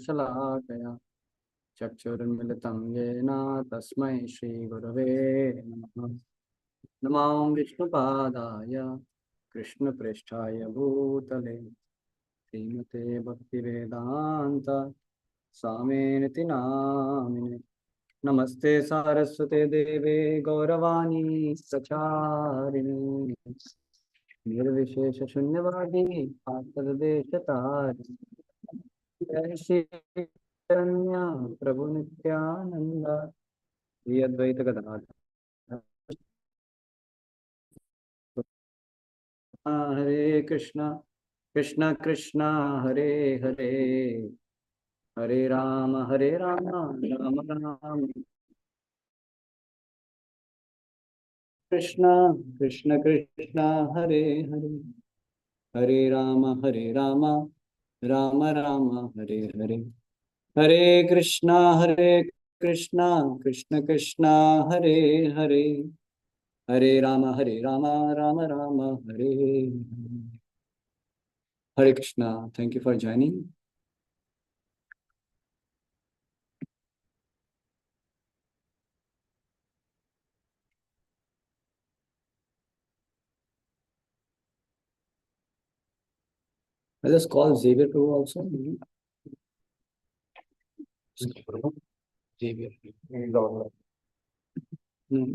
शलाकया चक्षुरुन्मिलितं येन तस्मै श्रीगुरवे नमः। नमो विष्णुपादाय कृष्णप्रेष्ठाय भूतले श्रीमते भक्तिवेदान्त स्वामिनिति नामिने। नमस्ते सारस्वते देवे गौरवाणी प्रचारिणे निर्विशेष शून्यवादी आत्मदेशतारिणे। जय Shri Chaitanya Prabhu Nityananda Shri Advaita Gadadhar Hare Krishna Krishna Krishna Hare Hare Hare Ram Ram Ram Krishna Krishna Krishna Hare Hare Hare Ram Ram Ram Hare Hare Hare Krishna Krishna Krishna Hare Hare Hare Ram Ram Ram Hare Hare Krishna. Thank you for joining. Let us call Xavier Prabhu also. Xavier.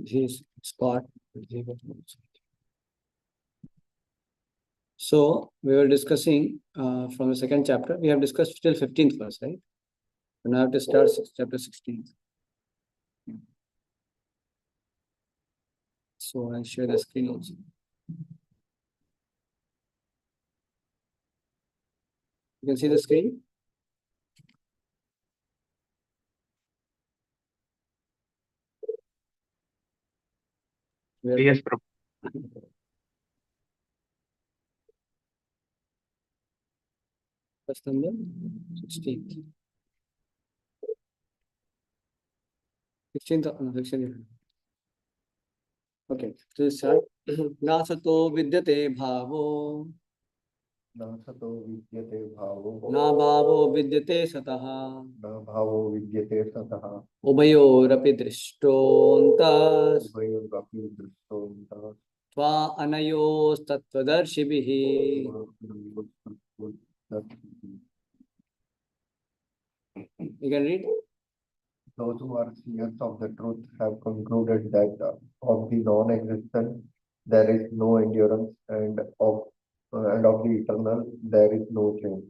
He's Scott. Xavier. So we were discussing from the second chapter. We have discussed till 15th verse, right? So now I have to start chapter 16. So I'll share the screen also. You can see the screen. Yes, Prabhu. Verse number 16th. 16th. No, 16th. Okay. So start. नासतो विद्यते भावो नासतो विद्यते भावो न भावो विद्यते सतः न भावो विद्यते सतः उभयोरपि दृष्टोऽन्तः उभयोरपि दृष्टोऽन्तः त्वा अनयोस्तत्त्वदर्शिभिः। You can read. Those who are seers of the truth have concluded that of the non-existent there is no endurance, and of the eternal there is no change.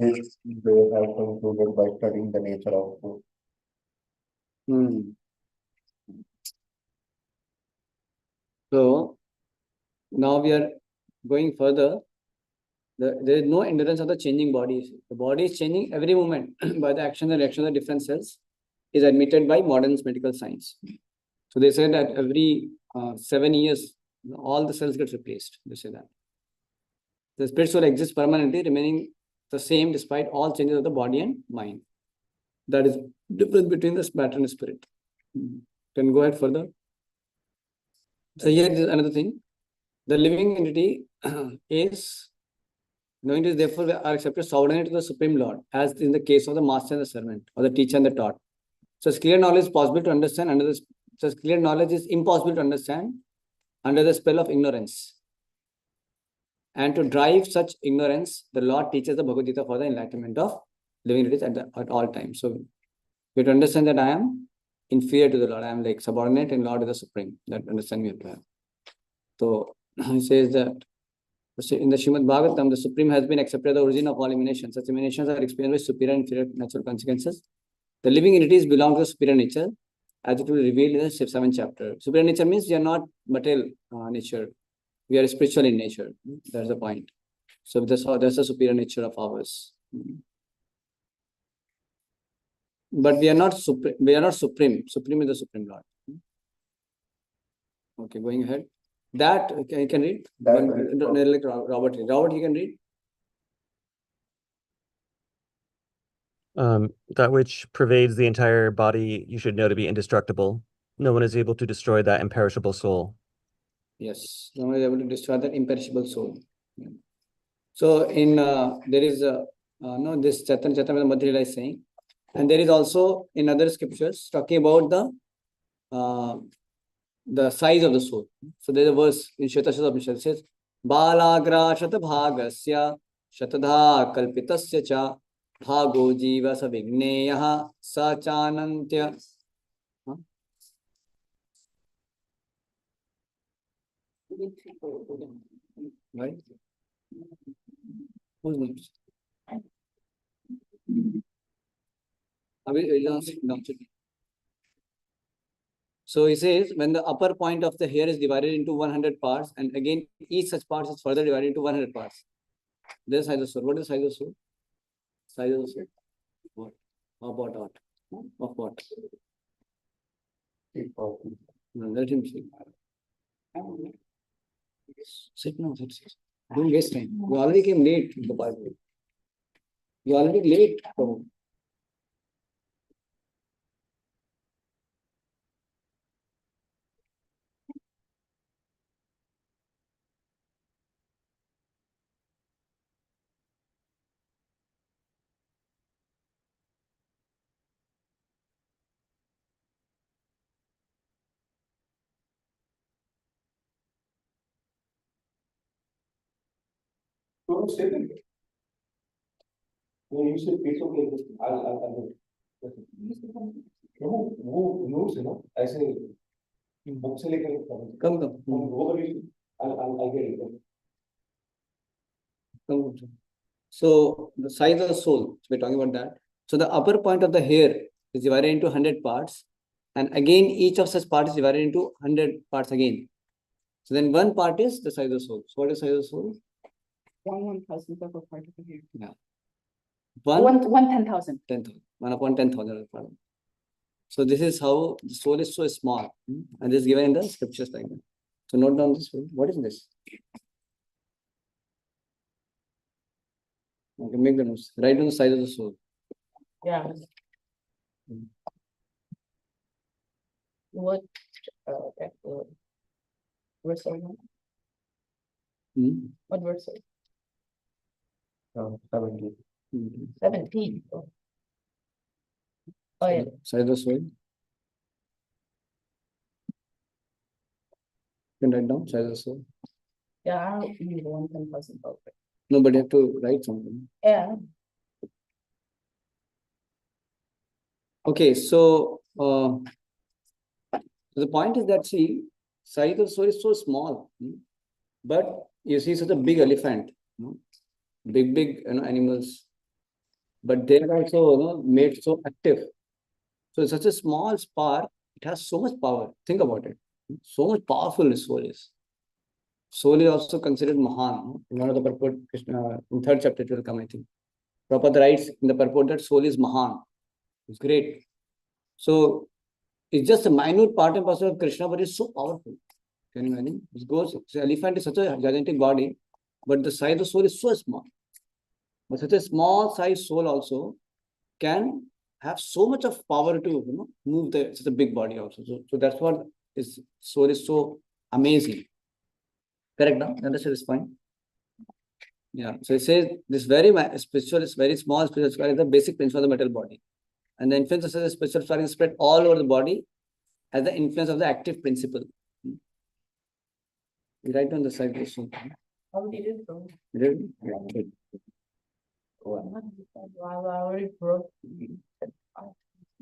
This they have concluded by studying the nature of truth. So now we are going further. There is no endurance of the changing bodies. The body is changing every moment by the action and reaction of the different cells, is admitted by modern medical science. So they say that every 7 years, all the cells get replaced. They say that the spirit soul exists permanently, remaining the same despite all changes of the body and mind. That is difference between the matter and spirit. Can go ahead further. So here is another thing. The living entity is knowing this, therefore, are accepted subordinate to the Supreme Lord, as in the case of the master and the servant, or the teacher and the taught. So clear knowledge is possible to understand under the. So clear knowledge is impossible to understand under the spell of ignorance. And to drive such ignorance, the Lord teaches the Bhagavad Gita for the enlightenment of living entities at all times. So you have to understand that I am inferior to the Lord. I am like subordinate and Lord is the Supreme. That understanding we have to have. So he says that in the Srimad Bhagavatam, the Supreme has been accepted as the origin of all emanations. Such emanations are experienced by superior and inferior natural consequences. The living entities belong to the superior nature, as it will reveal in the 7th chapter. Superior nature means we are not material nature. We are spiritual in nature. That's the point. So that's the superior nature of ours. But we are not supreme. We are not supreme. Supreme is the Supreme Lord. Okay, going ahead. That you can read. Like Robert, you can read. That which pervades the entire body, you should know to be indestructible. No one is able to destroy that imperishable soul. Yes, no one is able to destroy that imperishable soul. So in there is no, this Chaitanya Madhya is saying. And there is also in other scriptures talking about the size of the soul. So there's a verse in Shvetashvatara Upanishad says, Balagra Shatabhagasya Shatadha Kalpitasya Cha Bhago Jiva Savigneyaha Sachanantya. Right? Who's next? So he says, when the upper point of the hair is divided into 100 parts, and again each such part is further divided into 100 parts. This is size of soul. What is size of soul? Size of the soul? What? How about what? Of what? No, let him sit. Sit now, sit. Don't waste time. You already came late, Gopal. You already late. Prabhu. No, stay there. No, you said it's okay. I'll do it. वो notes है ना ऐसे book से लेकर Come. वो कभी I'll get it. Come. So the size of the soul, so we're talking about that. So the upper point of the hair is divided into 100 parts, and again each of such parts is divided into 100 parts again. So then one part is the size of the soul. So what is the size of the soul? 1/1000th of a part of the hair. Yeah. 1/10,000. 10,000. 1/10,000. So this is how the soul is so small, and this is given in the scriptures like that. So note down this. What is this? Okay, make the notes. Write down the size of the soul. Yeah. What? Okay. Verse are you on? What verse? 17. 17. Oh yeah. Size of the soul. You can write down size of the soul. Yeah, I don't need 1/10,000 of it. No, but you have to write something. Yeah. Okay, so the point is that see, size of the soul is so small, but you see such a big elephant, big animals, but they are also made so active. So it's such a small spark, it has so much power. Think about it. So much powerful the soul is. Soul is also considered Mahan. In one of the purport, Krishna, in 3rd chapter it will come, I think. Prabhupada writes in the purport that soul is Mahan. It's great. So it's just a minute part and parcel of Krishna, but it's so powerful. Can you imagine? It goes, so elephant is such a gigantic body, but the size of the soul is so small. But such a small size soul also can have so much of power to move such a big body also. So that's what is soul is so amazing. Correct now? Understand this point? Yeah. So it says this very spiritual is very small spiritual spark is the basic principle of the metal body. And the influence of the spiritual spark is spread all over the body as the influence of the active principle. You write down the side question. How did it go? Did? Yeah, good. Wow, I already broke.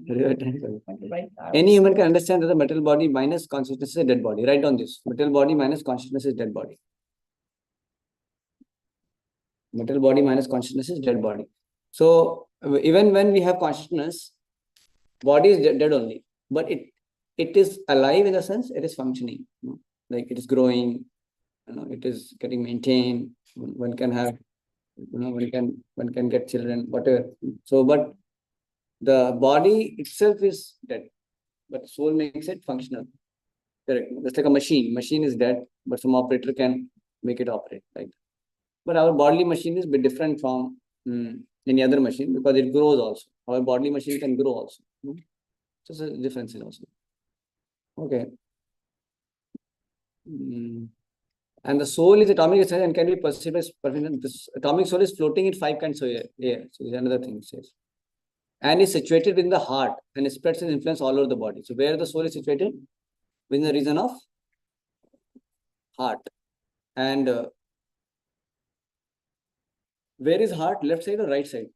Right. Any human can understand that the metal body minus consciousness is a dead body. Write down this. Metal body minus consciousness is dead body. Metal body minus consciousness is dead body. So even when we have consciousness, body is dead only. But it is alive in the sense it is functioning. Like it is growing, it is getting maintained. One can have, one can get children, whatever. So, but the body itself is dead, but soul makes it functional. Correct. It's like a machine. Machine is dead, but some operator can make it operate. Right. But our bodily machine is a bit different from any other machine because it grows also. Our bodily machine can grow also. So it's a difference also. Okay. And the soul is atomic essence and can be perceived as perfect. This atomic soul is floating in 5 kinds of air. So, is another thing it says. And is situated within the heart and spreads its influence all over the body. So, where the soul is situated? Within the region of heart. And where is heart? Left side or right side?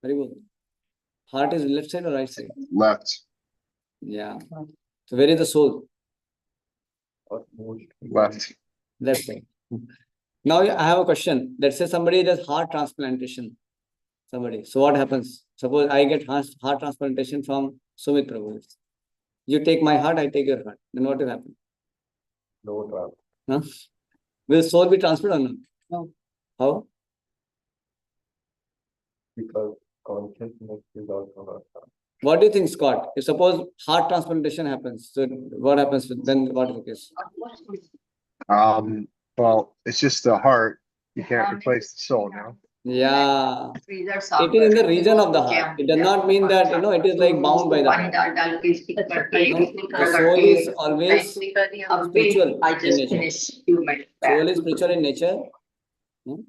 Very good. Heart is left side or right side? Left, Yeah. So, where is the soul? Or most. left. Left side. Now, I have a question. Let's say somebody does heart transplantation. Somebody. So, what happens? Suppose I get heart transplantation from Sumit Prabhu. You take my heart, I take your heart. Then what will happen? No travel. Huh? Will soul be transferred or not? No. How? Because consciousness is also not travel. What do you think, Scott? If suppose heart transplantation happens, so what happens then? What is the case? Well, it's just the heart. You can't replace the soul now. Yeah, it is in the region of the heart. It does not mean that it is like bound by the heart. No, the soul is always spiritual in nature. Soul is spiritual in nature. Hmm?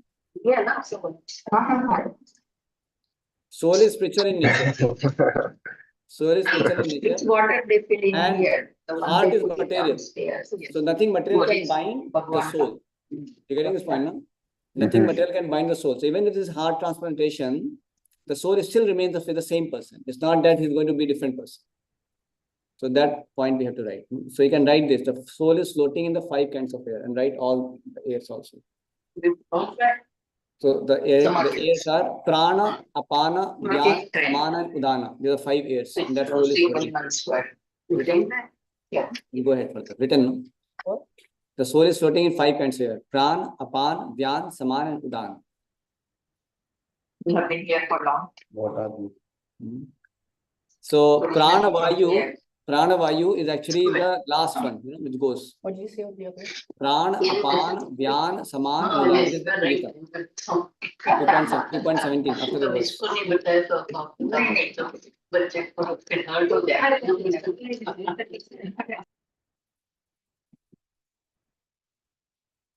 Soul is spiritual in nature. Soul is spiritual in nature. It's water they fill in And here. The one heart they is put it material. downstairs. So nothing material can Yes. bind the Bhagwan. soul. You getting this point now? Nothing material can bind the soul. So even if this is heart transplantation, the soul still remains with the same person. It's not that he's going to be a different person. So that point we have to write. So you can write this. The soul is floating in the 5 kinds of air and write all the airs also. So the airs are prana, apana, vyana, samana, and udana. These are 5 airs. And that soul is floating. Written? Yeah. You go ahead further. Written, no? The soul is floating in 5 kinds of air. Pran, apan, vyana, samana, and udana. We have been here for long. What are these? So prana vayu is actually the last one, which goes. What did you say of the other? Pran, apan, vyana, saman, and udana. It is the Purita. 2.17 after the verse.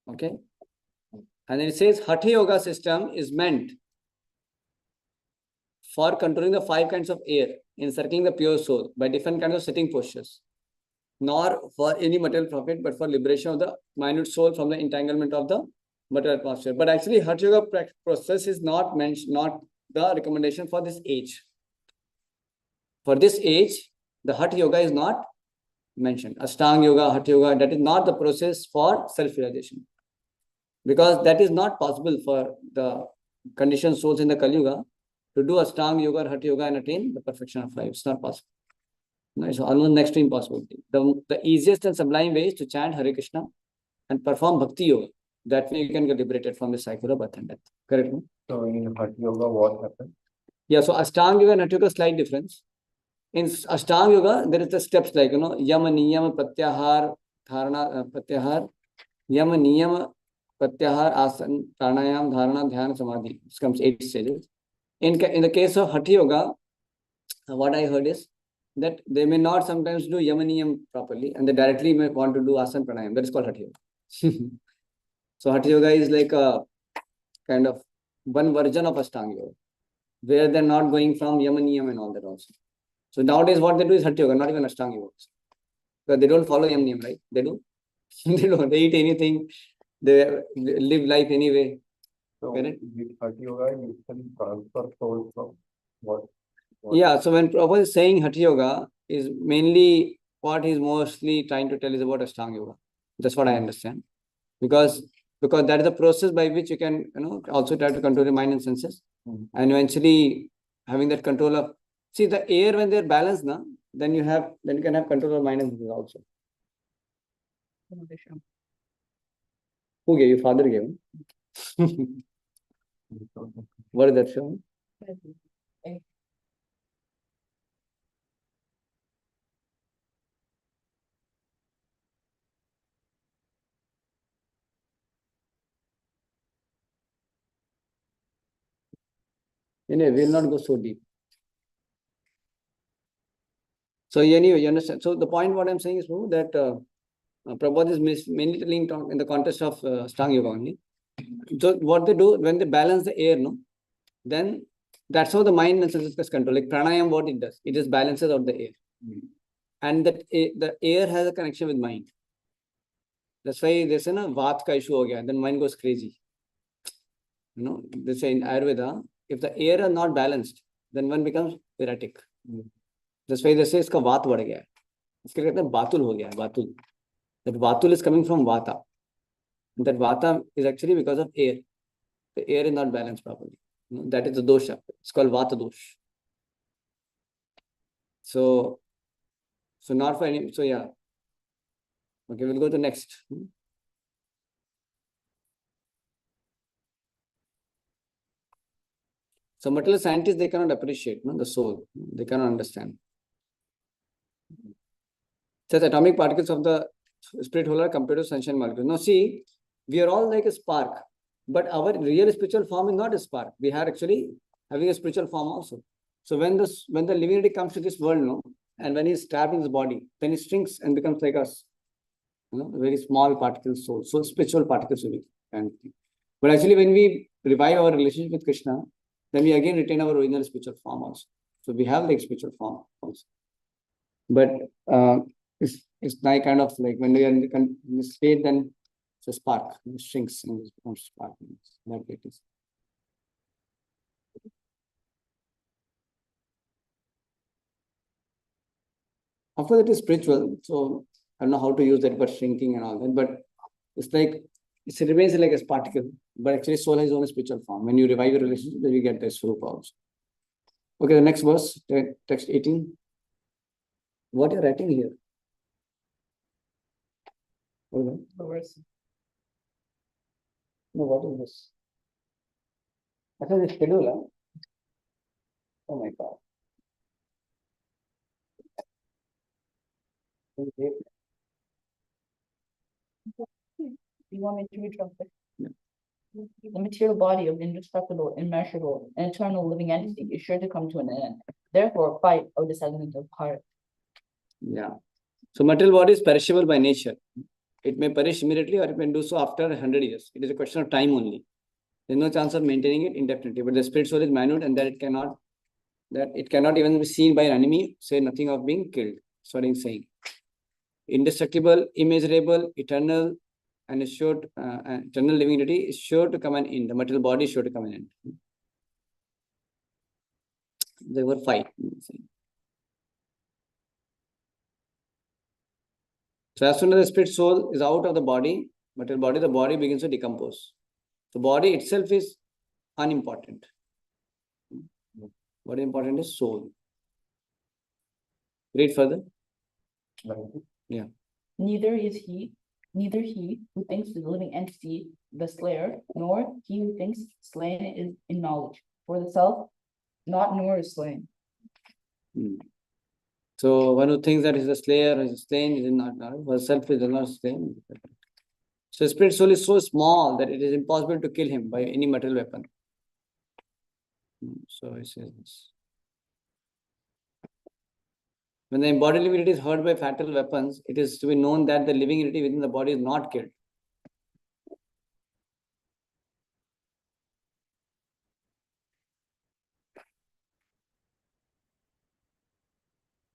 Okay. And then it says Hatha Yoga system is meant for controlling the 5 kinds of air, encircling the pure soul by different kinds of sitting postures, nor for any material profit, but for liberation of the minute soul from the entanglement of the material atmosphere. But actually, Hatha Yoga process is not the recommendation for this age. For this age, the Hatha Yoga is not mentioned. Ashtanga Yoga, Hatha Yoga, that is not the process for self-realization. Because that is not possible for the conditioned souls in the Kali Yuga to do Ashtanga Yoga or Hatha Yoga and attain the perfection of life. It's not possible. No, it's almost next to impossibility. The easiest and sublime way is to chant Hare Krishna and perform Bhakti Yoga. That way you can get liberated from the cycle of birth and death. Correct? No? So in Hatha Yoga, what happens? Yeah, so Ashtanga Yoga and Hatha Yoga, slight difference. In Ashtanga Yoga, there is the steps like, Yama, Niyama, Pratyahar, Dharana, Pratyahar, Yama, Niyama, Pratyahar, Asan, Pranayam, Dharana, Dhyana, Samadhi. This comes 8 stages. In the case of Hatha Yoga, what I heard is that they may not sometimes do Yamaniyam properly and they directly may want to do Asan Pranayam. That is called Hatha Yoga. So Hatha Yoga is like a kind of one version of Ashtanga Yoga, where they're not going from Yamaniyam and all that also. So nowadays what they do is Hatha Yoga, not even Ashtanga Yoga. Because they don't follow Yamaniyam, right? They do? They don't. They eat anything. They live life anyway. So Correct? with Hatha Yoga, you can transfer soul from what? Yeah, so when Prabhupada is saying Hatha Yoga, is mainly what he's mostly trying to tell is about Ashtanga Yoga. That's what I understand. Because that is the process by which you can also try to control your mind and senses. And eventually having that control of, see the air when they're balanced, then you can have control of mind and senses also. Who gave you? Father gave him. What is that show? Anyway, we will not go so deep. So anyway, you understand. So the point what I'm saying is that Prabhupada is mainly telling in the context of Ashtanga Yoga only. So what they do when they balance the air, no, then that's how the mind and senses control. Like pranayam, what it does, it just balances out the air, and that the air has a connection with mind. That's why there's a vaat ka issue ho gaya, then mind goes crazy. You know, they say in Ayurveda, if the air is not balanced, then one becomes erratic. That's why they say iska vaat बढ़ गया है. इसके कहते हैं बातुल हो गया है, बातुल. That vatul is coming from vata. And that vata is actually because of air. The air is not balanced properly. That is the dosha. It's called vata dosh. So not for any. So yeah. Okay, we'll go to next. So material scientists, they cannot appreciate the soul. They cannot understand. Such atomic particles of the spirit whole are compared to sunshine molecules. Now see, we are all like a spark, but our real spiritual form is not a spark. We are actually having a spiritual form also. So when the living entity comes to this world, no, and when he's trapped in his body, then he shrinks and becomes like us. Very small particles, soul. So spiritual particles will be kind of thing. But actually, when we revive our relationship with Krishna, then we again retain our original spiritual form also. So we have like spiritual form also. But it's like kind of like when we are in the state, then it's a spark, it shrinks and it becomes spark. That it is. Of course, it is spiritual. So I don't know how to use that, but shrinking and all that. But it's like it remains like a particle. But actually, soul has its own spiritual form. When you revive your relationship, then you get this Swarupa also. Okay, the next verse, text 18. What you're writing here? Hold on. The verse. No, what is this? I thought it's schedule, huh? Oh my God. Okay. You want me to read from it? Yeah. The material body of indestructible, immeasurable, and eternal living entity is sure to come to an end. Therefore, fight, O descendant of heart. Yeah. So material body is perishable by nature. It may perish immediately or it may do so after 100 years. It is a question of time only. There's no chance of maintaining it indefinitely. But the spirit soul is minute and that it cannot even be seen by an enemy, say nothing of being killed. That's what I'm saying. Indestructible, immeasurable, eternal, and is sure eternal living entity is sure to come an end. The material body is sure to come an end. There were 5. So as soon as the spirit soul is out of the body, material body, the body begins to decompose. The body itself is unimportant. What is important is soul. Read further. Yeah. Neither he who thinks the living entity the slayer, nor he who thinks slain is in knowledge. For the self, not nor is slain. So one who thinks that is a slayer, is slain, is not knowledge. For self is not slain. So spirit soul is so small that it is impossible to kill him by any material weapon. So it says this. When the embodied living entity is hurt by fatal weapons, it is to be known that the living entity within the body is not killed.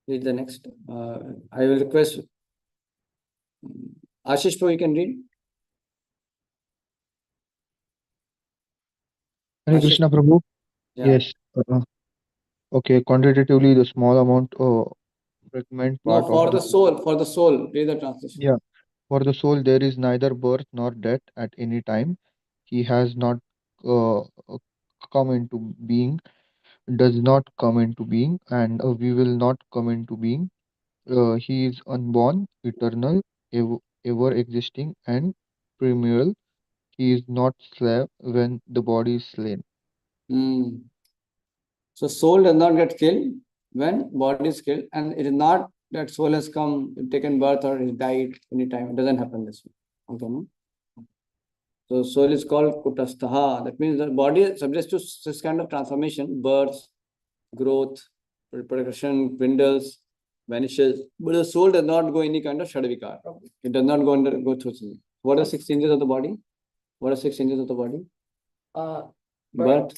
Read the next. I will request Ashish, you can read. Hare Ashish. Krishna Prabhu. Yeah. Yes. Okay. Quantitatively, the small amount recommend No, part for of the soul, read the translation. Yeah. For the soul, there is neither birth nor death at any time. He has not uh, come into being, does not come into being, and we will not come into being. He is unborn, eternal, ever existing, and primeval. He is not slave when the body is slain. So soul does not get killed when body is killed, and it is not that soul has come, taken birth, or has died anytime. It doesn't happen this way. Okay, no? So soul is called kutastaha. That means the body is subject to this kind of transformation, birth, growth, reproduction, dwindles. vanishes, but the soul does not go any kind of shadavikar. It does not go through something. What are 6 changes of the body? What are 6 changes of the body? Birth,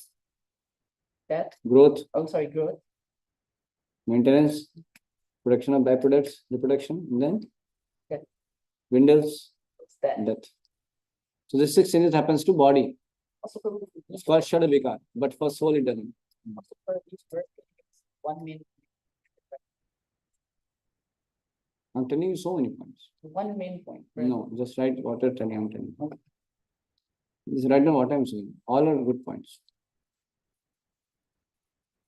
Death, growth, growth, maintenance, production of byproducts, reproduction, and then Death. Windows, death. death. So this 6 changes happens to body. Also, for It's called shadavikar, but for soul it doesn't. each birth, one main, I'm telling you so many points. one main point. No, just write what you're telling. I'm telling you. Just write down what I'm saying. All are good points.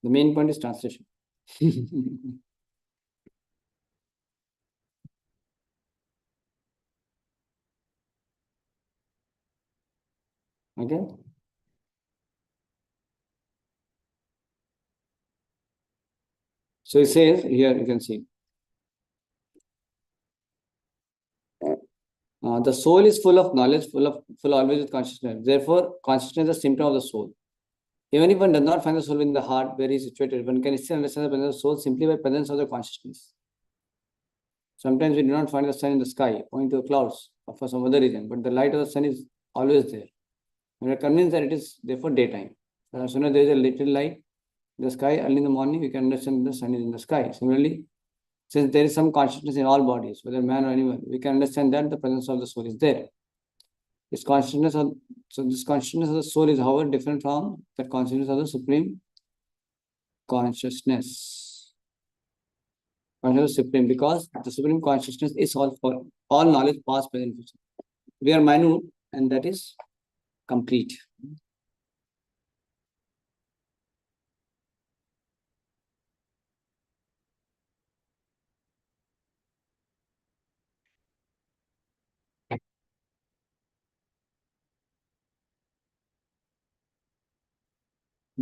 The main point is translation. Okay. So it says here, you can see. The soul is full of knowledge, full always with consciousness. Therefore, consciousness is a symptom of the soul. Even if one does not find the soul in the heart where he is situated, one can still understand the presence of the soul simply by presence of the consciousness. Sometimes we do not find the sun in the sky, owing to the clouds or for some other reason, but the light of the sun is always there. We are convinced that it is therefore daytime. So as soon as there is a little light in the sky early in the morning, we can understand the sun is in the sky. Similarly, since there is some consciousness in all bodies, whether man or animal, we can understand that the presence of the soul is there. This consciousness of the soul is, however, different from the consciousness of the supreme consciousness. Consciousness is supreme because the supreme consciousness is all for all knowledge, past, present, future. We are minute, and that is complete.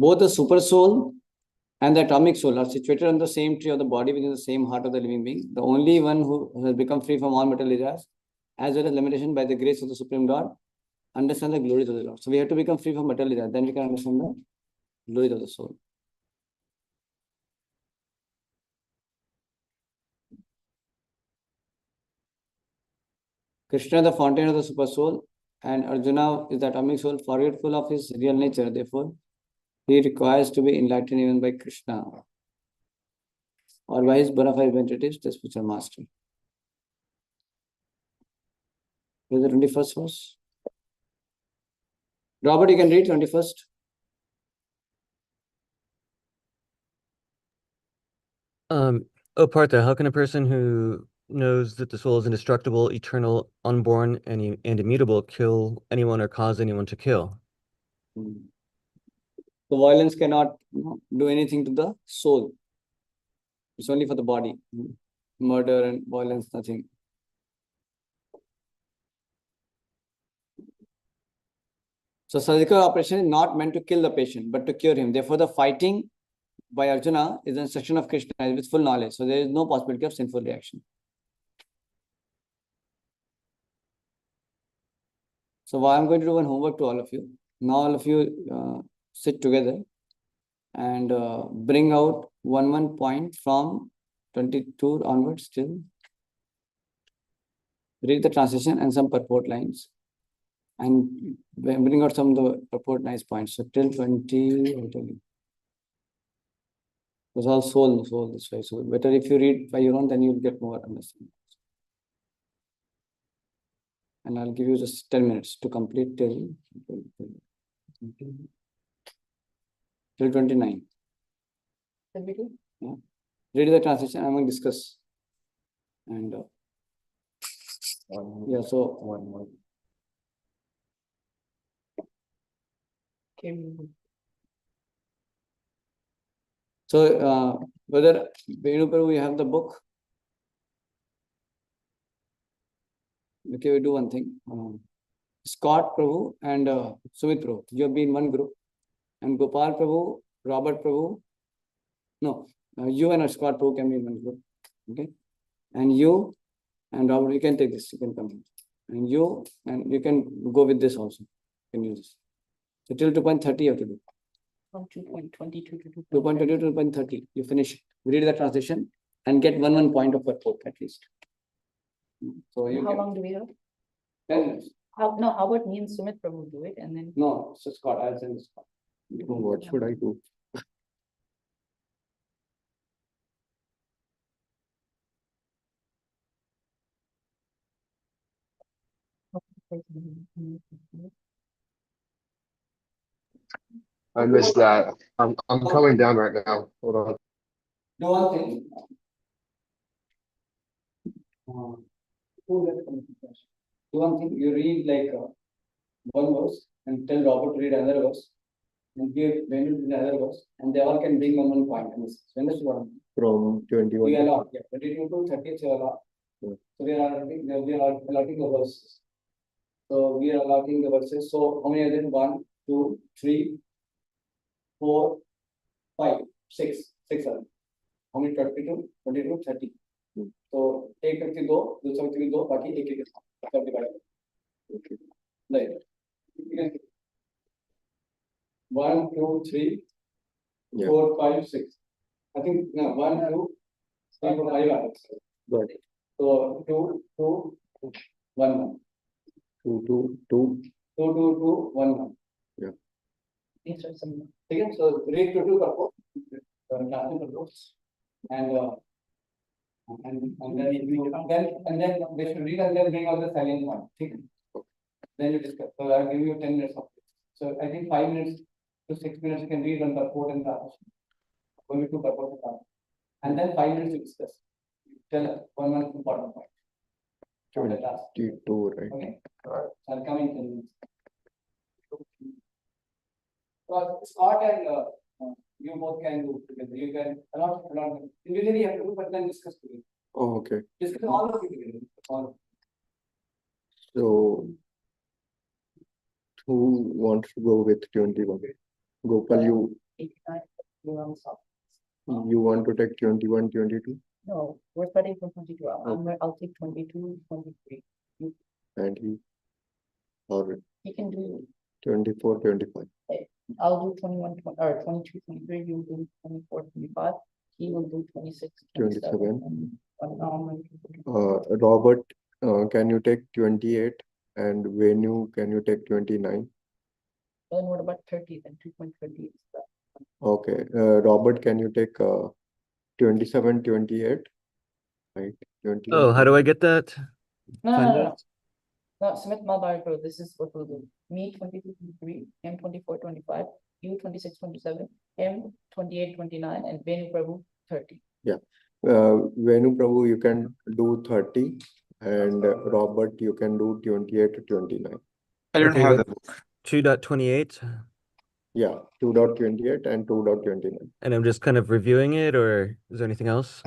Both the super soul and the atomic soul are situated on the same tree of the body within the same heart of the living being. The only one who has become free from all material desires, as well as limitation by the grace of the Supreme God, understand the glories of the Lord. So we have to become free from material desires, then we can understand the glories of the soul. Krishna, the fountain of the super soul, and Arjuna is the atomic soul, forgetful of his real nature. Therefore, he requires to be enlightened even by Krishna or by his bona fide representatives, the spiritual master. Here's the 21st verse. Robert, you can read 21st. Oh, Partha, how can a person who knows that the soul is indestructible, eternal, unborn, and immutable kill anyone or cause anyone to kill? The violence cannot do anything to the soul. It's only for the body. Murder and violence, nothing. So surgical operation is not meant to kill the patient, but to cure him. Therefore, the fighting by Arjuna is an instruction of Krishna with full knowledge. So there is no possibility of sinful reaction. So I'm going to do one homework to all of you. Now all of you sit together and bring out one point from 22 onwards till. Read the translation and some purport lines. And bring out some of the purport nice points. So till 20, I'll tell you. It was all soul this way. So better if you read by your own, then you'll get more understanding. And I'll give you just 10 minutes to complete till 29. Yeah. Read the translation. I'm going to discuss. And yeah, so One more. So whether Venu Prabhu, you have the book. Okay, we do one thing. Scott Prabhu and Sumit Prabhu, you have been one group. And Gopal Prabhu, Robert Prabhu. No, you and Scott Prabhu can be in one group. Okay. And you and Robert, you can take this. You can come in. And you can go with this also. You can use this. So till 2.30 you have to do. From 2.22 to 2.22 to 2.30. You finish. Read the translation and get one point of purport at least. So you How can, long do we have? 10 minutes. How about me and Sumit Prabhu do it and then. No, so Scott, I'll send Scott. What should I do? I missed that. I'm coming down right now. Hold on. Do one thing. Do one thing, you read like one verse and tell Robert to read another verse and give Venu to read another verse and they all can bring one point. And this, you understand what I mean? From 21. We allot, yeah, 22 to 30 is allot. Yeah. So we are allotting the verses. So we are allotting the verses. So how many are there? 1, 2, 3, 4, 5, 6. 6 are there. How many? 22, 22, 30. So एक व्यक्ति दो, दूसरा व्यक्ति भी दो, बाकी एक एक सब divide. Right. 1, 2, 3, Yeah. 4, 5, 6. I think no 1, 2, 3, 4, 5 are. Got it. So 2, 2, 1, 1. 2, 2, 2. 2, 2, 2, 1, 1. These are some. Okay, so read to 2 purpose. And then you and then they should read and then bring out the salient one. Okay. Then you discuss. So I'll give you 10 minutes of it. So I think 5 minutes to 6 minutes you can read on the purport and the only 2 purpose. And then 5 minutes you discuss. Tell us one important point. For the task. 22, right? Okay. So I'll come in 10 minutes. So Scott and you both can do together. You can not individually you have to do, but then discuss together. Oh, okay. Discuss all of it together. All. So who wants to go with 21? Gopal, you want to take 21, 22? No, we're starting from 22. I'll take 22, 23. And he, or He can do, 24, 25. I'll do 21, or 22, 23. You will do 24, 25. He will do 26, 27. 27. And Robert, can you take 28? And Venu, can you take 29? then what about 30? Then 2.30 is that. Okay. Robert, can you take 27, 28? Right? 28. Oh, how do I get that? No, Find no, no, no. that? No, Smith Malbari, this is what we'll do. Me 22, 23, him 24, 25, you 26, 27, him 28, 29, and Venu Prabhu 30. Venu Prabhu, you can do 30, and Robert, you can do 28 to 29. I don't Okay, have but the book. 2.28, Yeah, 2.28 and 2.29. and I'm just kind of reviewing it, or is there anything else?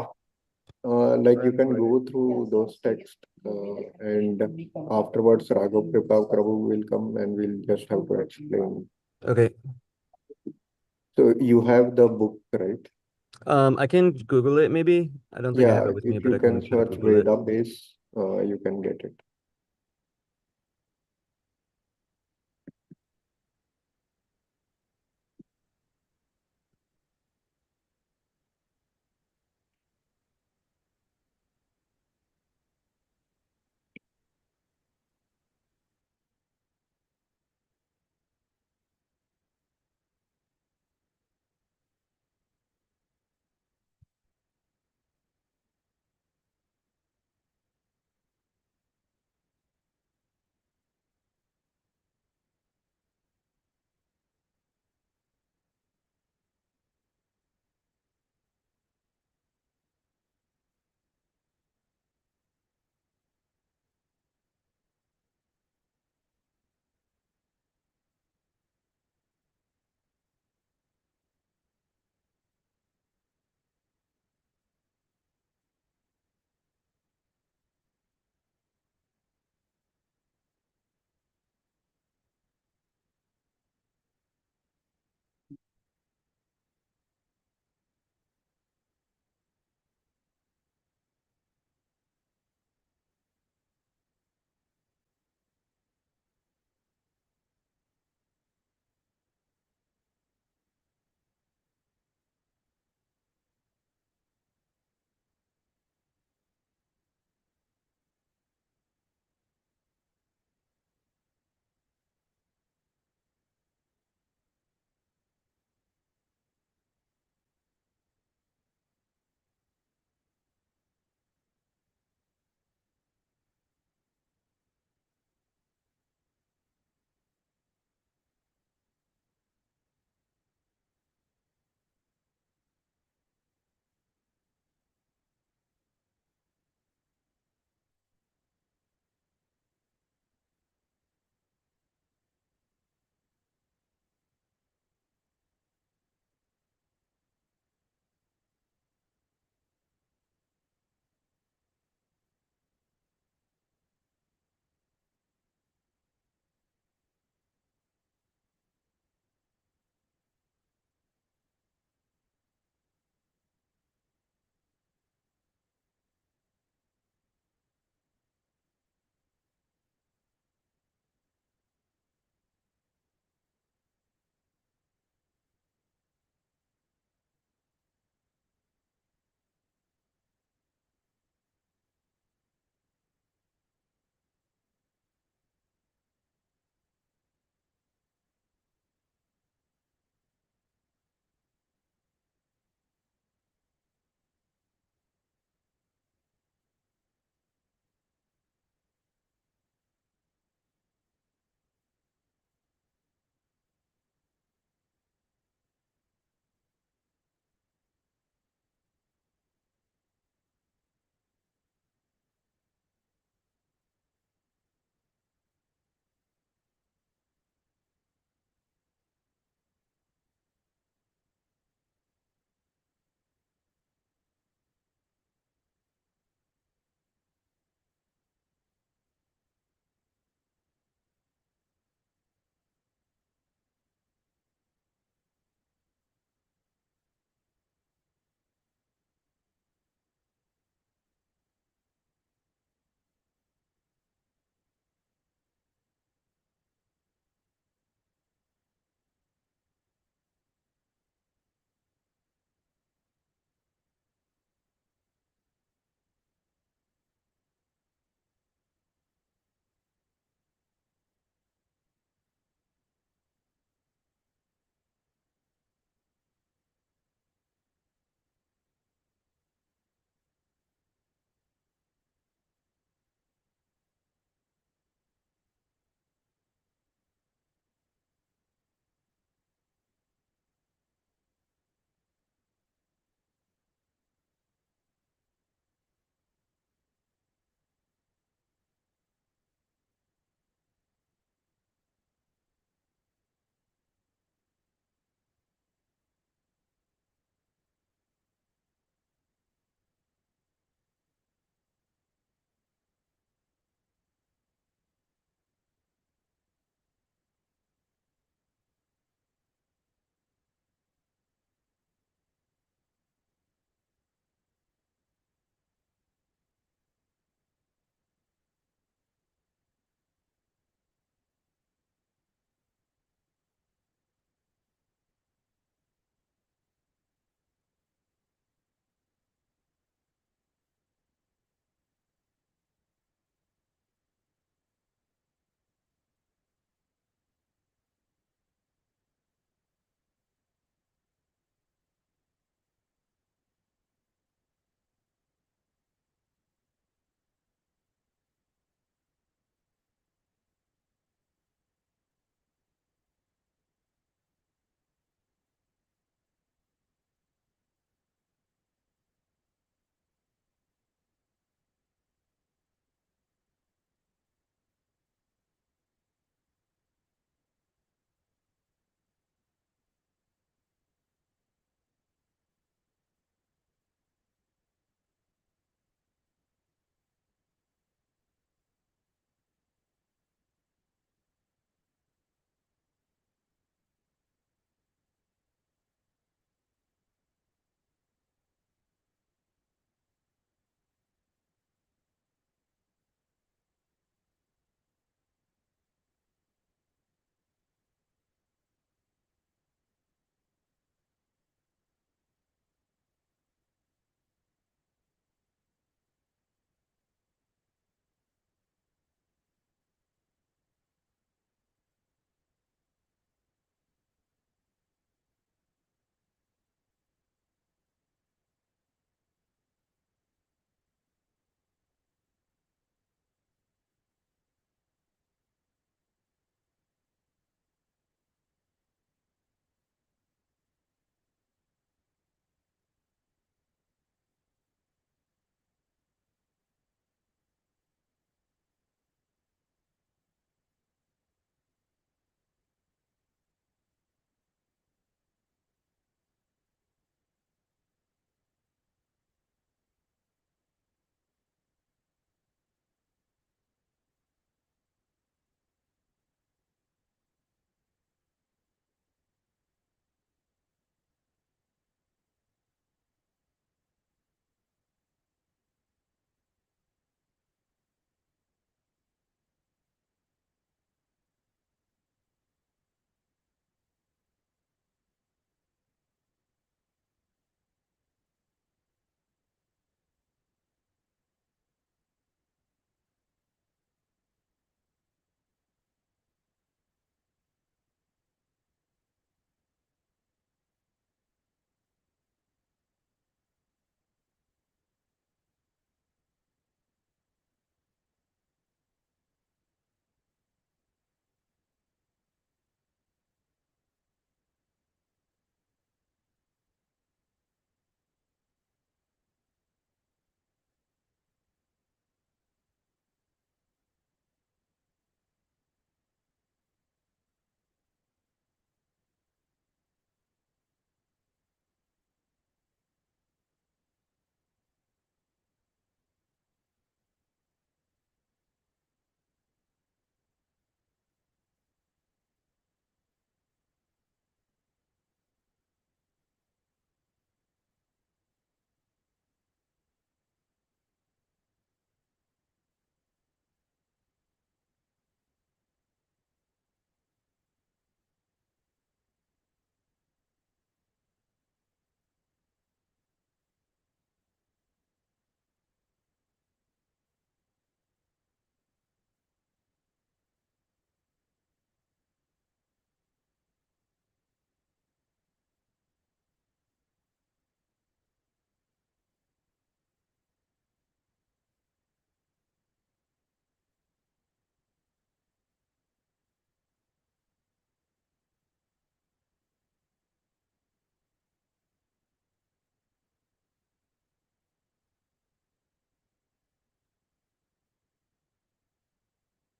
Like you can go through those texts, and afterwards Raghava Kripa Prabhu will come and we'll just have to explain. Okay. So you have the book, right? I can Google it maybe. I don't think I have Yeah, it with me, if but you I can can try to search Google it. Veda base, you can get it.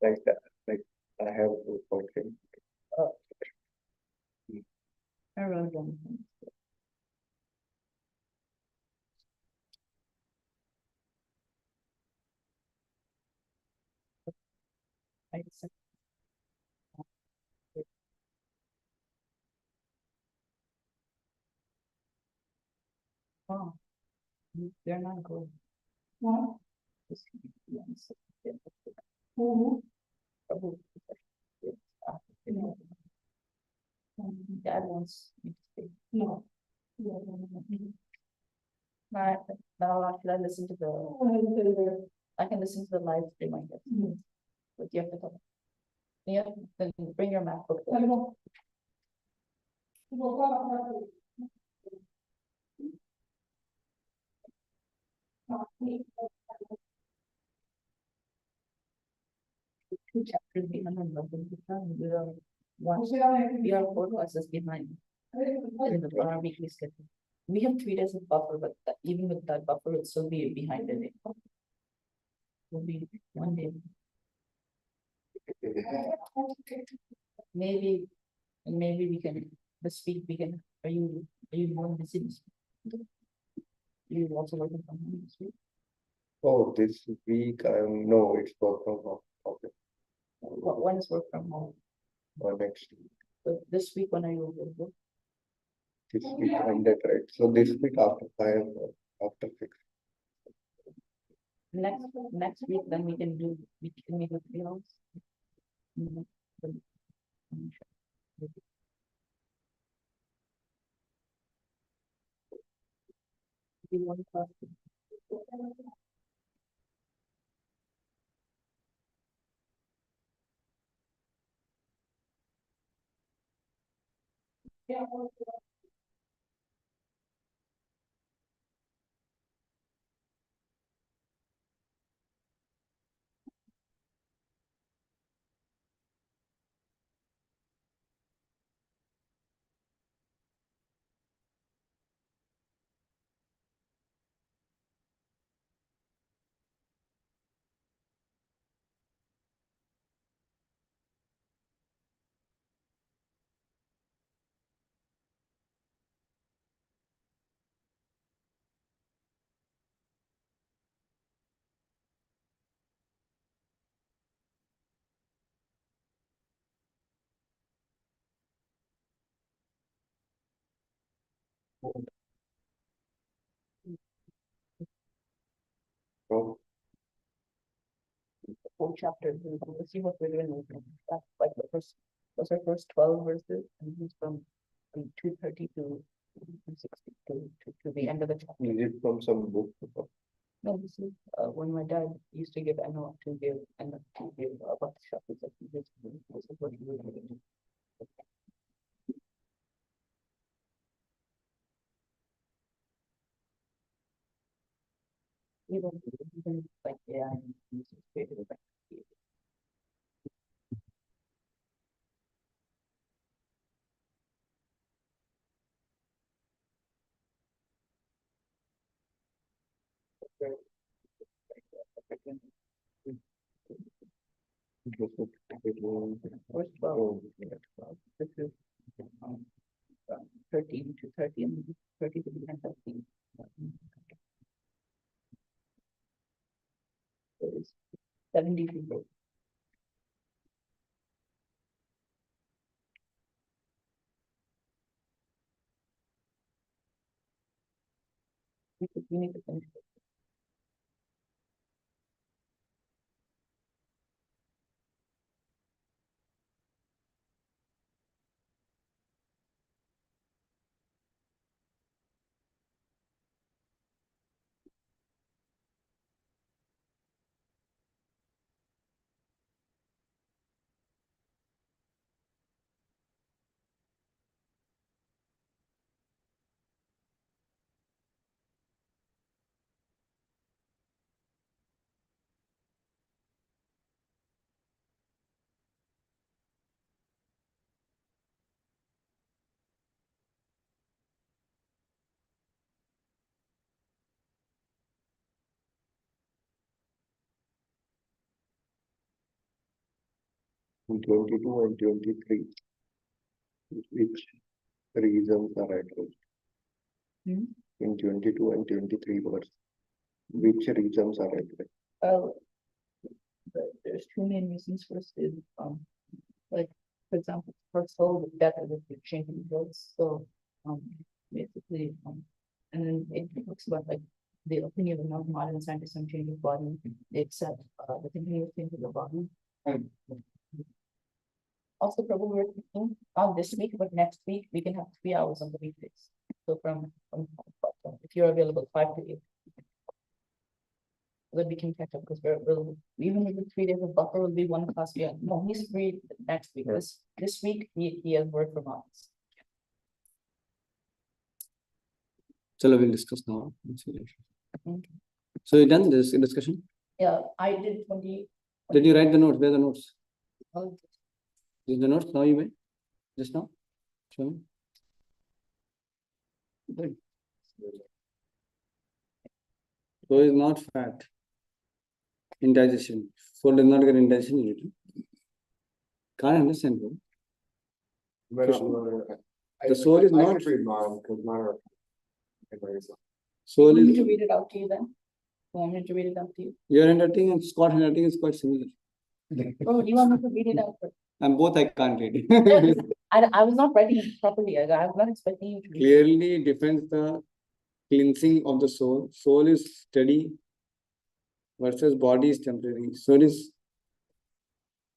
like that, like I have to function. I wrote down. I said, oh, they're not good. No. Dad wants me to stay. No. Now, should I listen to the, I can listen to the live stream, I guess. But you have to talk. Yeah, then bring your MacBook. Two chapters behind on London, we are we are 4 classes behind in our weekly schedule. We have 3 days of buffer, but even with that buffer, it'll still be behind the day. Will be 1 day. Maybe, and maybe we can, this week we can, are you more busy this week? You also working from home this week? Oh, this week, no, it's work from home. Okay, When is work from home? or next week. But this week, when are you available? This week ended, right? So this week after 5, after 6. Next week, then we can do, we can make a 3 hours. We want to. Yeah. So, Whole chapter, we'll see what we're doing with them. That's like the first, those are first 12 verses, and he's from 230 to 260 to the end of the chapter. is it from some book? No, this is when my dad used to give Anna to give about the shop. This is what he was doing. Even like AI, he's created a First 12, this is 13 to 30 and 30 to the end of the. There is 70 people. We need to finish it. in 22 and 23, which reasons are addressed? Hmm? In 22 and 23 verse, which reasons are addressed? Well, there's two main reasons. First is, like, for example, for soul, the death of the changing worlds. So, basically, and then it talks about like the opinion of modern scientists on changing body. They accept the thinking of changing the body. Also, probably we're thinking on this week, but next week we can have 3 hours on the weekdays. So from if you're available 5 to 8. That we can catch up because we'll even with the 3 days of buffer will be one class. Yeah, no, he's free next week. This week he has work from us. Chalo, we'll discuss now. Okay. So you done this discussion? Yeah, I did 20. Did you write the notes? Where are the notes? Oh, Is the notes now you made? Just now? Show me. Good. So is not fat. Indigestion. Soul does not get indigestion in it. Can't understand, bro. The soul is I not. can read mine because mine are. Soul want me is. to read it out to you then? You want me to read it out to you? Your handwriting and Scott handwriting is quite similar. Oh, you want me to read it out? And both I can't read. I was not writing it properly. I was not expecting you to read it. Clearly defends the cleansing of the soul. Soul is steady versus body is temporary. Soul is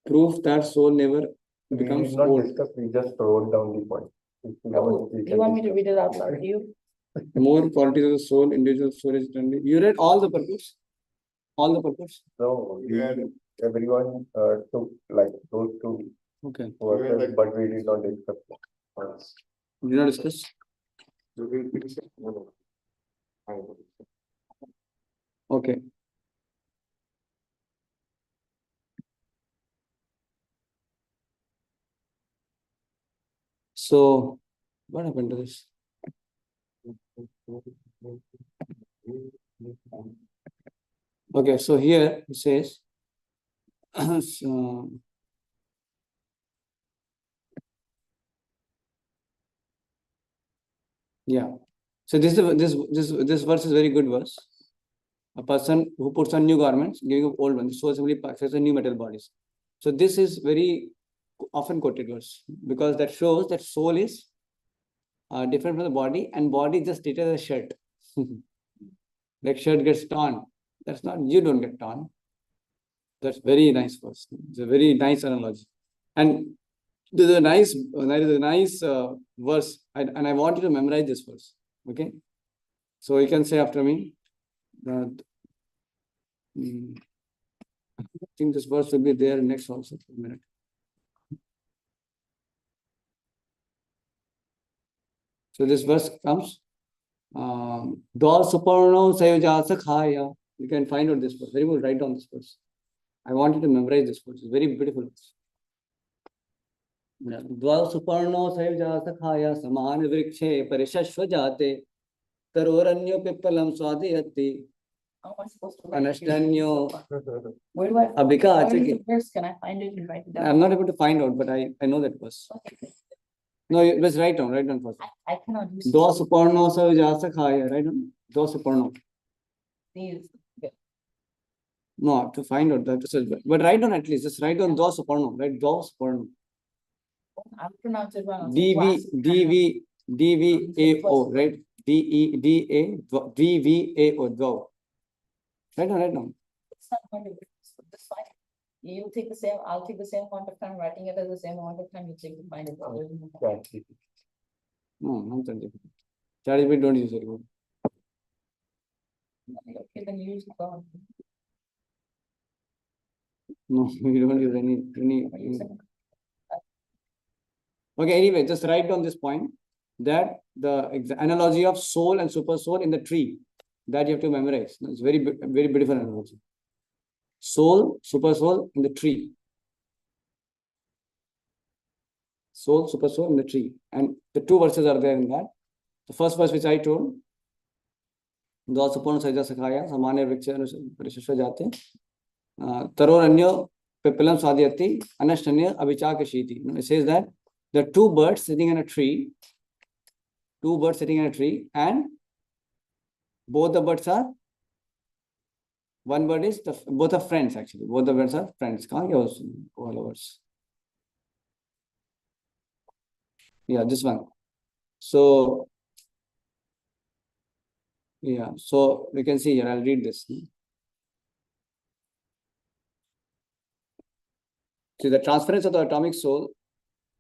proof that soul never We becomes did not old. discuss, we just wrote down the point. If you Oh, want, we you can want me to discuss. read it out loud to you? More qualities of the soul, individual soul is eternally. You read all the purpose? All the purpose? No, Yeah. everyone took like those two Okay. verses, like- but we did not discuss that. Did not discuss? Okay. So, what happened to this? Okay, so here it says, so, yeah. So this verse is very good verse. A person who puts on new garments, giving up old ones, so simply passes on new metal bodies. So this is very often quoted verse because that shows that soul is different from the body, and body just treated as a shirt. Like shirt gets torn. That's not, you don't get torn. That's very nice verse. It's a very nice analogy. And there's a nice verse, and I want you to memorize this verse. Okay? So you can say after me that I think this verse will be there next also. A minute. So this verse comes. Do suparno sayujasa khaya. You can find out this verse. Very good. Write down this verse. I want you to memorize this verse. It's very beautiful verse. Dwa suparno sayujasa khaya saman vrikshe parishashva jate taroranyo pipalam swadhyati How am I supposed to write it? anashtanyo Where do I? abhika Where is achaki. the verse? Can I find it and write it down? I'm not able to find out, but I know that verse. Okay. No, let's write down first. I cannot use Do suparno sayujasa khaya. Write down. Do suparno. these. No, I have to find out that. But write down at least. Just write down do suparno. Write do suparno. I'll pronounce it wrong. DVAO, right? DVAO, do. Write down. It's not going to be, that's fine. You take the same, I'll take the same amount of time writing it as the same amount of time you take to find it. No, not that difficult. ChatGPT don't use it. Okay, then use the phone. No, we don't use any. Okay, anyway, just write down this point that the analogy of soul and super soul in the tree that you have to memorize. It's very beautiful analogy. Soul, super soul in the tree. Soul, super soul in the tree. And the two verses are there in that. The first verse which I told, Do supurno saja sakhaya samanya vriksha parishashva jate taroranyo Pipilam Swadhyati, Anashtanya Avichakashiti. It says that there are two birds sitting in a tree, and both the birds are, one bird is, both are friends actually. Both the birds are friends. Yeah, this one. So, yeah, so we can see here, I'll read this. See, the transference of the atomic soul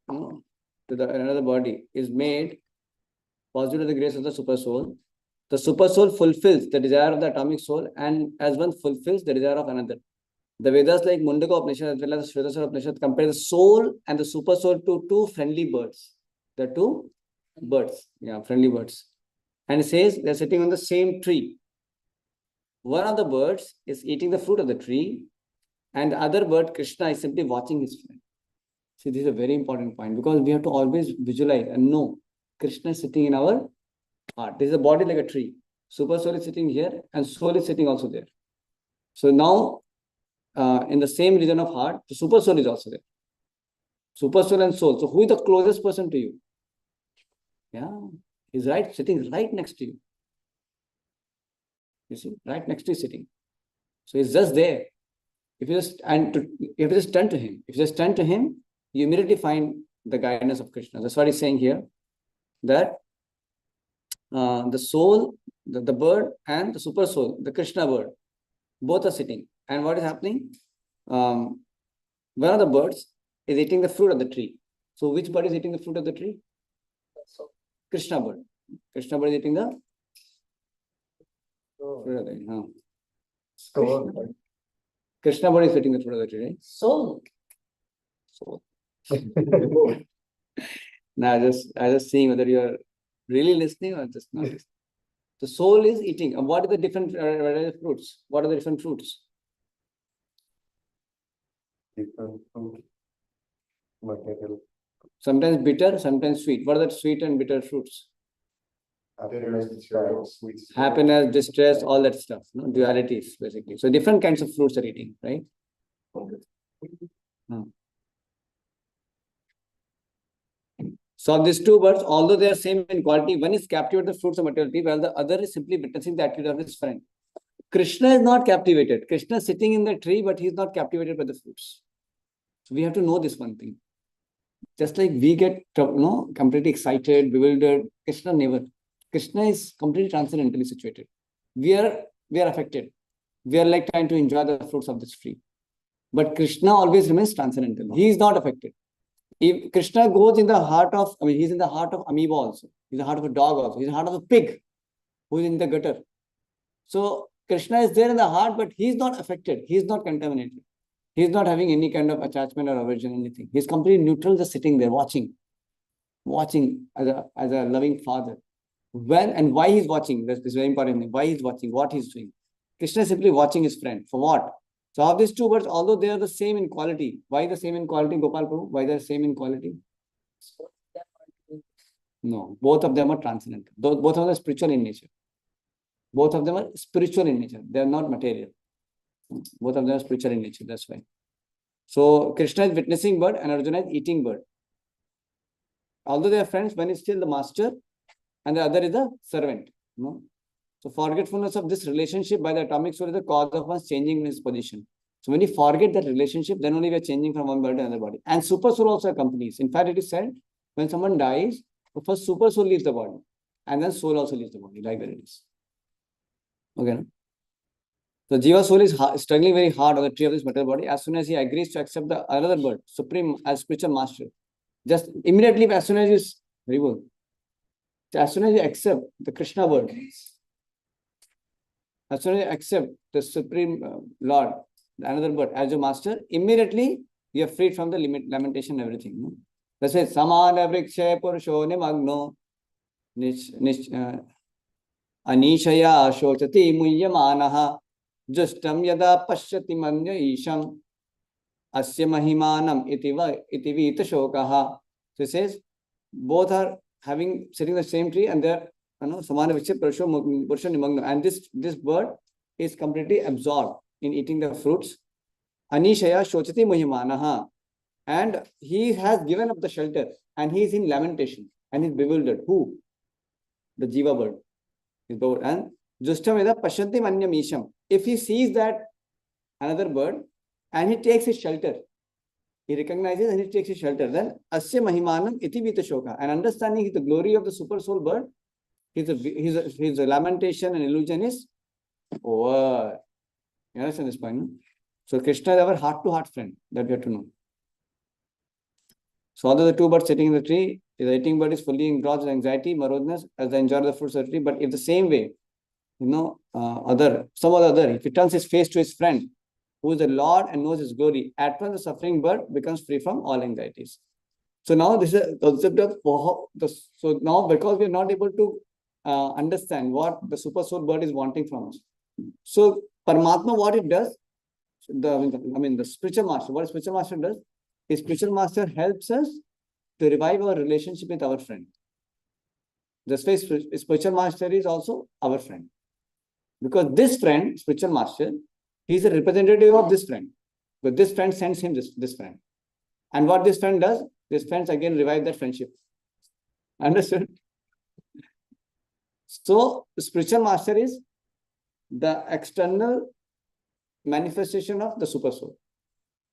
to another body is made possible to the grace of the super soul. The super soul fulfills the desire of the atomic soul, and as one fulfills the desire of another. The Vedas like Mundaka Upanishad as well as the Shvetaswara Upanishad compare the soul and the super soul to two friendly birds. The two birds, friendly birds. And it says they're sitting on the same tree. One of the birds is eating the fruit of the tree, and the other bird, Krishna, is simply watching his friend. See, this is a very important point because we have to always visualize and know Krishna is sitting in our heart. This is a body like a tree. Super soul is sitting here and soul is sitting also there. So now, in the same region of heart, the super soul is also there. Super soul and soul. So who is the closest person to you? Yeah, he's sitting right next to you. You see, right next to you sitting. So he's just there. If you just turn to him, you immediately find the guidance of Krishna. That's what he's saying here. That the soul, the bird, and the super soul, the Krishna bird, both are sitting. And what is happening? One of the birds is eating the fruit of the tree. So which bird is eating the fruit of the tree? Krishna bird. Krishna bird is eating the fruit of the tree. Soul. Krishna bird is eating the fruit of the tree, right? Soul. Now I just seeing whether you are really listening or just not listening. The soul is eating. And what are the different fruits? What are the different fruits? Different fruit material. Sometimes bitter, sometimes sweet. What are the sweet and bitter fruits? Happiness, distress, all that stuff. No? Dualities, basically. So different kinds of fruits are eating, right? So of these two birds, although they are same in quality, one is captivated the fruits of materiality, while the other is simply witnessing the attitude of his friend. Krishna is not captivated. Krishna is sitting in the tree, but he is not captivated by the fruits. So we have to know this one thing. Just like we get completely excited, bewildered, Krishna never. Krishna is completely transcendentally situated. We are affected. We are like trying to enjoy the fruits of this tree. But Krishna always remains transcendental. He is not affected. If Krishna goes in the heart of, he's in the heart of amoeba also. He's in the heart of a dog also. He's in the heart of a pig who is in the gutter. So Krishna is there in the heart, but he's not affected. He's not contaminated. He's not having any kind of attachment or aversion, anything. He's completely neutral, just sitting there, watching as a loving father. When and why he's watching, that's very important. Why he's watching, what he's doing. Krishna is simply watching his friend. For what? So of these two birds, although they are the same in quality, why the same in quality, Gopal Prabhu? Why they're same in quality? No, both of them are transcendental. Both of them are spiritual in nature. Both of them are spiritual in nature. They are not material. Both of them are spiritual in nature. That's why. So Krishna is witnessing bird and Arjuna is eating bird. Although they are friends, one is still the master and the other is the servant. No? So forgetfulness of this relationship by the atomic soul is the cause of one's changing his position. So when you forget that relationship, then only we are changing from one body to another body. And super soul also accompanies. In fact, it is said when someone dies, the first super soul leaves the body, and then soul also leaves the body, like that it is. Okay. No? So Jiva soul is struggling very hard on the tree of this material body. As soon as he agrees to accept the another bird, supreme as spiritual master, just immediately as soon as you very good. As soon as you accept the Krishna word, as soon as you accept the Supreme Lord, another bird as your master, immediately you are freed from the lamentation and everything. No? That's why Samana Vriksha Purusho Nimagno Anishaya Shochati Muyyamanaha Justam Yada Pashyati Manya Isham Asya Mahimanam Itivita Shokaha. So it says both are sitting the same tree and they're Samana Vriksha Purusho Nimagno. And this bird is completely absorbed in eating the fruits. Anishaya Shochati Muhimanaha. And he has given up the shelter and he is in lamentation and is bewildered. Who? The Jiva bird. And Justameda Pashanti Manyam Isham. If he sees that another bird and he takes his shelter, he recognizes and he takes his shelter, then Asya Mahimanam Iti Vita Shoka. And understanding the glory of the super soul bird, his lamentation and illusion is over. You understand this point? No? So Krishna is our heart-to-heart friend, that we have to know. So although the two birds sitting in the tree, the eating bird is fully engrossed in anxiety, moroseness, as they enjoy the fruits of the tree. But if the same way, some other, if he turns his face to his friend, who is the Lord and knows his glory, at once the suffering bird becomes free from all anxieties. So now this is a concept of so now because we are not able to understand what the super soul bird is wanting from us. So Paramatma, what it does, the spiritual master, what a spiritual master does, is spiritual master helps us to revive our relationship with our friend. This way, spiritual master is also our friend. Because this friend, spiritual master, he is a representative of this friend. But this friend sends him this friend. And what this friend does, this friend again revive that friendship. Understood? So, the spiritual master is the external manifestation of the super soul.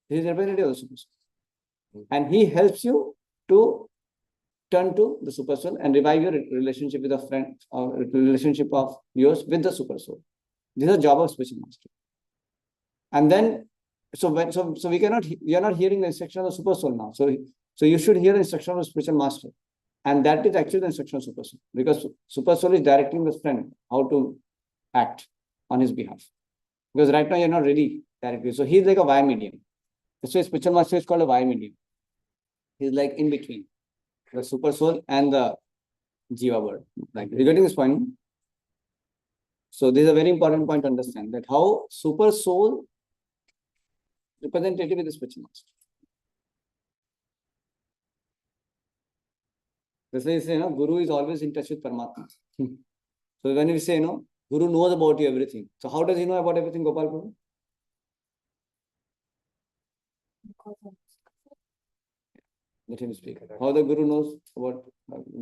He is a representative of the super soul. And he helps you to turn to the super soul and revive your relationship with a friend or relationship of yours with the super soul. This is the job of spiritual master. And then, so we are not hearing the instruction of the super soul now. So you should hear the instruction of the spiritual master. And that is actually the instruction of super soul. Because super soul is directing the friend how to act on his behalf. Because right now you're not ready directly. So he's like a wire medium. That's why spiritual master is called a wire medium. He's like in between the super soul and the Jiva bird. Like, you're getting this point? So this is a very important point to understand, that how super soul representative is the spiritual master. That's why you say, Guru is always in touch with Paramatma. So when we say, Guru knows about you everything. So how does he know about everything, Gopal Prabhu? Let him speak. How the Guru knows about,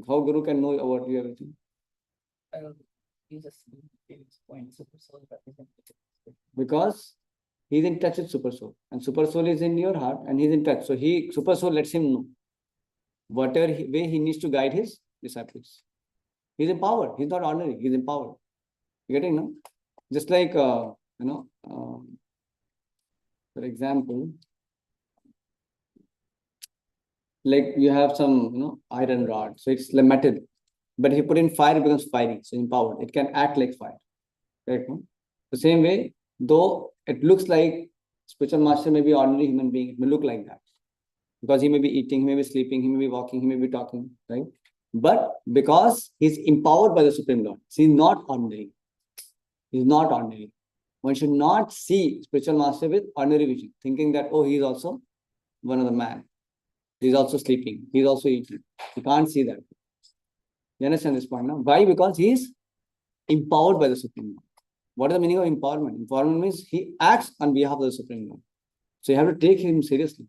how Guru can know about you everything? You just point super soul representative. Because he's in touch with super soul, and super soul is in your heart, and he's in touch. So super soul lets him know whatever way he needs to guide his disciples. He's empowered. He's not ordinary. He's empowered. You getting, no? Just like for example, like you have some iron rod, so it's metal, but if you put in fire, it becomes fiery. So empowered. It can act like fire. Right? No? The same way, though it looks like spiritual master may be ordinary human being, it may look like that. Because he may be eating, he may be sleeping, he may be walking, he may be talking, right? But because he's empowered by the Supreme Lord, he's not ordinary. He's not ordinary. One should not see spiritual master with ordinary vision, thinking that, oh, he's also one of the man. He's also sleeping. He's also eating. You can't see that. You understand this point now? Why? Because he is empowered by the Supreme Lord. What is the meaning of empowerment? Empowerment means he acts on behalf of the Supreme Lord. So you have to take him seriously.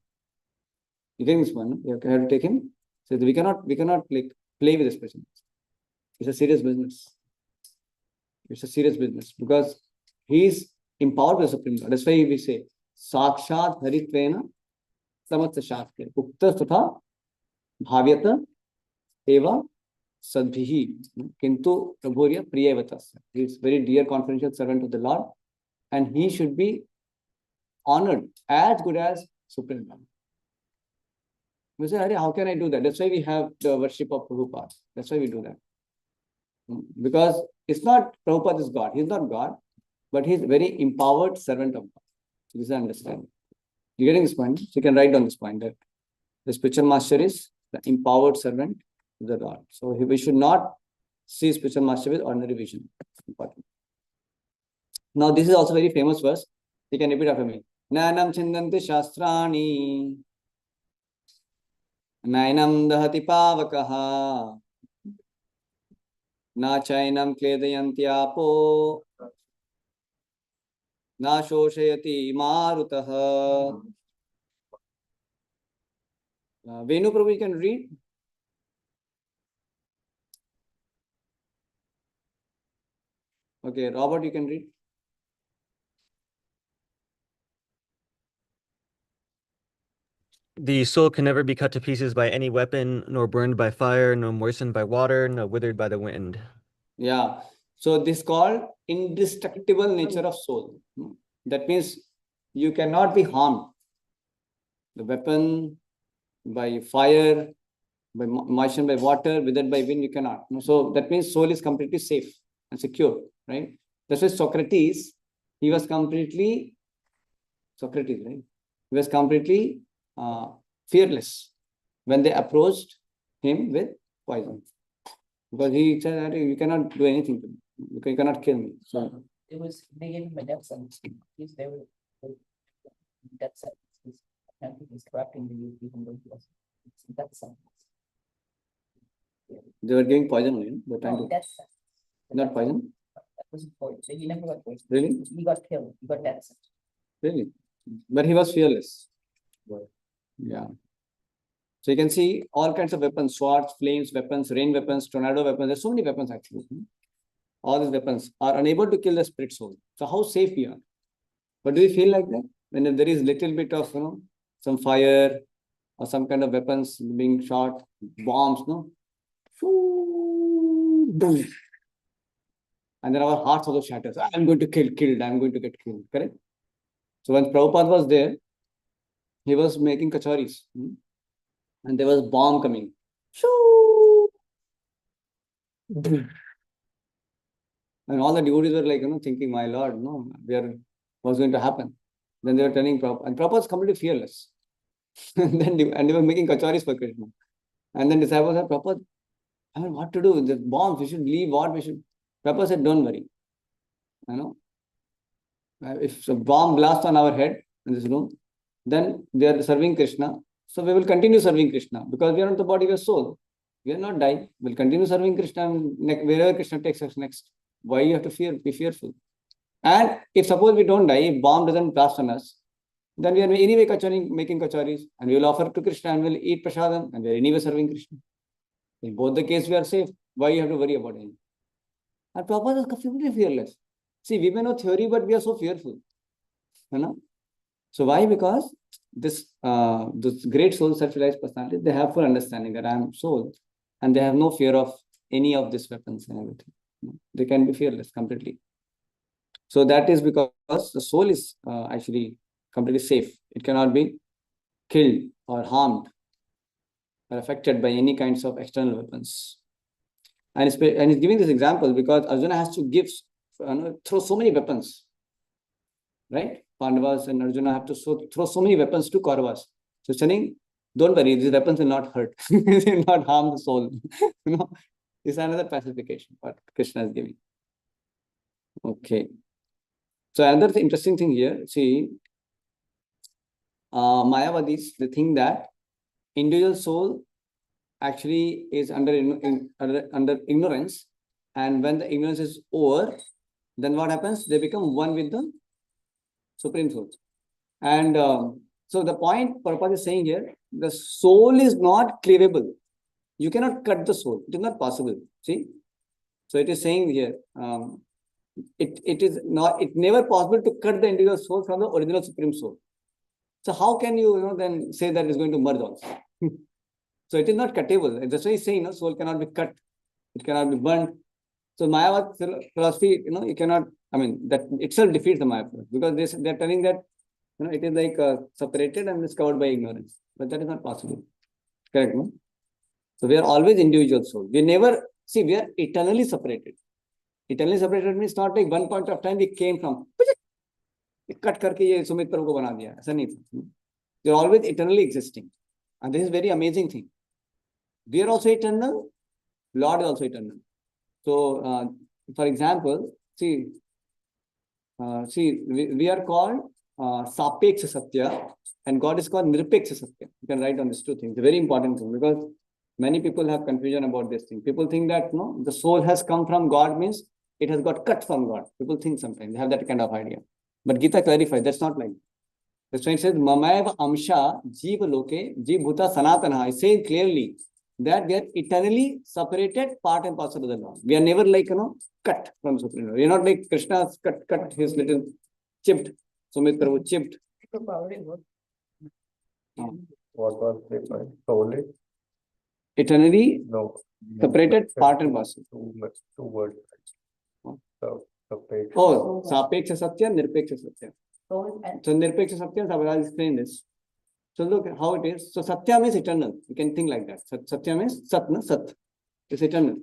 You get this one? You have to take him. So we cannot like play with this person. It's a serious business. It's a serious business because he is empowered by the Supreme Lord. That's why we say Sakshat Haritvena Samatsa Shastri Ukta Sutha Bhavyata Eva Sadbhihi Kintu Prabhurya Priyavatasa. He is very dear confidential servant of the Lord, and he should be honored as good as Supreme Lord. We say, how can I do that? That's why we have the worship of Prabhupada. That's why we do that. Because it's not Prabhupada is God. He's not God, but he's a very empowered servant of God. So this is understanding. You're getting this point? So you can write down this point that the spiritual master is the empowered servant of the Lord. So we should not see spiritual master with ordinary vision. Important. Now this is also very famous verse. You can repeat after me. Nanam chindanti shastrani. Nainam dahati pavakaha. Na chainam kledayanti apo. na shoshayati marutaha. Venu Prabhu, you can read. Okay, Robert, you can read. The soul can never be cut to pieces by any weapon, nor burned by fire, nor moistened by water, nor withered by the wind. Yeah. So this is called indestructible nature of soul. That means you cannot be harmed. The weapon by fire, by moistened by water, withered by wind, you cannot. So that means soul is completely safe and secure, right? That's why Socrates, he was completely, Socrates, right? He was completely fearless when they approached him with poison. Because he said that you cannot do anything to me. You cannot kill me. So It was, they gave him a death sentence. He's there with death sentence. He's corrupting the youth even though he was. It's a death sentence. they were giving poison on him. They were trying No, to, death sentence. not poison. That wasn't poison. So he never got poisoned. Really? He got killed. He got death sentence. Really? But he was fearless. Yeah. So you can see all kinds of weapons, swords, flames, weapons, rain weapons, tornado weapons. There's so many weapons actually. All these weapons are unable to kill the spirit soul. So how safe we are? But do you feel like that? When there is little bit of, some fire or some kind of weapons being shot, bombs, no? Boom. And then our hearts also shatters. I'm going to killed. I'm going to get killed. Correct? So when Prabhupada was there, he was making kachoris. And there was bomb coming. And all the devotees were like, thinking, my Lord, no, what's going to happen? Then they were telling Prabhupada, and Prabhupada was completely fearless. and they were making kachoris for Krishna. And then disciples said, Prabhupada, what to do with the bombs? We should leave what we should. Prabhupada said, don't worry. If a bomb blasts on our head in this room, then they are serving Krishna. So we will continue serving Krishna because we are not the body, we are soul. We are not dying. We'll continue serving Krishna wherever Krishna takes us next. Why you have to be fearful? And if suppose we don't die, if bomb doesn't blast on us, then we are anyway making kachoris, and we will offer to Krishna and we'll eat prasadam, and we are anyway serving Krishna. In both the case, we are safe. Why you have to worry about it? And Prabhupada is completely fearless. See, we may know theory, but we are so fearful. So why? Because this great soul, self-realized personality, they have full understanding that I am soul, and they have no fear of any of these weapons and everything. They can be fearless completely. So that is because the soul is actually completely safe. It cannot be killed or harmed or affected by any kinds of external weapons. And he's giving this example because Arjuna has to throw so many weapons, right? Pandavas and Arjuna have to throw so many weapons to Kauravas. So saying, don't worry, these weapons will not hurt. They will not harm the soul. This is another pacification what Krishna is giving. Okay. So another interesting thing here, see, Mayavadis, they think that individual soul actually is under ignorance, and when the ignorance is over, then what happens? They become one with the Supreme Soul. And so the point Prabhupada is saying here, the soul is not cleavable. You cannot cut the soul. It is not possible. See? So it is saying here, it is never possible to cut the individual soul from the original Supreme Soul. So how can you, then say that it's going to merge also? So it is not cuttable. That's why he's saying, soul cannot be cut. It cannot be burnt. So Mayavad philosophy, you cannot, that itself defeats the Maya philosophy because they're telling that, it is like separated and is covered by ignorance. But that is not possible. Correct, no? So we are always individual soul. We are eternally separated. Eternally separated means not like one point of time we came from. Cut करके ये सुमित प्रभु को बना दिया ऐसा नहीं था. They are always eternally existing, and this is very amazing thing. We are also eternal. Lord is also eternal. So, for example, see, we are called Sapeksha Satya, and God is called Nirpeksha Satya. You can write on these two things. It's a very important thing because many people have confusion about this thing. People think that the soul has come from God means it has got cut from God. People think sometimes they have that kind of idea. But Gita clarifies that's not like. That's why it says Mamaiva Amsha Jiva Loke Jibhuta Sanatana. I say clearly that we are eternally separated part and parcel of the Lord. We are never like cut from Supreme Lord. We are not like Krishna's cut his little chipped. Sumit Prabhu chipped. What was the point? Solely? Eternally No. separated part and parcel. Two words. So, separate. Oh, Sapeksha Satya, Nirpeksha Satya. So, So Nirpeksha Satya, I'll explain this. So look how it is. So Satya means eternal. You can think like that. Satya means Sat, no? Sat. It's eternal.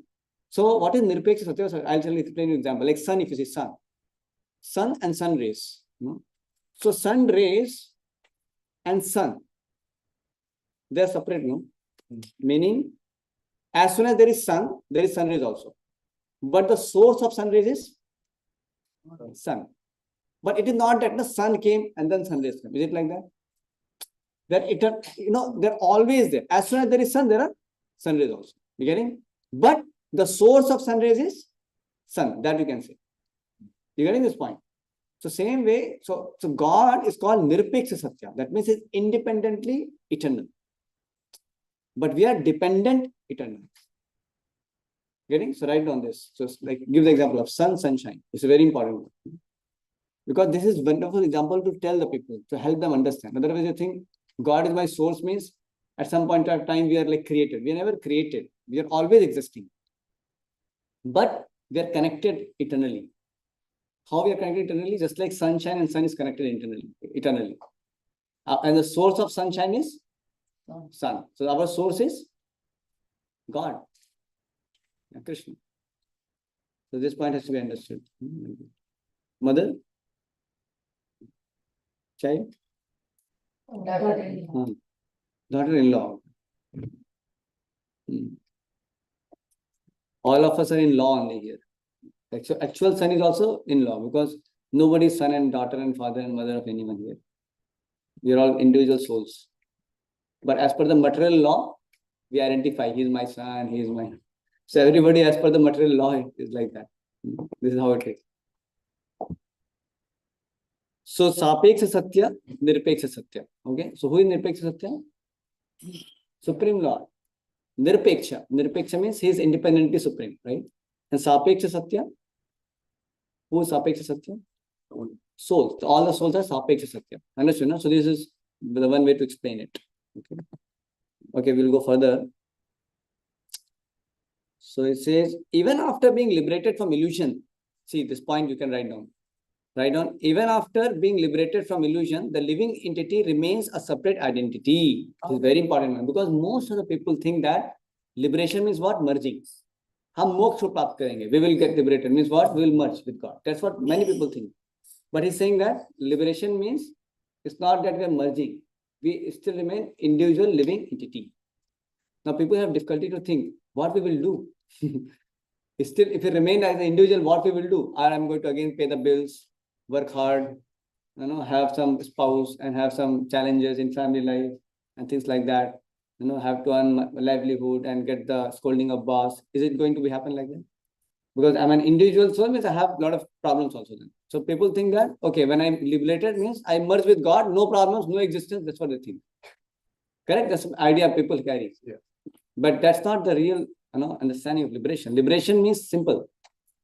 So what is Nirpeksha Satya? So I'll explain you an example. Like sun, if you see sun. Sun and sun rays. No? So sun rays and sun, they are separate, no? Meaning, as soon as there is sun rays also. But the source of sun rays is sun. But it is not that the sun came and then sun rays came. Is it like that? They're always there. As soon as there is sun, there are sun rays also. You getting? But the source of sun rays is sun. That you can say. You getting this point? So same way, so God is called Nirpeksha Satya. That means it's independently eternal. But we are dependent eternal. Getting? So write down this. So like give the example of sun, sunshine. It's a very important one. Because this is a wonderful example to tell the people, to help them understand. Otherwise you think God is my source means at some point of time we are like created. We are never created. We are always existing. But we are connected eternally. How we are connected eternally? Just like sunshine and sun is connected eternally. And the source of sunshine is sun. So our source is God, Krishna. So this point has to be understood. Mother? Child? Daughter-in-law. All of us are in law only here. Actual son is also in-law because nobody is son and daughter and father and mother of anyone here. We are all individual souls. But as per the material law, we identify, he is my son, he is my... So everybody as per the material law is like that. This is how it is. So Sapeksha Satya, Nirpeksha Satya. Okay. So who is Nirpeksha Satya? Supreme Lord. Nirpeksha. Nirpeksha means he is independently supreme, right? And Sapeksha Satya, who is Sapeksha Satya? Souls. All the souls are Sapeksha Satya. Understood? No? So this is the one way to explain it. Okay. Okay, we'll go further. So it says, even after being liberated from illusion, see this point you can write down. Write down, even after being liberated from illusion, the living entity remains a separate identity. This is very important one because most of the people think that liberation means what? Merging. हम मोक्ष को प्राप्त करेंगे. We will get liberated. Means what? We will merge with God. That's what many people think. But he's saying that liberation means it's not that we are merging. We still remain individual living entity. Now people have difficulty to think what we will do. Still, if we remain as an individual, what we will do? I'm going to again pay the bills, work hard, have some spouse and have some challenges in family life and things like that. Have to earn livelihood and get the scolding of boss. Is it going to be happen like that? Because I'm an individual soul means I have a lot of problems also then. So people think that, okay, when I'm liberated means I merge with God, no problems, no existence. That's what they think. Correct? That's the idea people carry. Yeah. But that's not the real understanding of liberation. Liberation means simple.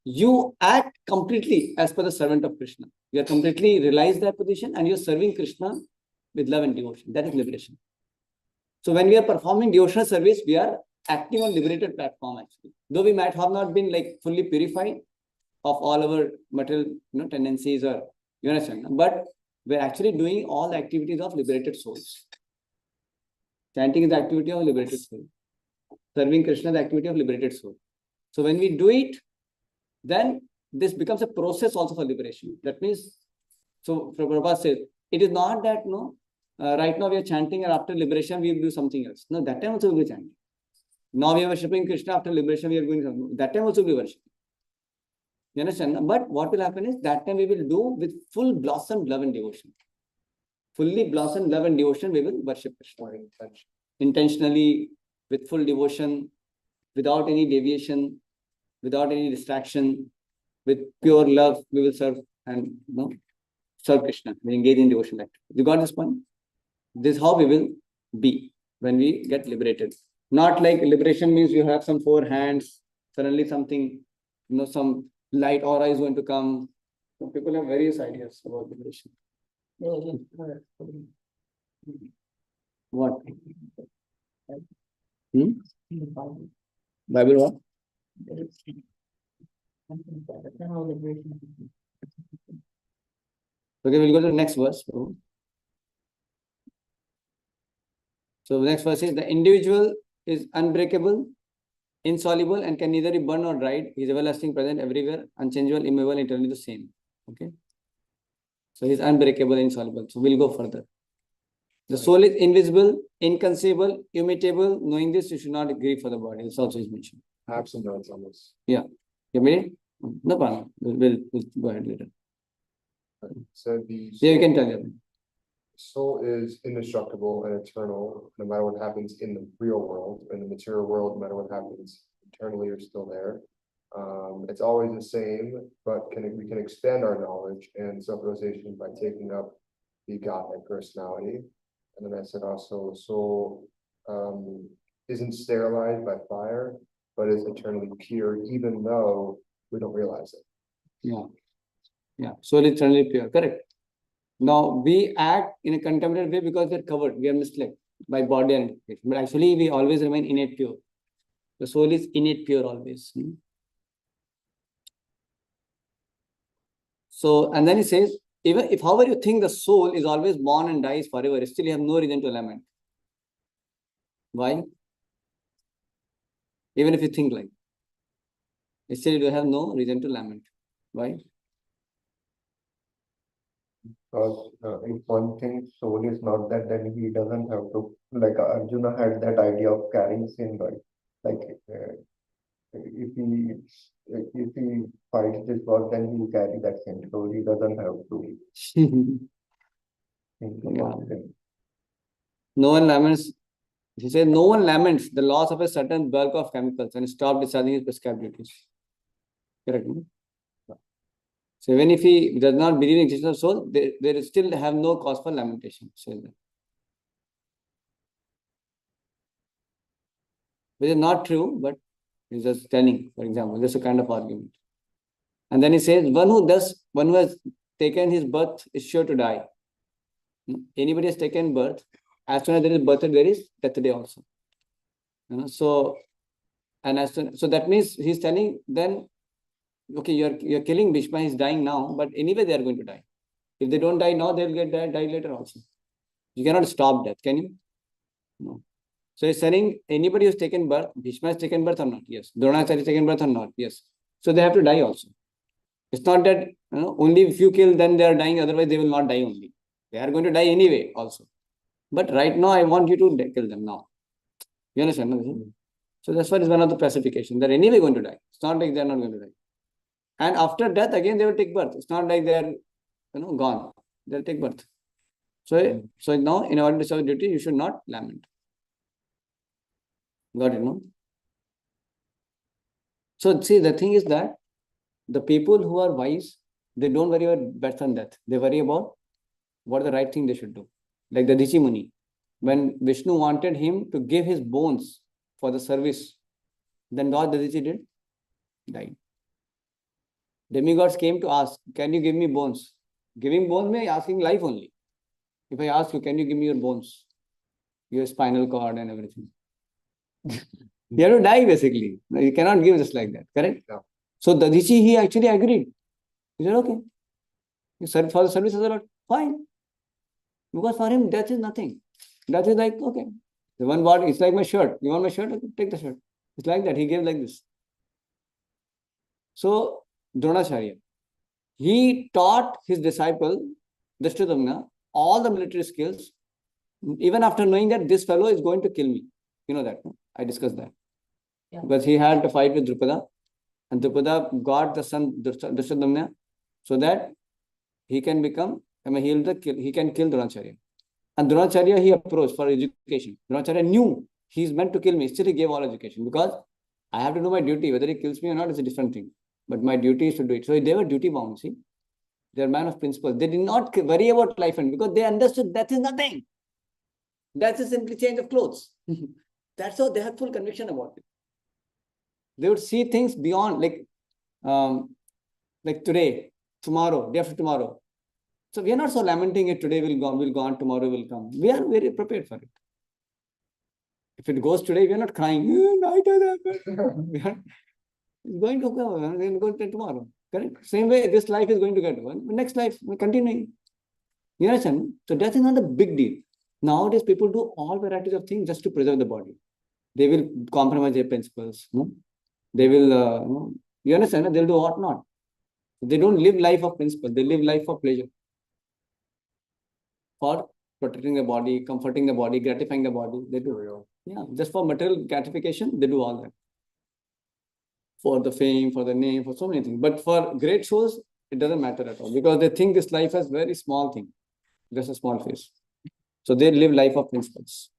You act completely as per the servant of Krishna. You are completely realized that position and you're serving Krishna with love and devotion. That is liberation. So when we are performing devotional service, we are acting on liberated platform actually. Though we might have not been like fully purified of all our material tendencies or you understand, but we're actually doing all the activities of liberated souls. Chanting is the activity of liberated soul. Serving Krishna is the activity of liberated soul. So when we do it, then this becomes a process also for liberation. That means, so Prabhupada says, it is not that right now we are chanting and after liberation we will do something else. No, that time also we will be chanting. Now we are worshipping Krishna, after liberation we are going to, that time also we will be worshipping. You understand? But what will happen is that time we will do with full blossomed love and devotion. Fully blossomed love and devotion we will worship Krishna. Intentionally, with full devotion, without any deviation, without any distraction, with pure love we will serve and serve Krishna, we engage in devotional activity. You got this point? This is how we will be when we get liberated. Not like liberation means you have some four hands, suddenly something, some light aura is going to come. Some people have various ideas about liberation. What? Bible what? Okay, we'll go to the next verse. So the next verse is, the individual is unbreakable, insoluble, and can neither be burned nor dried. He is everlasting, present everywhere, unchangeable, immovable, eternally the same. Okay. So he is unbreakable, insoluble. So we'll go further. The soul is invisible, inconceivable, immutable. Knowing this, you should not grieve for the body. This also is mentioned. I have some notes on this. Yeah. You made it? No problem. We'll go ahead later. So the Yeah, you can tell them. soul is indestructible and eternal, no matter what happens in the real world. In the material world, no matter what happens eternally, you're still there. It's always the same, but we can expand our knowledge and self-realization by taking up the Godhead personality. And then I said also, the soul isn't sterilized by fire, but is eternally pure, even though we don't realize it. Yeah. Yeah. Soul is eternally pure. Correct. Now we act in a contaminated way because they're covered. We are misled by body and identification. But actually, we always remain innate pure. The soul is innate pure always. So, and then he says, even if however you think the soul is always born and dies forever, still you have no reason to lament. Why? Even if you think like, still you have no reason to lament. Why? Because if one thinks soul is not that, then he doesn't have to, like Arjuna had that idea of carrying sin, right? Like if he fights this war, then he will carry that sin, so he doesn't have to think about it. No one laments. He says, no one laments the loss of a certain bulk of chemicals and stop discharging his prescribed duties. Correct. No? So even if he does not believe in existence of soul, they still have no cause for lamentation. Which is not true, but he's just telling, for example, just a kind of argument. And then he says, one who has taken his birth is sure to die. Anybody has taken birth, as soon as there is birth, there is death day also. So that means he's telling then, okay, you're killing Bhishma, he's dying now, but anyway they are going to die. If they don't die now, they will die later also. You cannot stop death, can you? No. So he's saying anybody who's taken birth, Bhishma has taken birth or not? Yes. Dronacharya has taken birth or not? Yes. So they have to die also. It's not that only if you kill, then they are dying, otherwise they will not die only. They are going to die anyway also. But right now, I want you to kill them now. You understand? No? So that's what is one of the classifications. They're anyway going to die. It's not like they're not going to die. And after death, again, they will take birth. It's not like they're gone. They'll take birth. So now, in order to serve duty, you should not lament. Got it, no? So see, the thing is that the people who are wise, they don't worry about birth and death. They worry about what is the right thing they should do. Like the Dadichi Muni. When Vishnu wanted him to give his bones for the service, then God Dadichi did? Died. Demigods came to ask, can you give me bones? Giving bones means asking life only. If I ask you, can you give me your bones? Your spinal cord and everything. You have to die basically. You cannot give just like that, correct? Yeah. So Dadichi, he actually agreed. He said, okay. You serve for the service of the Lord, fine. Because for him, death is nothing. Death is like, okay. The one body, it's like my shirt. You want my shirt? Okay, take the shirt. It's like that. He gave like this. So, Dronacharya, he taught his disciple, Drishtadyumna, all the military skills, even after knowing that this fellow is going to kill me. You know that, no? I discussed that. Yeah. Because he had to fight with Drupada, and Drupada got the son Drishtadyumna so that he can become, he can kill Dronacharya. And Dronacharya, he approached for education. Dronacharya knew he's meant to kill me. Still, he gave all education because I have to do my duty. Whether he kills me or not is a different thing. But my duty is to do it. So they were duty bound, see. They're man of principle. They did not worry about life and because they understood that is nothing. That's a simply change of clothes. That's how they had full conviction about it. They would see things beyond, like today, tomorrow, day after tomorrow. So we are not so lamenting it today will go on, tomorrow will come. We are very prepared for it. If it goes today, we are not crying, night has happened. We are going to go, we are going to tomorrow. Correct? Same way, this life is going to get one. Next life, we're continuing. You understand? So that is not a big deal. Nowadays, people do all varieties of things just to preserve the body. They will compromise their principles. No? They will, you understand? They'll do what not. They don't live life of principle. They live life of pleasure. For protecting the body, comforting the body, gratifying the body. They do. Yeah, just for material gratification, they do all that. For the fame, for the name, for so many things. But for great souls, it doesn't matter at all because they think this life is very small thing, just a small phase. So they live life of principles.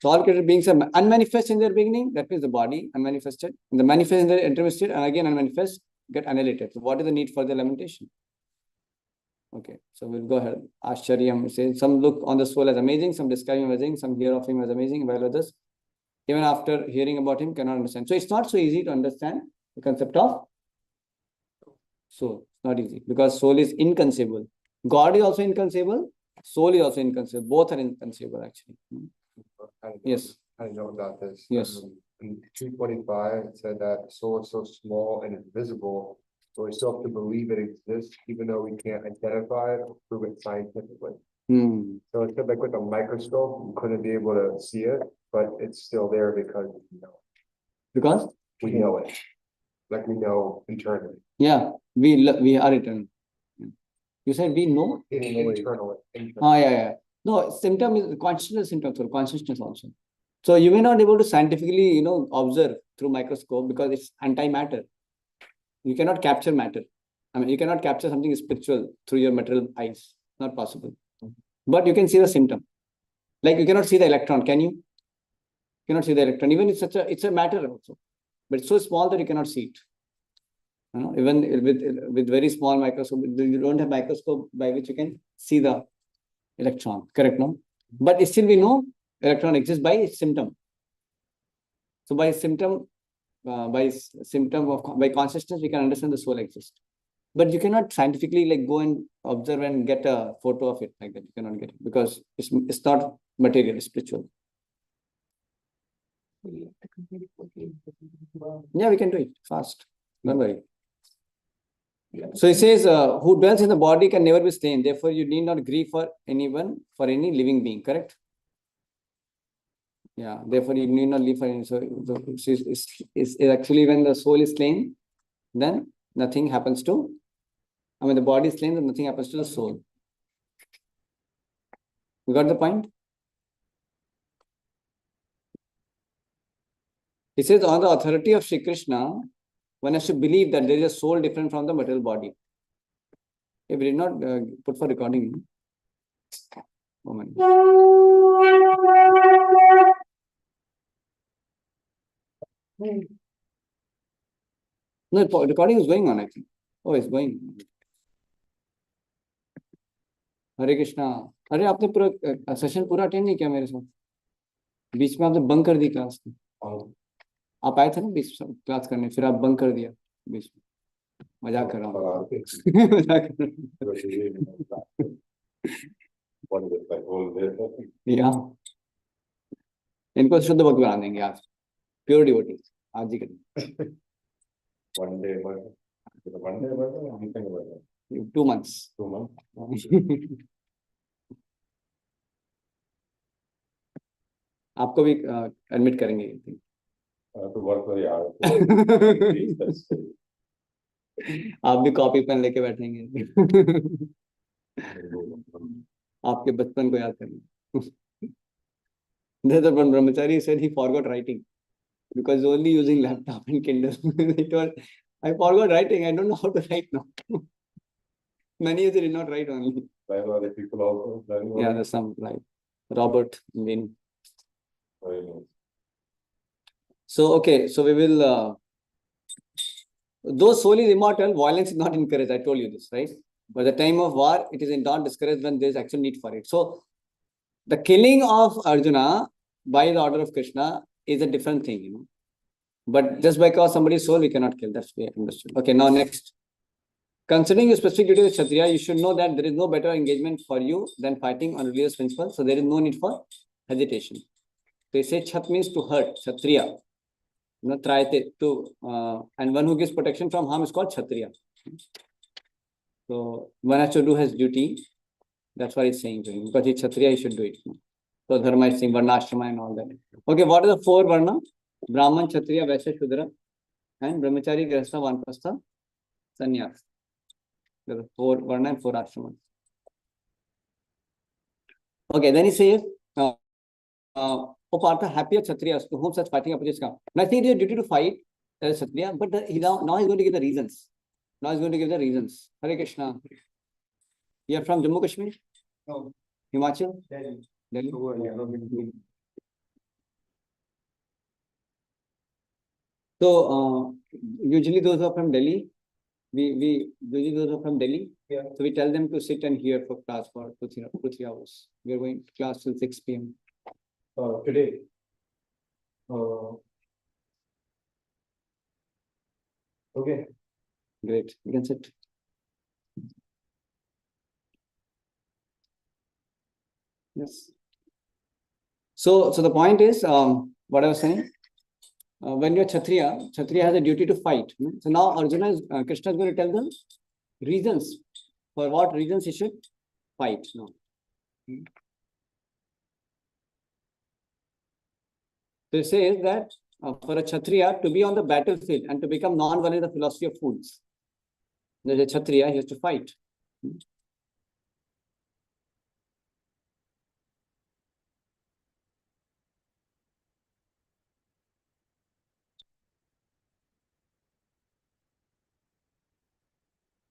So all created beings are unmanifest in their beginning, that means the body unmanifested. And the manifest in their intermediate and again unmanifest get annihilated. So what is the need for the lamentation? Okay, so we'll go ahead. Asharyam says some look on the soul as amazing, some describe him as amazing, some hear of him as amazing, while others, even after hearing about him, cannot understand. So it's not so easy to understand the concept of soul. It's not easy because soul is inconceivable. God is also inconceivable. Soul is also inconceivable. Both are inconceivable actually. Yes. I know about this. Yes. In 225, it said that the soul is so small and invisible, so we still have to believe it exists, even though we can't identify it or prove it scientifically. So it's like with a microscope, you couldn't be able to see it, but it's still there because we know Because? we know it. Like we know internally. Yeah, we are eternal. You said we know? Internally. Yeah. No, symptom is consciousness symptom, so consciousness also. So you may not be able to scientifically, observe through microscope because it's anti-matter. You cannot capture matter. I mean, you cannot capture something spiritual through your material eyes. Not possible. But you can see the symptom. Like you cannot see the electron, can you? You cannot see the electron. Even it's a matter also. But it's so small that you cannot see it. Even with very small microscope, you don't have microscope by which you can see the electron, correct? No, but still we know electron exists by its symptom. So by symptom, by consciousness, we can understand the soul exists. But you cannot scientifically go and observe and get a photo of it like that. You cannot get it because it's not material, it's spiritual. Yeah, we can do it fast. Don't worry. So he says, who dwells in the body can never be slain. Therefore, you need not grieve for anyone, for any living being. Correct? Yeah. Therefore, you need not live for any. So, it's actually when the soul is slain, then nothing happens to. I mean, the body is slain, then nothing happens to the soul. You got the point? He says, on the authority of Shri Krishna, one has to believe that there is a soul different from the material body. If we did not put for recording. Moment. No, recording is going on, I think. Oh, it's going. हरे कृष्णा. अरे आपने पूरा session पूरा attend नहीं किया मेरे साथ. बीच में आपने बंक कर दी क्लास की. आप आए थे ना बीच क्लास करने, फिर आप बंक कर दिया बीच में. मजाक कर रहा हूँ. मजाक कर रहा हूँ. या इनको शुद्ध भक्त बना देंगे आज. प्योर डिवोटी आज ही करेंगे. 2 months. आपको भी एडमिट करेंगे. आप भी कॉपी पेन लेके बैठेंगे. आपके बचपन को याद करेंगे. There's a one brahmachari said he forgot writing because only using laptop and Kindle. He told, I forgot writing. I don't know how to write now. Many years he did not write only. People also. Yeah, there's some like Robert Lin. So okay, so we will Though soul is immortal, violence is not encouraged. I told you this, right? By the time of war, it is not discouraged when there is actual need for it. So the killing of Arjuna by the order of Krishna is a different thing, you know. But just because somebody's soul, we cannot kill. That's we understood. Okay, now next. Considering your specific duty as Kshatriya, you should know that there is no better engagement for you than fighting on religious principles. So there is no need for hesitation. They say Chat means to hurt, Kshatriya. You know, trayate, to, and one who gives protection from harm is called Kshatriya. So one has to do his duty. That's what he's saying to him. Because he's Kshatriya, he should do it. So Dharma is saying Varnashrama and all that. Okay, what are the four Varna? Brahman, Kshatriya, Vaishya, Shudra, and Brahmachari, Grihastha, Vanprastha, Sannyas. There are four Varna and four Ashramas. Okay, then he says, O Partha, happier Kshatriyas to whom such fighting opposites come. And I think it is duty to fight as Kshatriya, but now he's going to give the reasons. Now he's going to give the reasons. Hare Krishna. You are from Jammu Kashmir? No. Himachal? Delhi. Delhi? So, usually those who are from Delhi, we usually those who are from Delhi, Yeah. so we tell them to sit and hear for class for 2-3 hours. We are going to class till 6 p.m. Today. Okay. Great. You can sit. Yes. So the point is, what I was saying, when you're Kshatriya, Kshatriya has a duty to fight. So now Arjuna is, Krishna is going to tell them reasons, for what reasons he should fight now. So it says that for a Kshatriya to be on the battlefield and to become non-one in the philosophy of fools, there's a Kshatriya, he has to fight.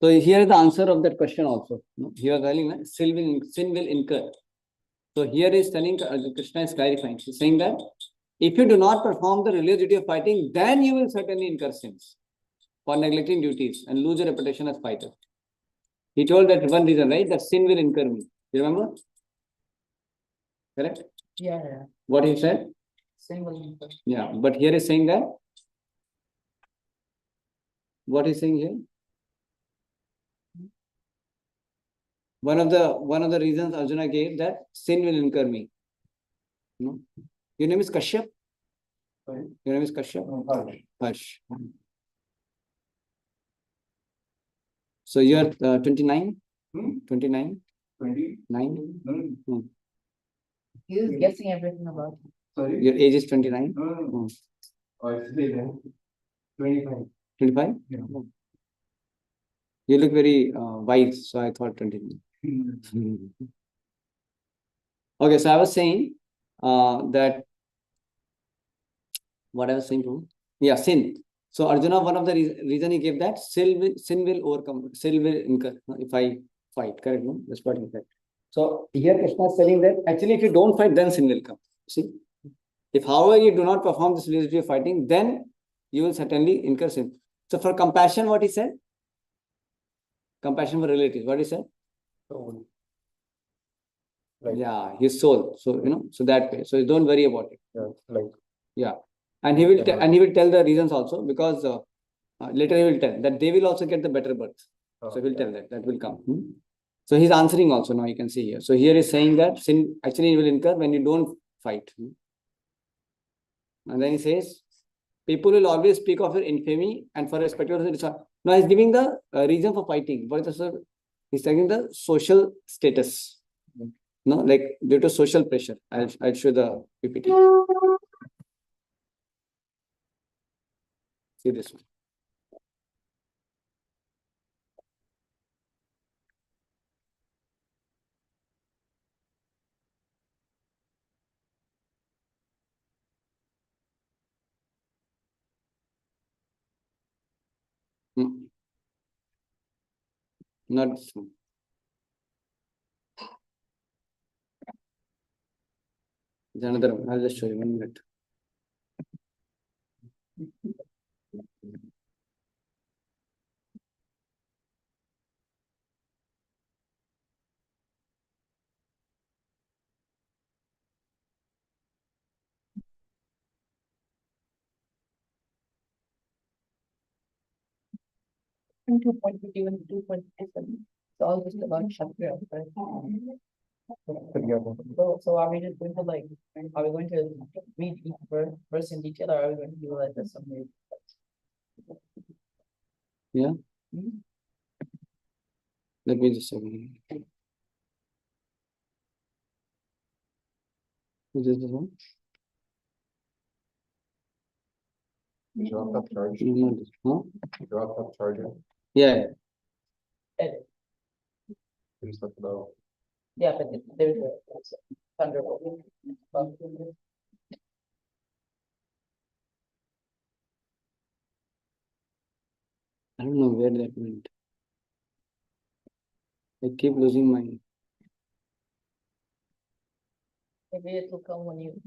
So here is the answer of that question also. He was telling that sin will incur. So here is telling, Krishna is clarifying. He's saying that if you do not perform the religious duty of fighting, then you will certainly incur sins for neglecting duties and lose your reputation as fighter. He told that one reason, right? That sin will incur me. You remember? Correct? Yeah. What he said? Single. Yeah, but here is saying that. What he's saying here? One of the reasons Arjuna gave that sin will incur me. No? Your name is Kashyap? Sorry? Your name is Kashyap? Harsh. So you're 29? 29? 29? 9? He's guessing everything about it. Sorry? Your age is 29? No. It's 25. 25? Yeah. You look very wise, so I thought 29. Okay, so I was saying that what I was saying to, yeah, sin. So Arjuna, one of the reason he gave that sin will overcome, sin will incur if I fight. Correct? No? That's what he said. So here Krishna is telling that actually if you don't fight, then sin will come. See, if however you do not perform this religious fighting, then you will certainly incur sin. So for compassion, what he said? Compassion for relatives. What he said? Soul. Like, Yeah, his soul. So so that way. So don't worry about it. yeah, like, Yeah, and he will tell the reasons also, because later he will tell that they will also get the better birth. So he will tell that will come. So he's answering also now. You can see here. So here is saying that sin actually will incur when you don't fight. And then he says, people will always speak of your infamy and for respect of the. Now he's giving the reason for fighting. What is the, he's taking the social status. No, like due to social pressure. I'll show the PPT. See this one. Not this one. There's another one. I'll just show you 1 minute. And 2.51 to 2.57. It's all just about Shastri. So are we just going to like, are we going to read each verse in detail, or are we going to do like a summary? Yeah. Hmm? Let me just say. Is this the one? Drop up charge, No, not this. Huh? drop up charger, Yeah. Edit. and stuff about. Yeah, but there's a thunderbolt. I don't know where that went. I keep losing my. Maybe it will come when you.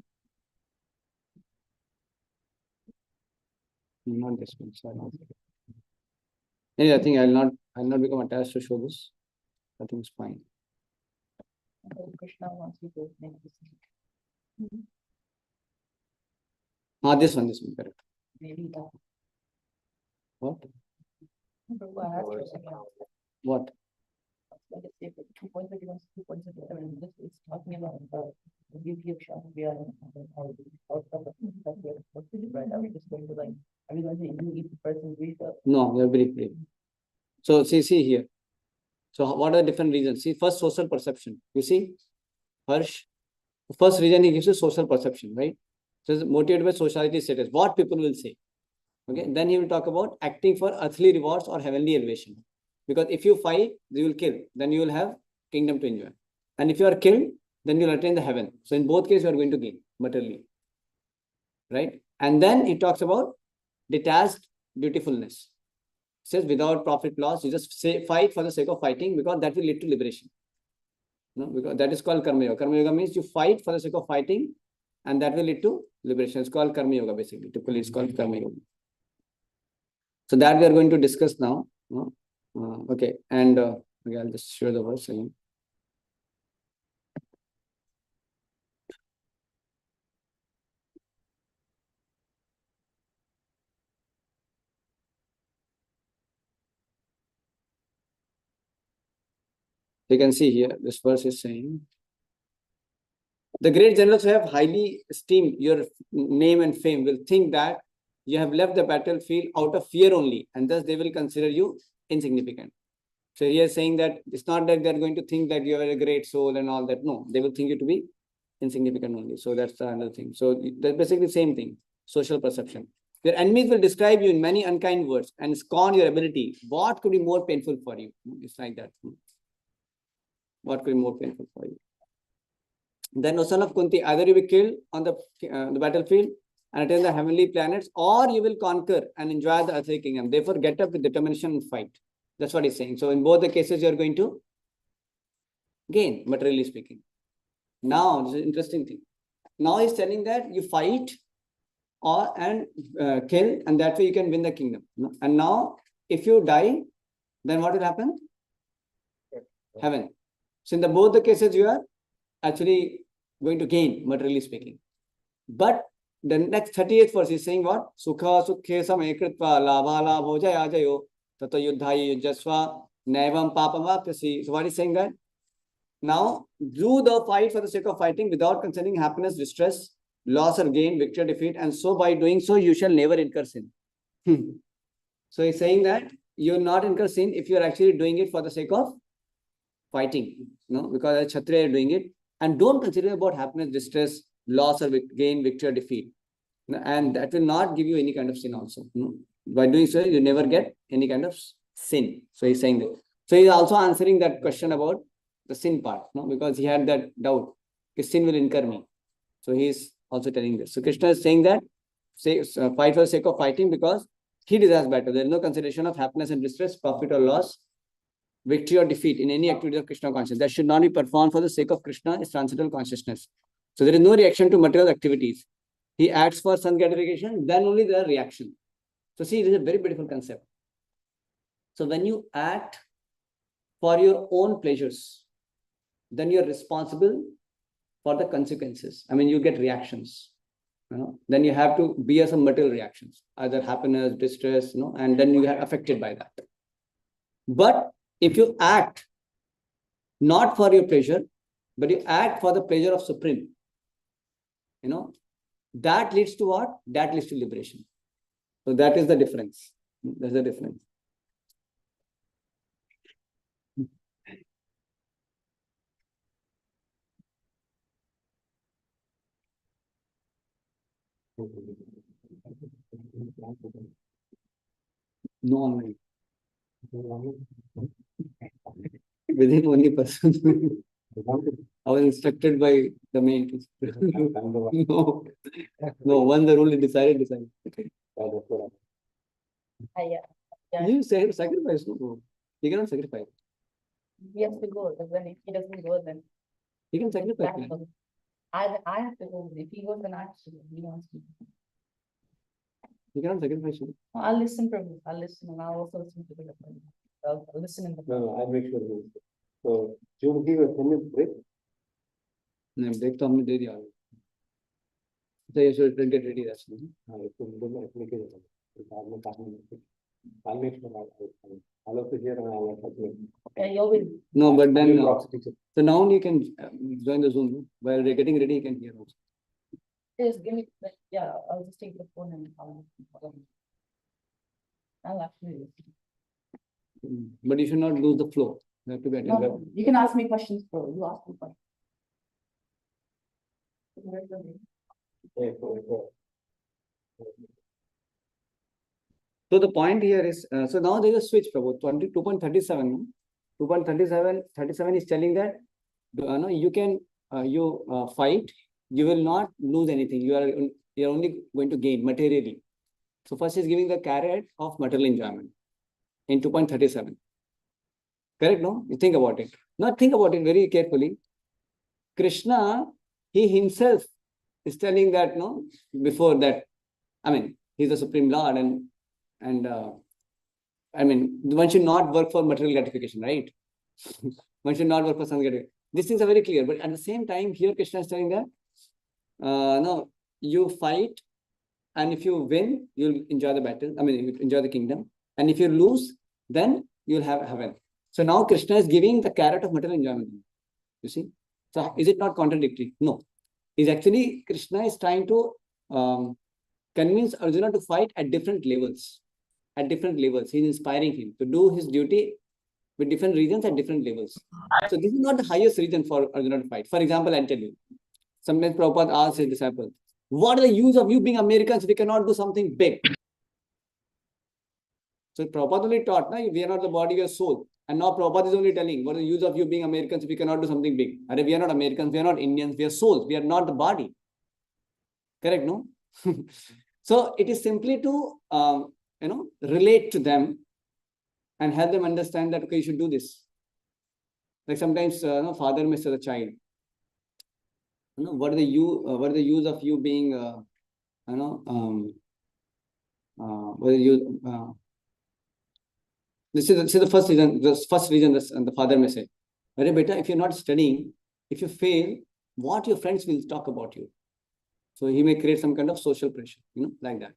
Not this one. Sorry. Anyway, I think I'll not become attached to show this. I think it's fine. Krishna wants you to make this. This one, correct. Maybe that. What? What? What? Like I say, 2.31, 2.37, this is talking about the beauty of Shastri and right? Are we just going to like, are we going to include each person read the? No, they're very clear. So see here. So what are the different reasons? See, first social perception. You see, Harsh. The first reason he gives is social perception, right? So it's motivated by society status, what people will say. Okay, then he will talk about acting for earthly rewards or heavenly elevation. Because if you fight, you will kill, then you will have kingdom to enjoy. And if you are killed, then you will attain the heaven. So in both cases, you are going to gain materially. Right? And then he talks about detached beautifulness. Says without profit loss, you just say fight for the sake of fighting, because that will lead to liberation. No, because that is called karma yoga. Karma yoga means you fight for the sake of fighting, and that will lead to liberation. It's called karma yoga, basically. Typically, it's called karma yoga. So that we are going to discuss now. Okay, and okay, I'll just show the verse again. You can see here, this verse is saying, the great generals who have highly esteemed your name and fame will think that you have left the battlefield out of fear only, and thus they will consider you insignificant. So he is saying that it's not that they're going to think that you are a great soul and all that. No, they will think you to be insignificant only. So that's another thing. So that's basically the same thing, social perception. Your enemies will describe you in many unkind words and scorn your ability. What could be more painful for you? It's like that. What could be more painful for you? Then, O son of Kunti, either you will be killed on the battlefield and attain the heavenly planets, or you will conquer and enjoy the earthly kingdom. Therefore, get up with determination and fight. That's what he's saying. So in both the cases, you're going to gain, materially speaking. Now, this is an interesting thing. Now he's telling that you fight and kill, and that way you can win the kingdom. And now, if you die, then what will happen? Heaven. So in both the cases, you are actually going to gain, materially speaking. But the next 38th verse is saying what? Sukha sukhe samay kritva labha labho jaya jayo tato yuddhayi yujjasva naivam papamapyasi. So what is saying that? Now, do the fight for the sake of fighting without concerning happiness, distress, loss or gain, victory or defeat, and so by doing so, you shall never incur sin. So he's saying that you will not incur sin if you are actually doing it for the sake of fighting, because as Kshatriya, you're doing it, and don't consider about happiness, distress, loss or gain, victory or defeat, and that will not give you any kind of sin also. By doing so, you never get any kind of sin. So he's saying that. So he's also answering that question about the sin part, because he had that doubt, sin will incur me. So he's also telling this. So Krishna is saying that fight for the sake of fighting, because he desires better. There is no consideration of happiness and distress, profit or loss, victory or defeat in any activity of Krishna consciousness. That should not be performed for the sake of Krishna, is transcendental consciousness. So there is no reaction to material activities. He acts for some gratification, then only there are reactions. So see, this is a very beautiful concept. So when you act for your own pleasures, then you're responsible for the consequences. I mean, you get reactions. Then you have to bear some material reactions, either happiness, distress, and then you are affected by that. But if you act not for your pleasure, but you act for the pleasure of Supreme, that leads to what? That leads to liberation. So that is the difference. That's the difference. No online. With him only person. I was instructed by the main teacher. No, no, when the rule is decided. Yeah. You say sacrifice, no. He cannot sacrifice. He has to go, but then if he doesn't go, then He can sacrifice. that goes. I have to go. If he goes, then I have to go. He wants to. He cannot sacrifice. I'll listen, Prabhu. I'll listen, and I'll also listen to the. I'll listen in the. No, I'll make sure he is. So, do you give a 10-minute break? नहीं break तो हमने दे दिया तो ये should get ready that's it. हाँ, इसको बोलना इसमें क्या होता है? बाद में काफी I'll make sure I'll also hear and I'll help you. Yeah, you always. No, but then I'll proxy teacher. so now you can join the Zoom while they're getting ready. You can hear also. Just give me. Yeah, I'll just take the phone and I'll actually listen. But you should not lose the flow. You have to be No, attentive. no, you can ask me questions, bro. You ask me questions. So the point here is, so now there is a switch, Prabhu, 22.37. 2.37 is telling that no, you can fight, you will not lose anything. You're only going to gain materially. So first is giving the carrot of material enjoyment in 2.37. Correct, no? You think about it. Now think about it very carefully. Krishna, he himself is telling that, no, before that, I mean, he's the Supreme Lord and I mean, one should not work for material gratification, right? One should not work for some gratification. These things are very clear, but at the same time, here Krishna is telling that, no, you fight, and if you win, you'll enjoy the battle. I mean, you enjoy the kingdom. And if you lose, then you'll have heaven. So now Krishna is giving the carrot of material enjoyment. You see? So is it not contradictory? No. Is actually Krishna is trying to convince Arjuna to fight at different levels. At different levels. He's inspiring him to do his duty with different reasons at different levels. So this is not the highest reason for Arjuna to fight. For example, I'll tell you. Sometimes Prabhupada asks his disciples, what is the use of you being Americans if we cannot do something big? So Prabhupada only taught, no, we are not the body, we are soul. And now Prabhupada is only telling, what is the use of you being Americans if we cannot do something big? We are not Americans, we are not Indians, we are souls, we are not the body. Correct, no? So it is simply to, relate to them and help them understand that, okay, you should do this. Like sometimes, father may say the child, what are the use of you being, this is the first reason. The first reason the father may say, "Arey beta, if you're not studying, if you fail, what your friends will talk about you." So he may create some kind of social pressure, like that.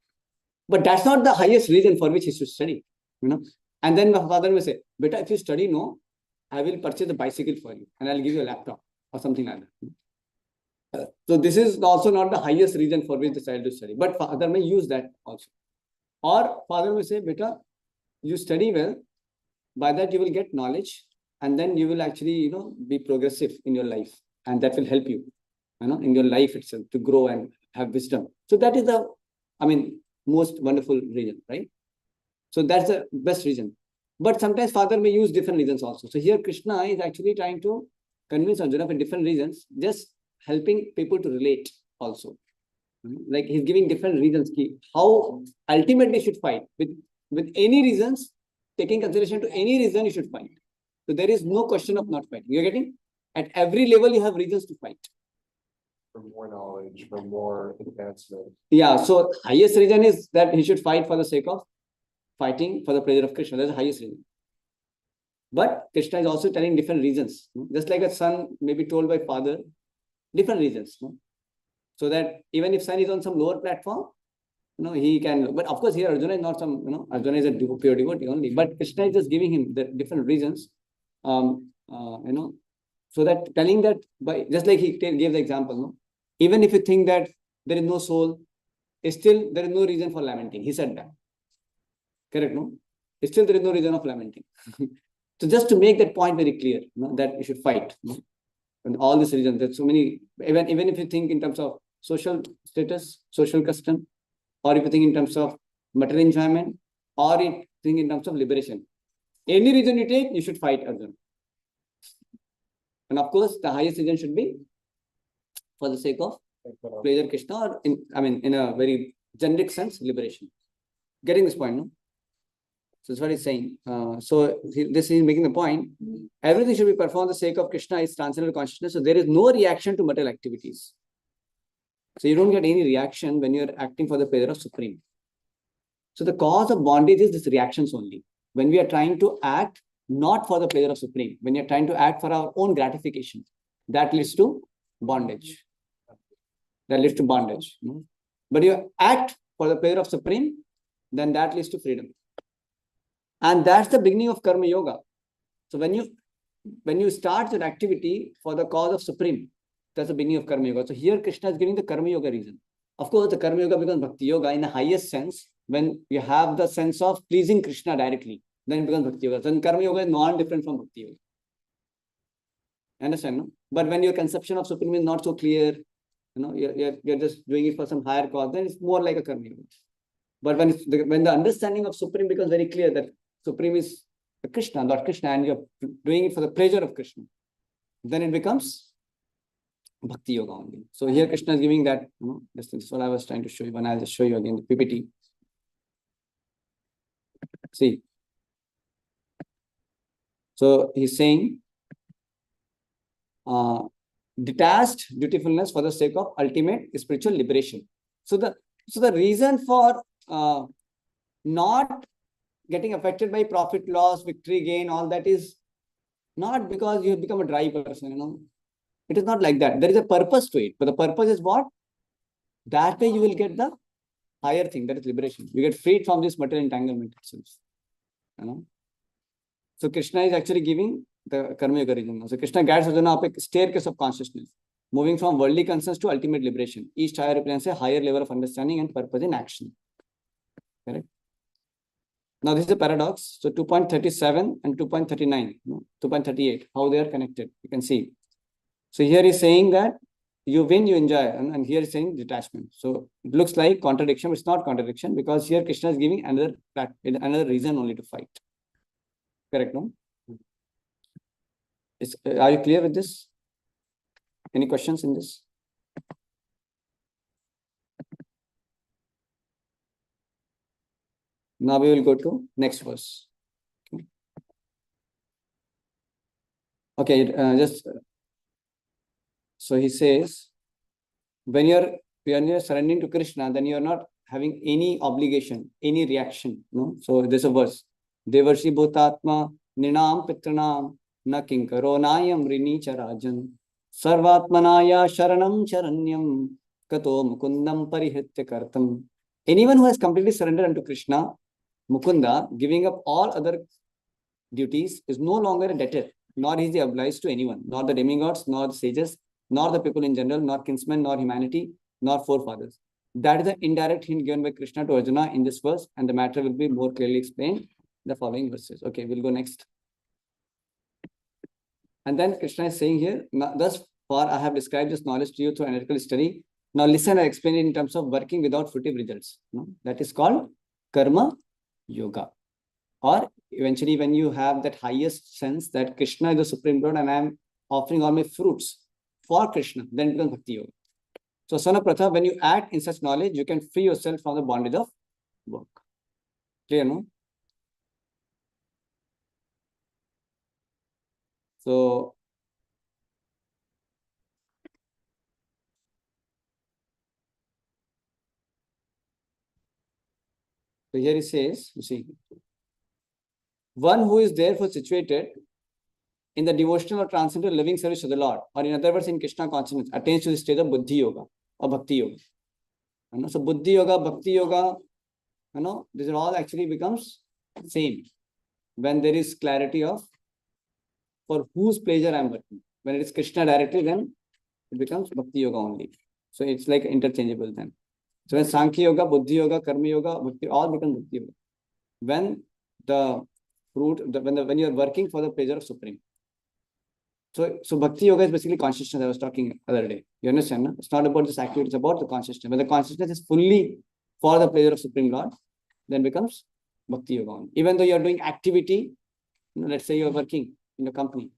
But that's not the highest reason for which he should study, And then the father may say, "Beta, if you study, no, I will purchase a bicycle for you, and I'll give you a laptop or something like that." So this is also not the highest reason for which the child to study, but father may use that also. Or father may say, "Beta, you study well, by that you will get knowledge, and then you will actually, be progressive in your life, and that will help you, in your life itself to grow and have wisdom." So that is the, most wonderful reason, right? So that's the best reason. But sometimes father may use different reasons also. So here Krishna is actually trying to convince Arjuna for different reasons, just helping people to relate also. Like he's giving different reasons how ultimately should fight with any reasons, taking consideration to any reason you should fight. So there is no question of not fighting. You're getting? At every level you have reasons to fight. For more knowledge, for more advancement. Yeah, so highest reason is that he should fight for the sake of fighting for the pleasure of Krishna. That's the highest reason. But Krishna is also telling different reasons. Just like a son may be told by father, different reasons. So that even if son is on some lower platform, he can, but of course here Arjuna is not some, Arjuna is a pure devotee only, but Krishna is just giving him the different reasons, so that telling that by, just like he gave the example, no, even if you think that there is no soul, still there is no reason for lamenting. He said that. Correct, no? Still there is no reason of lamenting. So just to make that point very clear, that you should fight. And all these reasons, there's so many, even if you think in terms of social status, social custom, or if you think in terms of material enjoyment, or if you think in terms of liberation. Any reason you take, you should fight Arjuna. And of course, the highest reason should be for the sake of pleasure Krishna, or in a very generic sense, liberation. Getting this point, no? So that's what he's saying. This is making the point. Everything should be performed for the sake of Krishna is transcendental consciousness. So there is no reaction to material activities. So you don't get any reaction when you're acting for the pleasure of Supreme. So the cause of bondage is this reactions only. When we are trying to act not for the pleasure of Supreme, when you're trying to act for our own gratification, that leads to bondage. That leads to bondage. But you act for the pleasure of Supreme, then that leads to freedom. And that's the beginning of Karma Yoga. So when you start your activity for the cause of Supreme, that's the beginning of Karma Yoga. So here Krishna is giving the Karma Yoga reason. Of course, the Karma Yoga becomes Bhakti Yoga in the highest sense when you have the sense of pleasing Krishna directly. Then it becomes Bhakti Yoga. Then Karma Yoga is non-different from Bhakti Yoga. Understand, no? But when your conception of Supreme is not so clear, you're just doing it for some higher cause, then it's more like a Karma Yoga. But when the understanding of Supreme becomes very clear that Supreme is Krishna, Lord Krishna, and you're doing it for the pleasure of Krishna, then it becomes Bhakti Yoga only. So here Krishna is giving that, this is what I was trying to show you, and I'll just show you again the PPT. See. So he's saying, detached dutifulness for the sake of ultimate spiritual liberation. So the reason for not getting affected by profit loss, victory gain, all that is not because you have become a dry person, It is not like that. There is a purpose to it. But the purpose is what? That way you will get the higher thing, that is liberation. You get freed from this material entanglement itself. So Krishna is actually giving the Karma Yoga reason. So Krishna guides Arjuna up a staircase of consciousness, moving from worldly concerns to ultimate liberation. Each higher represents a higher level of understanding and purpose in action. Correct? Now this is a paradox. So 2.37 and 2.39, 2.38, how they are connected. You can see. So here he's saying that you win, you enjoy, and here he's saying detachment. So it looks like contradiction, but it's not contradiction because here Krishna is giving another reason only to fight. Correct, no? Are you clear with this? Any questions in this? Now we will go to next verse. Okay, so he says, when you're surrendering to Krishna, then you're not having any obligation, any reaction. So there's a verse. Devarshi Bhutatma Ninam Pitranam Na Kinkaro Nayam Rini Charajan Sarvatmanaya Sharanam Charanyam Kato Mukundam Parihitya Kartam. Anyone who has completely surrendered unto Krishna, Mukunda, giving up all other duties, is no longer a debtor, nor is he obliged to anyone, nor the demigods, nor the sages, nor the people in general, nor kinsmen, nor humanity, nor forefathers. That is the indirect hint given by Krishna to Arjuna in this verse, and the matter will be more clearly explained in the following verses. Okay, we'll go next. And then Krishna is saying here, thus far I have described this knowledge to you through analytical study. Now listen, I explain it in terms of working without fruitive results. That is called Karma Yoga. Or eventually when you have that highest sense that Krishna is the Supreme Lord and I am offering all my fruits for Krishna, then it becomes Bhakti Yoga. So Sanapratha, when you act in such knowledge, you can free yourself from the bondage of work. Clear, no? So here he says, you see, one who is therefore situated in the devotional or transcendental living service of the Lord, or in other words, in Krishna consciousness, attains to the state of Buddhi Yoga or Bhakti Yoga. So Buddhi Yoga, Bhakti Yoga, these are all actually becomes same when there is clarity of for whose pleasure I'm working. When it is Krishna directly, then it becomes Bhakti Yoga only. So it's like interchangeable then. So when Sankhya Yoga, Buddhi Yoga, Karma Yoga, Bhakti, all become Bhakti Yoga. When the fruit, when you are working for the pleasure of Supreme. So Bhakti Yoga is basically consciousness. I was talking other day. You understand? No? It's not about this activity, it's about the consciousness. When the consciousness is fully for the pleasure of Supreme Lord, then becomes Bhakti Yoga only. Even though you are doing activity, let's say you are working in a company,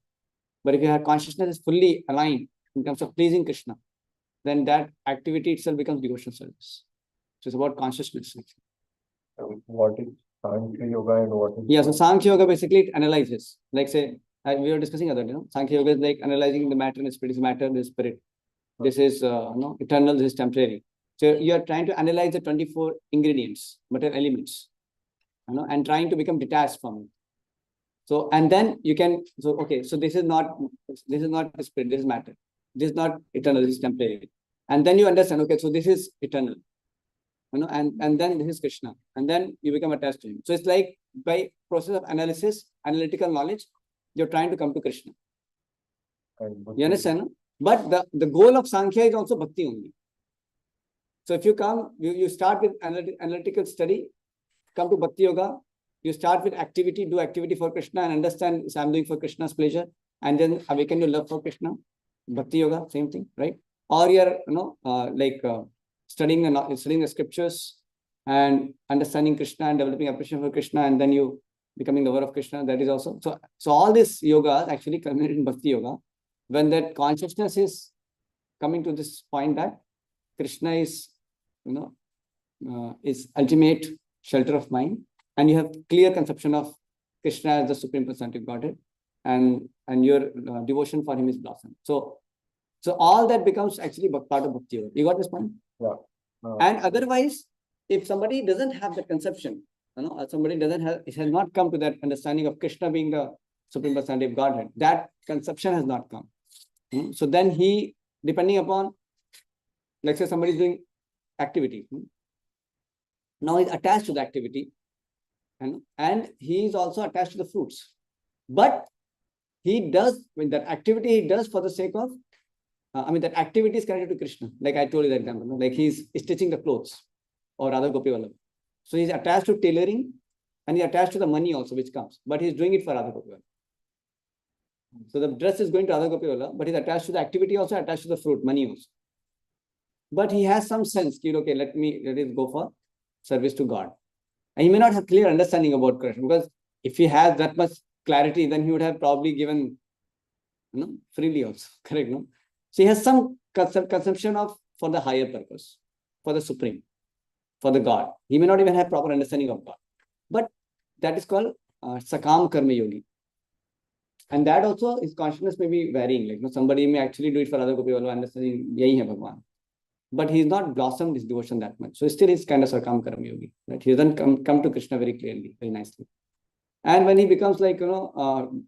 but if your consciousness is fully aligned in terms of pleasing Krishna, then that activity itself becomes devotional service. So it's about consciousness. What is Sankhya Yoga and what is? Yeah, so Sankhya Yoga basically it analyzes. Like say, we were discussing other day, Sankhya Yoga is like analyzing the matter and spirit. Is matter, this spirit. This is eternal, this is temporary. So you are trying to analyze the 24 ingredients, material elements, and trying to become detached from it. So, and then you can, so okay, so this is not the spirit, this is matter. This is not eternal, this is temporary. And then you understand, okay, so this is eternal. And then this is Krishna. And then you become attached to him. So it's like by process of analysis, analytical knowledge, you're trying to come to Krishna. You understand? No? But the goal of Sankhya is also Bhakti only. So if you come, you start with analytical study, come to Bhakti Yoga, you start with activity, do activity for Krishna and understand I'm doing for Krishna's pleasure, and then awaken your love for Krishna. Bhakti Yoga, same thing, right? Or you're, studying the scriptures and understanding Krishna and developing appreciation for Krishna, and then you becoming the lover of Krishna. That is also so all these yogas actually culminate in Bhakti Yoga when that consciousness is coming to this point that Krishna is is ultimate shelter of mind, and you have clear conception of Krishna as the Supreme Personality of Godhead, and your devotion for him is blossomed. So all that becomes actually part of Bhakti Yoga. You got this point? Yeah. And otherwise, if somebody doesn't have the conception, somebody has not come to that understanding of Krishna being the Supreme Personality of Godhead, that conception has not come. So then he, depending upon, let's say somebody is doing activity. Now he's attached to the activity, and he is also attached to the fruits. But he does, with that activity, he does for the sake of, that activity is connected to Krishna. Like I told you that example, like he's stitching the clothes or Radha Gopi Vallabha. So he's attached to tailoring and he's attached to the money also which comes, but he's doing it for Radha Gopi Vallabha. So the dress is going to Radha Gopi Vallabha, but he's attached to the activity also, attached to the fruit, money also. But he has some sense, okay, let it go for service to God. And he may not have clear understanding about Krishna, because if he has that much clarity, then he would have probably given freely also, correct? No? So he has some conception of for the higher purpose, for the Supreme, for the God. He may not even have proper understanding of God. But that is called Sakam Karma Yogi. And that also, his consciousness may be varying. Like somebody may actually do it for other Gopi Vallabha, understanding Yahi hai Bhagwan. But he's not blossomed his devotion that much. So still he's kind of Sakam Karma Yogi. Right? He doesn't come to Krishna very clearly, very nicely. And when he becomes like,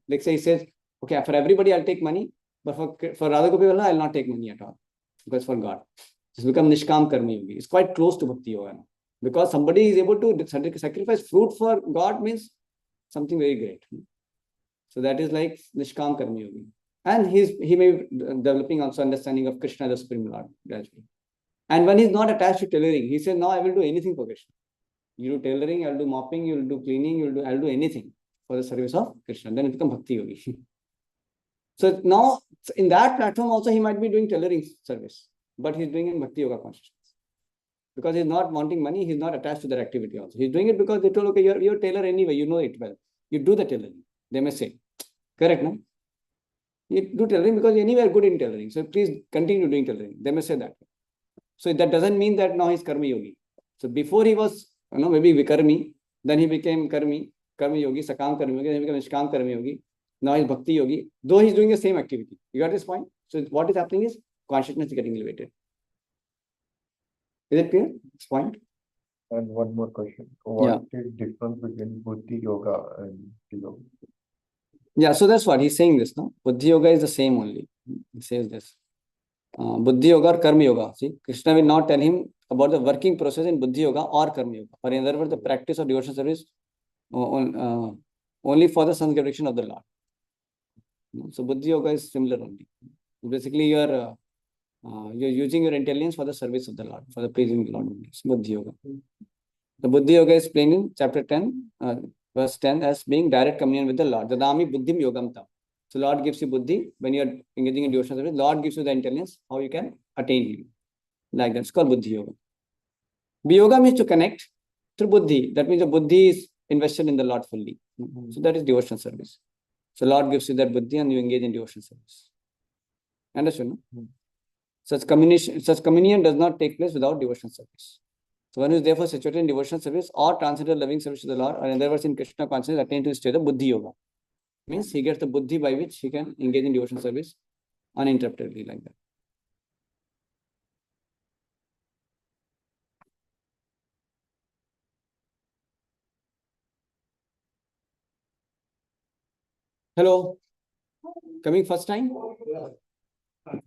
like say he says, okay, for everybody I'll take money, but for Radha Gopi Vallabha, I'll not take money at all. Because for God. It's become Nishkam Karma Yogi. It's quite close to Bhakti Yoga. Because somebody is able to sacrifice fruit for God means something very great. So that is like Nishkam Karma Yogi. And he may be developing also understanding of Krishna, the Supreme Lord, gradually. And when he's not attached to tailoring, he says, now I will do anything for Krishna. You do tailoring, I'll do mopping, you'll do cleaning, I'll do anything for the service of Krishna. Then it becomes Bhakti Yogi. So now, in that platform also, he might be doing tailoring service, but he's doing it in Bhakti Yoga consciousness. Because he's not wanting money, he's not attached to that activity also. He's doing it because they told, okay, you're a tailor anyway, you know it well. You do the tailoring, they may say. Correct, no? You do tailoring because anyway are good in tailoring. So please continue doing tailoring. They may say that. So that doesn't mean that now he's Karma Yogi. So before he was, maybe Vikarmi, then he became Karma Yogi, Sakam Karma Yogi, then he became Nishkam Karma Yogi. Now he's Bhakti Yogi, though he's doing the same activity. You got this point? So what is happening is consciousness is getting elevated. Is it clear? This point? And one more question. What is the difference between Buddhi Yoga and Bhakti Yoga? Yeah, so that's what he's saying this, no? Buddhi Yoga is the same only. He says this. Buddhi Yoga or Karma Yoga. See, Krishna will not tell him about the working process in Buddhi Yoga or Karma Yoga, or in other words, the practice of devotional service only for the sense gratification of the Lord. So Buddhi Yoga is similar only. Basically, you're using your intelligence for the service of the Lord, for the pleasing the Lord only. It's Buddhi Yoga. The Buddhi Yoga is explained in chapter 10, verse 10 as being direct communion with the Lord. Dadami buddhim yogam tam. So Lord gives you buddhi when you are engaging in devotional service. Lord gives you the intelligence how you can attain Him. Like that. It's called Buddhi Yoga. Yoga means to connect through buddhi. That means the buddhi is invested in the Lord fully. So that is devotional service. So Lord gives you that buddhi and you engage in devotional service. Understood? No? Such communion does not take place without devotional service. So one who is therefore situated in devotional service or transcendental loving service to the Lord, or in other words in Krishna consciousness, attained to the state of Buddhi Yoga. Means he gets the buddhi by which he can engage in devotional service uninterruptedly like that. Hello. Coming first time?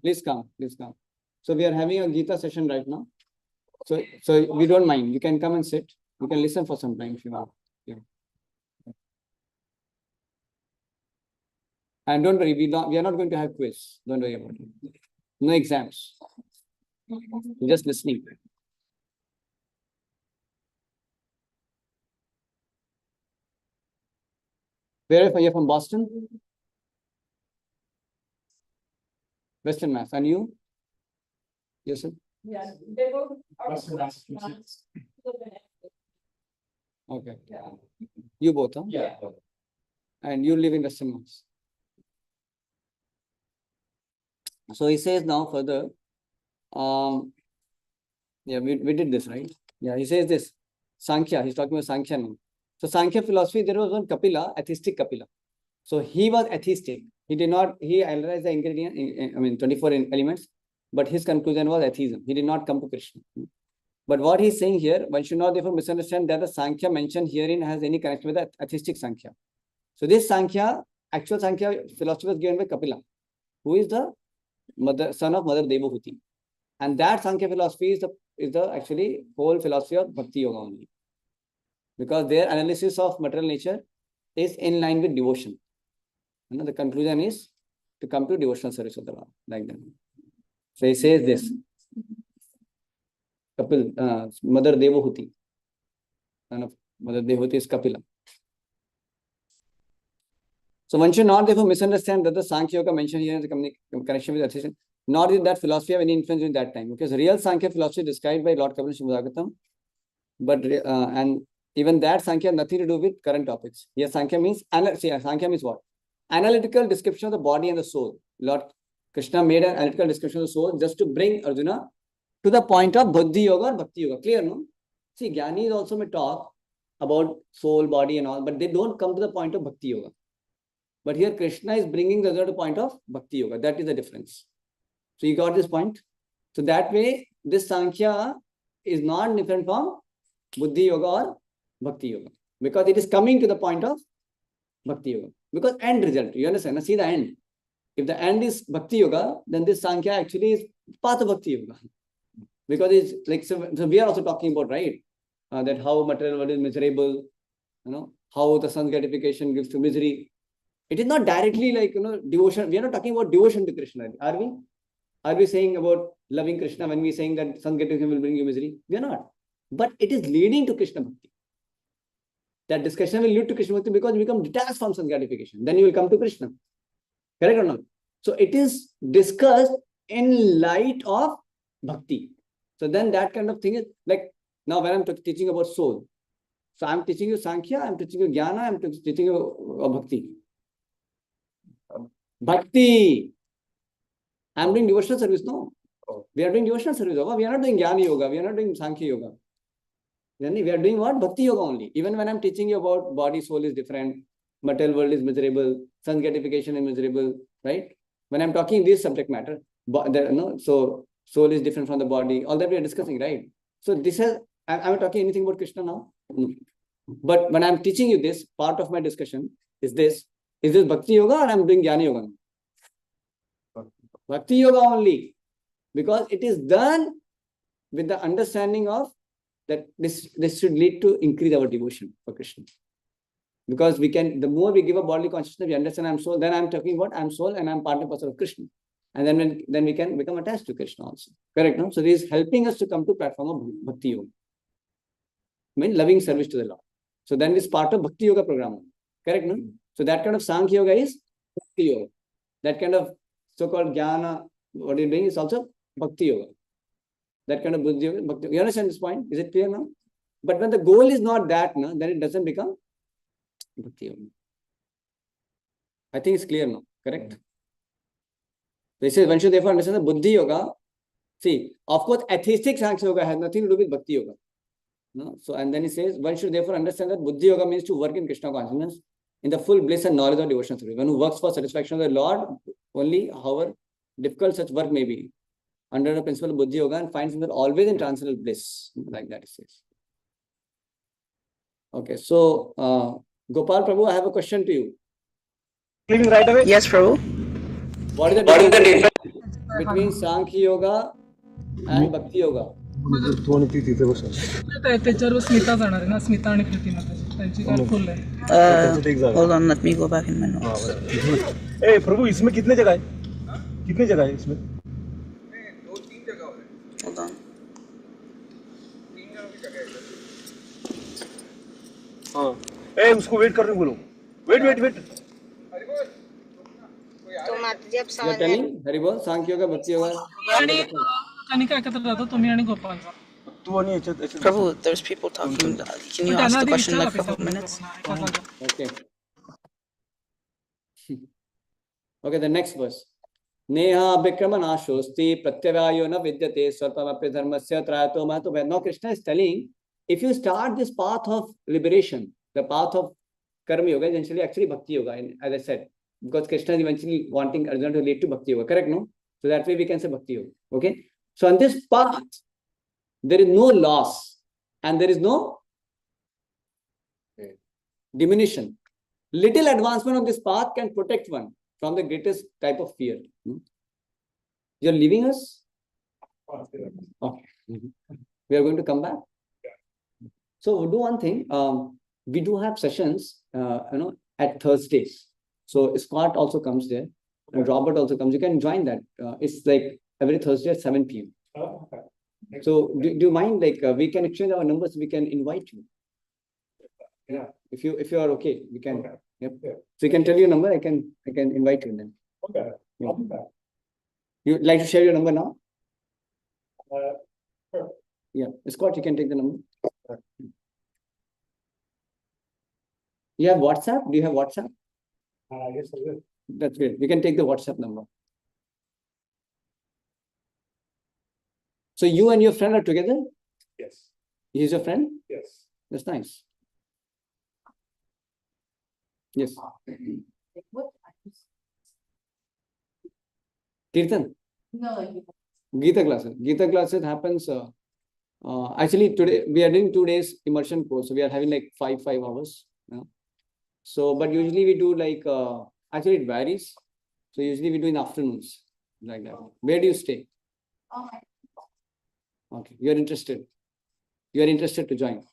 Please come. Please come. So we are having a Gita session right now. So we don't mind. You can come and sit. You can listen for some time if you want. Yeah. And don't worry, we are not going to have quiz. Don't worry about it. No exams. You're just listening. Where are you from? Boston? Western Mass. And you? Yes, sir? Yeah, they both are. Okay. You both, huh? Yeah. And you live in Western Mass. So he says now further, yeah, we did this, right? Yeah, he says this, Sankhya, he's talking about Sankhya now. So Sankhya philosophy, there was one Kapila, atheistic Kapila. So he was atheistic. He analyzed the ingredient, 24 elements, but his conclusion was atheism. He did not come to Krishna. But what he's saying here, one should not therefore misunderstand that the Sankhya mentioned herein has any connection with the atheistic Sankhya. So this Sankhya, actual Sankhya philosophy was given by Kapila, who is the son of Mother Devahuti. And that Sankhya philosophy is the actually whole philosophy of Bhakti Yoga only. Because their analysis of material nature is in line with devotion. The conclusion is to come to devotional service of the Lord, like that. So he says this, Mother Devahuti, son of Mother Devahuti is Kapila. So one should not therefore misunderstand that the Sankhya Yoga mentioned here in the connection with atheism, nor did that philosophy have any influence in that time. Because real Sankhya philosophy described by Lord Kapila Srimad Bhagavatam, and even that Sankhya has nothing to do with current topics. Here Sankhya means what? Analytical description of the body and the soul. Lord Krishna made an analytical description of the soul just to bring Arjuna to the point of Buddhi Yoga or Bhakti Yoga. Clear, no? See, Jnanis also may talk about soul, body and all, but they don't come to the point of Bhakti Yoga. But here Krishna is bringing the Arjuna to the point of Bhakti Yoga. That is the difference. So you got this point? So that way, this Sankhya is not different from Buddhi Yoga or Bhakti Yoga. Because it is coming to the point of Bhakti Yoga. Because end result, you understand? Now see the end. If the end is Bhakti Yoga, then this Sankhya actually is part of Bhakti Yoga. Because it's like, so we are also talking about, right? That how material world is miserable, how the sense gratification gives to misery. It is not directly like, devotion. We are not talking about devotion to Krishna, are we? Are we saying about loving Krishna when we are saying that sense gratification will bring you misery? We are not. But it is leading to Krishna Bhakti. That discussion will lead to Krishna Bhakti because you become detached from sense gratification. Then you will come to Krishna. Correct or not? So it is discussed in light of Bhakti. So then that kind of thing is like, now when I'm teaching about soul, so I'm teaching you Sankhya, I'm teaching you Jnana, I'm teaching you Bhakti. Bhakti. I'm doing devotional service, no? We are doing devotional service. We are not doing Jnana Yoga. We are not doing Sankhya Yoga. Then we are doing what? Bhakti Yoga only. Even when I'm teaching you about body, soul is different, material world is miserable, sense gratification is miserable, right? When I'm talking this subject matter, so soul is different from the body, all that we are discussing, right? So this is, am I talking anything about Krishna now? No. But when I'm teaching you this, part of my discussion is this Bhakti Yoga or I'm doing Jnana Yoga? Bhakti Yoga only. Because it is done with the understanding of that this should lead to increase our devotion for Krishna. Because we can, the more we give a bodily consciousness, we understand I'm soul, then I'm talking about I'm soul and I'm part and parcel of Krishna. And then we can become attached to Krishna also. Correct, no? So this is helping us to come to platform of Bhakti Yoga. I mean, loving service to the Lord. So then this part of Bhakti Yoga program. Correct, no? So that kind of Sankhya Yoga is Bhakti Yoga. That kind of so-called Jnana, what you're doing is also Bhakti Yoga. That kind of Buddhi Yoga, Bhakti Yoga. You understand this point? Is it clear now? But when the goal is not that, no, then it doesn't become Bhakti Yoga. I think it's clear now. Correct? They say one should therefore understand the Buddhi Yoga. See, of course, atheistic Sankhya Yoga has nothing to do with Bhakti Yoga. No? So, and then he says, one should therefore understand that Buddhi Yoga means to work in Krishna consciousness in the full bliss and knowledge of devotional service. One who works for satisfaction of the Lord, only however difficult such work may be, under the principle of Buddhi Yoga, and finds himself always in transcendental bliss. Like that it says. Okay, so Gopal Prabhu, I have a question to you. Leaving right away? Yes, Prabhu. What is the difference between Sankhya Yoga and Bhakti Yoga? त्याच्यावर स्मिता जाणार आहे ना, स्मिता आणि कृतिमा त्यांची काय full आहे. Hold on, let me go back in my notes. ए प्रभु, इसमें कितने जगह है? कितने जगह है इसमें? Hold on. हाँ. ए उसको वेट करने बोलो. Wait. You are telling Haribol, Sankhya Yoga, Bhakti Yoga. आणि कनिका एकत्र राहतो, तुम्ही आणि गोपालचा. तू आणि याच्यात Prabhu, there's people talking. Can you ask the question like for a couple minutes? Okay. Okay, the next verse. Neha Bikramana Shosti Pratyavayo na Vidyate Swarpamapi Dharmasya Trayato Mahato. Now Krishna is telling, if you start this path of liberation, the path of Karma Yoga is essentially actually Bhakti Yoga, as I said, because Krishna is eventually wanting Arjuna to lead to Bhakti Yoga, correct, no? So that way we can say Bhakti Yoga, okay? So on this path, there is no loss and there is no diminution. Little advancement on this path can protect one from the greatest type of fear. You are leaving us? Okay. We are going to come back. So we'll do one thing. We do have sessions, at Thursdays. So Scott also comes there, and Robert also comes. You can join that. It's like every Thursday at 7 p.m. Oh, okay. So do you mind, like, we can exchange our numbers, we can invite you. Yeah. If you are okay, we can. Okay. Yep. Yeah. So you can tell your number, I can invite you then. Okay. Yeah. I'll be back. You'd like to share your number now? Sure. Yeah. Scott, you can take the number. You have WhatsApp? Do you have WhatsApp? Yes, I will. That's great. We can take the WhatsApp number. So you and your friend are together? Yes. He's your friend? Yes. That's nice. Yes. Kirtan? No. Gita classes. Gita classes happens, actually today we are doing 2 days immersion course. So we are having like five hours. So, but usually we do like, actually it varies. So usually we do in afternoons, like that. Where do you stay? Okay, you are interested. You are interested to join.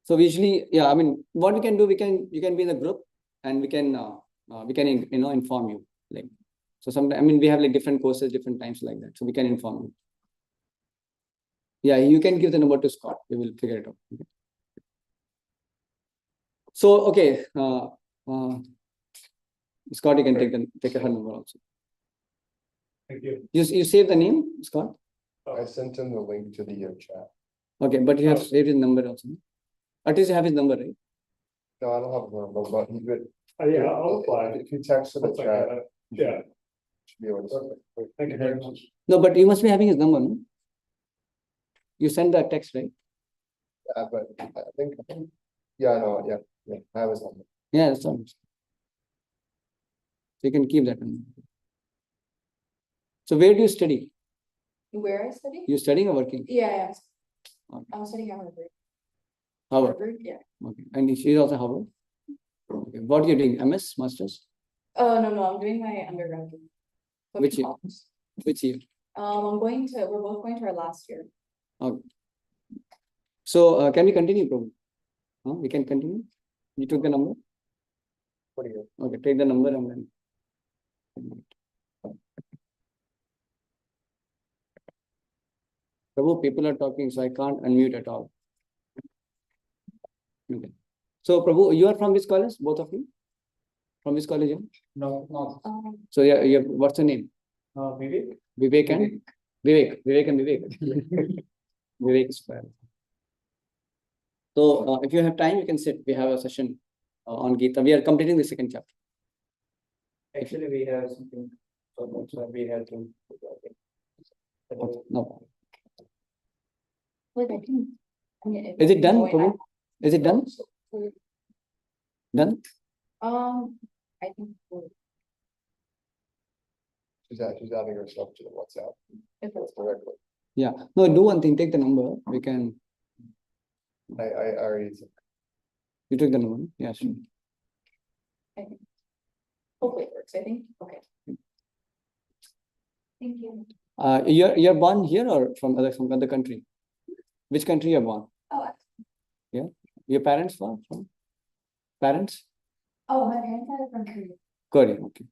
So usually, yeah, I mean, what we can do, you can be in a group and we can inform you. Like, so sometimes, I mean, we have like different courses, different times like that. So we can inform you. Yeah, you can give the number to Scott. We will figure it out. Okay. So, okay, Scott, you can take her number also. Thank you. You save the name, Scott? I sent him the link to the chat. Okay, but you have saved his number also. At least you have his number, right? No, I don't have the number, but he could. Yeah, I'll apply. If you text to the chat. Yeah. Should be able to. Thank you very much. No, but you must be having his number, no? You send the text, right? Yeah, but I think, yeah, no, yeah, I have his number. Yeah, that's all. So you can keep that number. So where do you study? Where I study? You studying or working? Yeah, Okay. I'm studying at Harvard. Harvard. Yeah. Okay. And she's also Harvard? Okay. What are you doing? MS, Masters? Oh, no, I'm doing my undergraduate. Which year? Which year? We're both going to our last year. Okay. So can we continue, Prabhu? We can continue. You took the number? What do you? Okay, take the number and then. Prabhu, people are talking, so I can't unmute at all. Okay. So, Prabhu, you are from which college? Both of you? From which college? No. So, yeah, what's your name? Vivek. Vivek and Vivek and Vivek. Vivek is fine. So, if you have time, you can sit. We have a session on Gita. We are completing the second chapter. Actually, we have something. So that's why we have to. Okay, no. Like I mean, Is it done, Prabhu? Is it done? Done? I think She's adding herself to the WhatsApp if it's directly. Yeah. No, do one thing. Take the number. We can. I already. You took the number. Yeah, sure. hopefully it works, I think. Okay. Thank you. You're born here or from other country? Which country you're born? Oh, Yeah. Your parents were from? Parents? my parents are from Korea. Korea. Okay.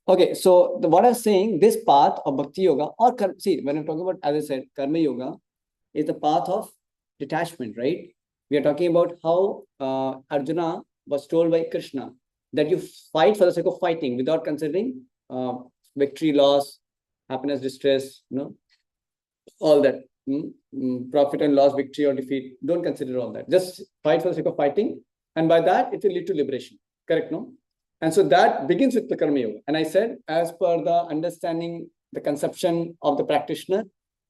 Okay. So what I was saying, this path of Bhakti Yoga or see, when I'm talking about, as I said, Karma Yoga is the path of detachment, right? We are talking about how Arjuna was told by Krishna that you fight for the sake of fighting without considering victory, loss, happiness, distress, all that. Profit and loss, victory or defeat. Don't consider all that. Just fight for the sake of fighting. And by that, it will lead to liberation. Correct, no? And so that begins with the Karma Yoga. And I said, as per the understanding, the conception of the practitioner,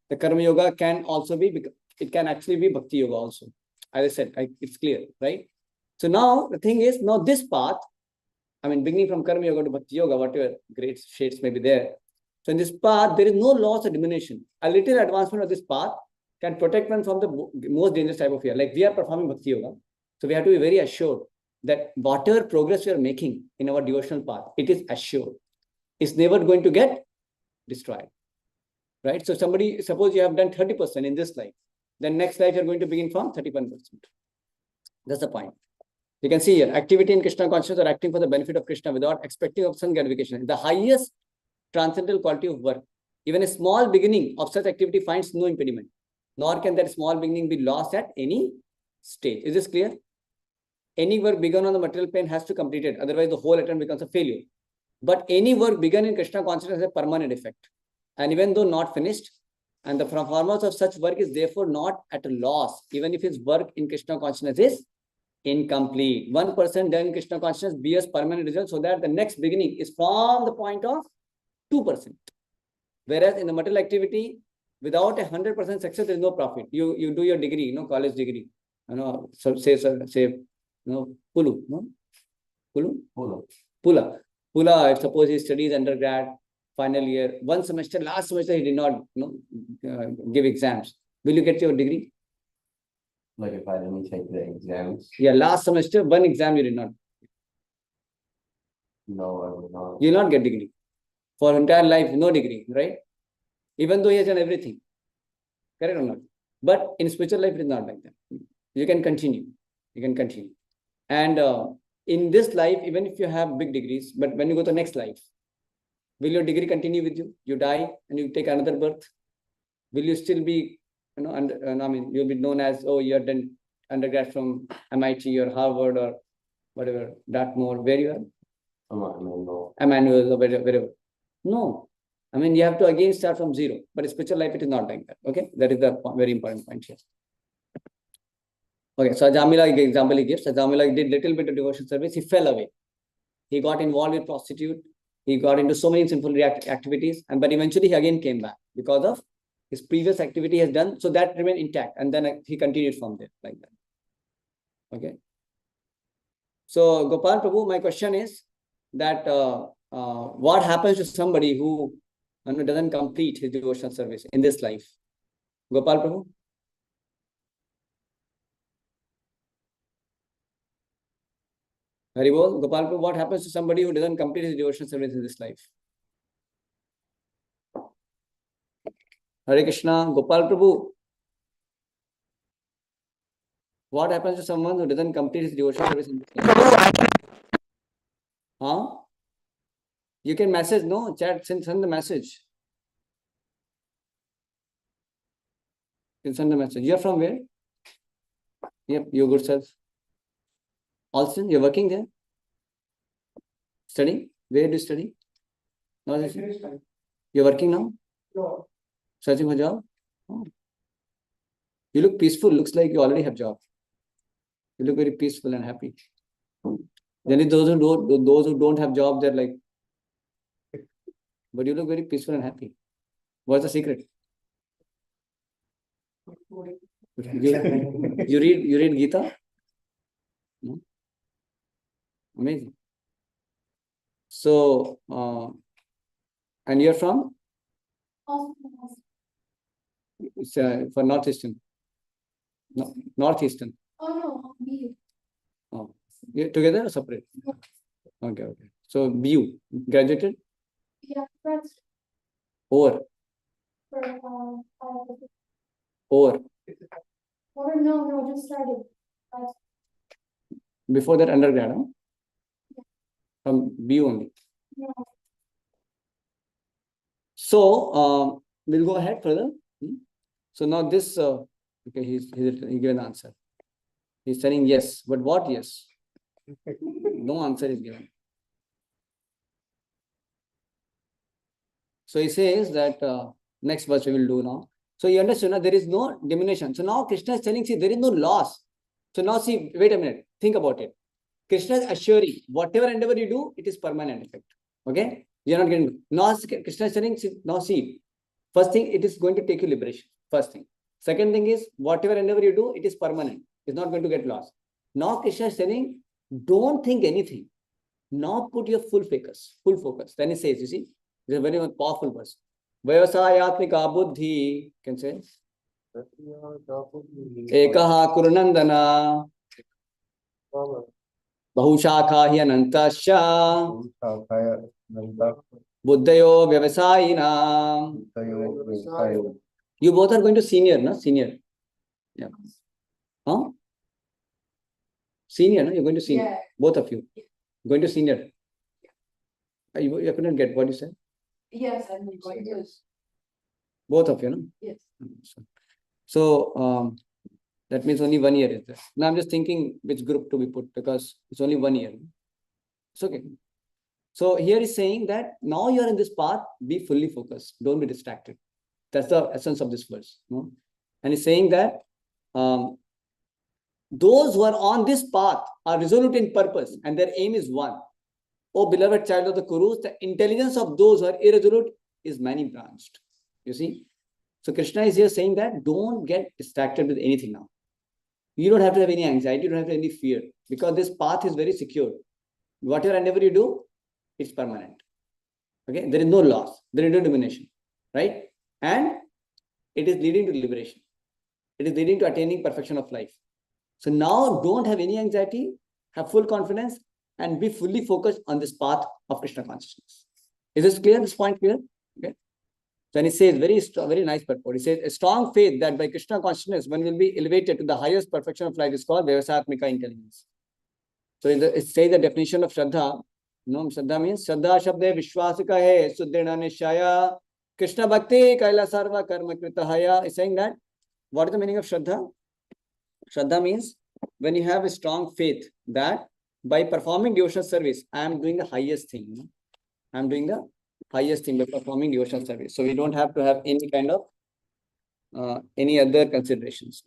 the Karma Yoga can also be, it can actually be Bhakti Yoga also. As I said, it's clear, right? So now the thing is, now this path, I mean, beginning from Karma Yoga to Bhakti Yoga, whatever great shades may be there. So in this path, there is no loss or diminution. A little advancement of this path can protect one from the most dangerous type of fear. Like we are performing Bhakti Yoga. So we have to be very assured that whatever progress we are making in our devotional path, it is assured. It's never going to get destroyed. Right? So suppose you have done 30% in this life, then next life you're going to begin from 31%. That's the point. You can see here, activity in Krishna consciousness or acting for the benefit of Krishna without expecting of some gratification. The highest transcendental quality of work. Even a small beginning of such activity finds no impediment, nor can that small beginning be lost at any stage. Is this clear? Any work begun on the material plane has to complete it. Otherwise, the whole attempt becomes a failure. But any work begun in Krishna consciousness has a permanent effect. And even though not finished, and the performance of such work is therefore not at a loss, even if his work in Krishna consciousness is incomplete. 1% done in Krishna consciousness bears permanent result, so that the next beginning is from the point of 2%. Whereas in the material activity, without 100% success, there is no profit. You do your degree, college degree. So say Pulu, no? Pula, if suppose he studies undergrad, final year, one semester, last semester he did not give exams. Will you get your degree? Like if I didn't take the exams? Yeah, last semester, one exam you did not. No, I would not. You will not get degree. For entire life, no degree, right? Even though he has done everything. Correct or not? But in spiritual life, it is not like that. You can continue. And in this life, even if you have big degrees, but when you go to the next life, will your degree continue with you? You die and you take another birth. Will you still be, you'll be known as, oh, you have done undergrad from MIT or Harvard or whatever, Dartmouth, where you are? Emmanuel or wherever. No. You have to again start from zero. But in spiritual life, it is not like that. Okay? That is the very important point here. Okay, so Ajamila example he gives. Ajamila did little bit of devotion service. He fell away. He got involved with prostitute. He got into so many sinful activities. But eventually he again came back because of his previous activity he has done. So that remained intact. And then he continued from there like that. Okay. So Gopal Prabhu, my question is that what happens to somebody who doesn't complete his devotional service in this life? Gopal Prabhu? Haribol, Gopal Prabhu, what happens to somebody who doesn't complete his devotional service in this life? Hare Krishna, Gopal Prabhu. What happens to someone who doesn't complete his devotional service in this life? Huh? You can message, no? Chat, send the message. You can send the message. You're from where? Yep, your good self. Also, you're working there? Studying? Where do you study? No, you're working now? No. Searching for job? Oh. You look peaceful. Looks like you already have job. You look very peaceful and happy. Generally, those who don't have job, they're like, but you look very peaceful and happy. What's the secret? You read Gita? No? Amazing. So, and you're from? It's for Northeastern. No, Northeastern. Oh, no, me. Oh, you together or separate? Okay. So, BU, graduated? Yeah, that's Over. Over. Or no, just started. Before that, undergrad, huh? From BU only. Yeah. So, we'll go ahead further. So now this, okay, he given the answer. He's saying yes, but what yes? No answer is given. So he says that next verse we will do now. So you understand, there is no diminution. So now Krishna is telling, see, there is no loss. So now see, wait a minute, think about it. Krishna is assuring, whatever endeavor you do, it is permanent effect. Okay? You are not getting. Now Krishna is telling, now see, first thing, it is going to take you liberation. First thing. Second thing is, whatever endeavor you do, it is permanent. It's not going to get lost. Now Krishna is telling, don't think anything. Now put your full focus. Then he says, you see, this is a very powerful verse. Vyavasayatmika buddhi, can say, Ekaha kurunandana, Bahushakha hi anantasya, Buddhayo vyavasayina. You both are going to senior, no? Senior. Yeah. Huh? Senior, no? You're going to senior. Yeah. Both of you. Going to senior. You couldn't get what you said? Yes, I'm going to. Both of you, no? Yes. So, that means only 1 year is there. Now I'm just thinking which group to be put because it's only 1 year. It's okay. So here is saying that now you are in this path, be fully focused. Don't be distracted. That's the essence of this verse. No? And he's saying that those who are on this path are resolute in purpose and their aim is one. Oh, beloved child of the Kurus, the intelligence of those who are irresolute is many-branched. You see? So Krishna is here saying that don't get distracted with anything now. You don't have to have any anxiety, you don't have to have any fear because this path is very secure. Whatever endeavor you do, it's permanent. Okay? There is no loss. There is no diminution. Right? And it is leading to liberation. It is leading to attaining perfection of life. So now don't have any anxiety, have full confidence, and be fully focused on this path of Krishna consciousness. Is this clear? This point clear? Okay. Then he says, very nice purport. He says, a strong faith that by Krishna consciousness, one will be elevated to the highest perfection of life is called Vyavasatmika intelligence. So it says the definition of Shraddha. No, Shraddha means Shraddha Shabde Vishwasika hai Suddhina Nishaya Krishna Bhakti Kaila Sarva Karma Kritahaya. Is saying that what is the meaning of Shraddha? Shraddha means when you have a strong faith that by performing devotional service, I am doing the highest thing. You know? I am doing the highest thing by performing devotional service. So we don't have to have any kind of any other considerations.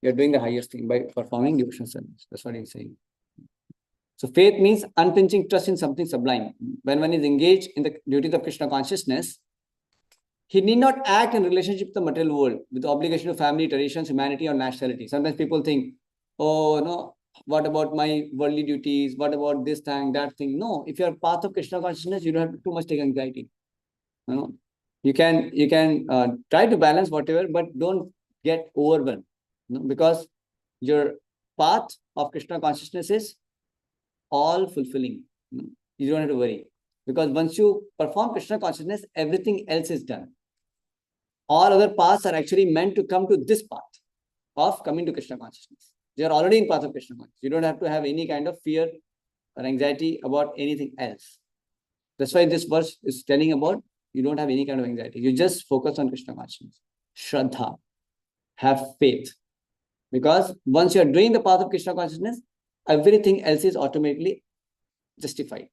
You are doing the highest thing by performing devotional service. That's what he's saying. So faith means unflinching trust in something sublime. When one is engaged in the duties of Krishna consciousness, he need not act in relationship to the material world with the obligation to family, traditions, humanity, or nationality. Sometimes people think, oh, no, what about my worldly duties? What about this thing, that thing? No, if you are path of Krishna consciousness, you don't have to too much take anxiety. You know, you can try to balance whatever, but don't get overwhelmed. You know, because your path of Krishna consciousness is all fulfilling. You know, you don't have to worry. Because once you perform Krishna consciousness, everything else is done. all other paths are actually meant to come to this path of coming to Krishna consciousness. They are already in path of Krishna consciousness. You don't have to have any kind of fear or anxiety about anything else. That's why this verse is telling about you don't have any kind of anxiety. You just focus on Krishna consciousness. Shraddha. Have faith. Because once you are doing the path of Krishna consciousness, everything else is automatically justified,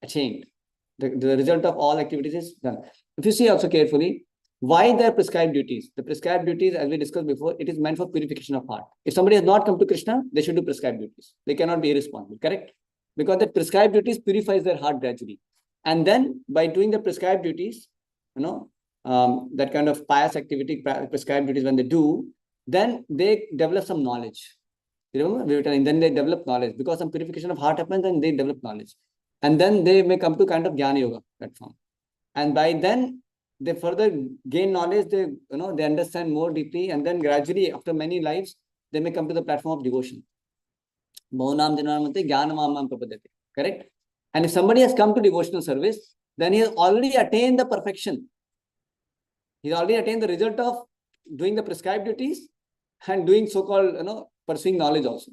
attained. The result of all activities is done. If you see also carefully, why there are prescribed duties? The prescribed duties, as we discussed before, it is meant for purification of heart. If somebody has not come to Krishna, they should do prescribed duties. They cannot be irresponsible, correct? Because the prescribed duties purifies their heart gradually. And then by doing the prescribed duties, that kind of pious activity, prescribed duties when they do, then they develop some knowledge. You remember? We were telling, then they develop knowledge. Because some purification of heart happens, then they develop knowledge. And then they may come to kind of Jnana Yoga platform. And by then, they further gain knowledge, they understand more deeply, and then gradually, after many lives, they may come to the platform of devotion. Correct? And if somebody has come to devotional service, then he has already attained the perfection. He's already attained the result of doing the prescribed duties and doing so-called, pursuing knowledge also.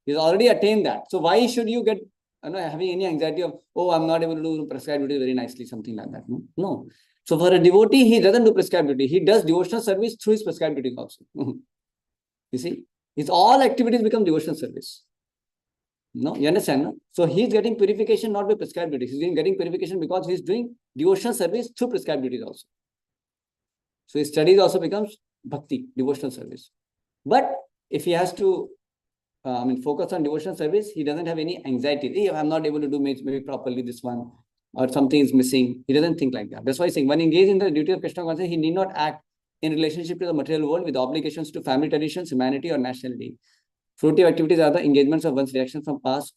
He's already attained that. So why should you get having any anxiety of, oh, I'm not able to do prescribed duty very nicely, something like that? No. So for a devotee, he doesn't do prescribed duty. He does devotional service through his prescribed duties also. You see, his all activities become devotional service. No, you understand? No? So he's getting purification not by prescribed duties. He's getting purification because he's doing devotional service through prescribed duties also. So his studies also becomes bhakti, devotional service. But if he has to focus on devotional service, he doesn't have any anxiety. Hey, I'm not able to do maybe properly this one, or something is missing. He doesn't think like that. That's why he's saying, when engaged in the duty of Krishna consciousness, he need not act in relationship to the material world with obligations to family traditions, humanity, or nationality. Fruitive activities are the engagements of one's reaction from past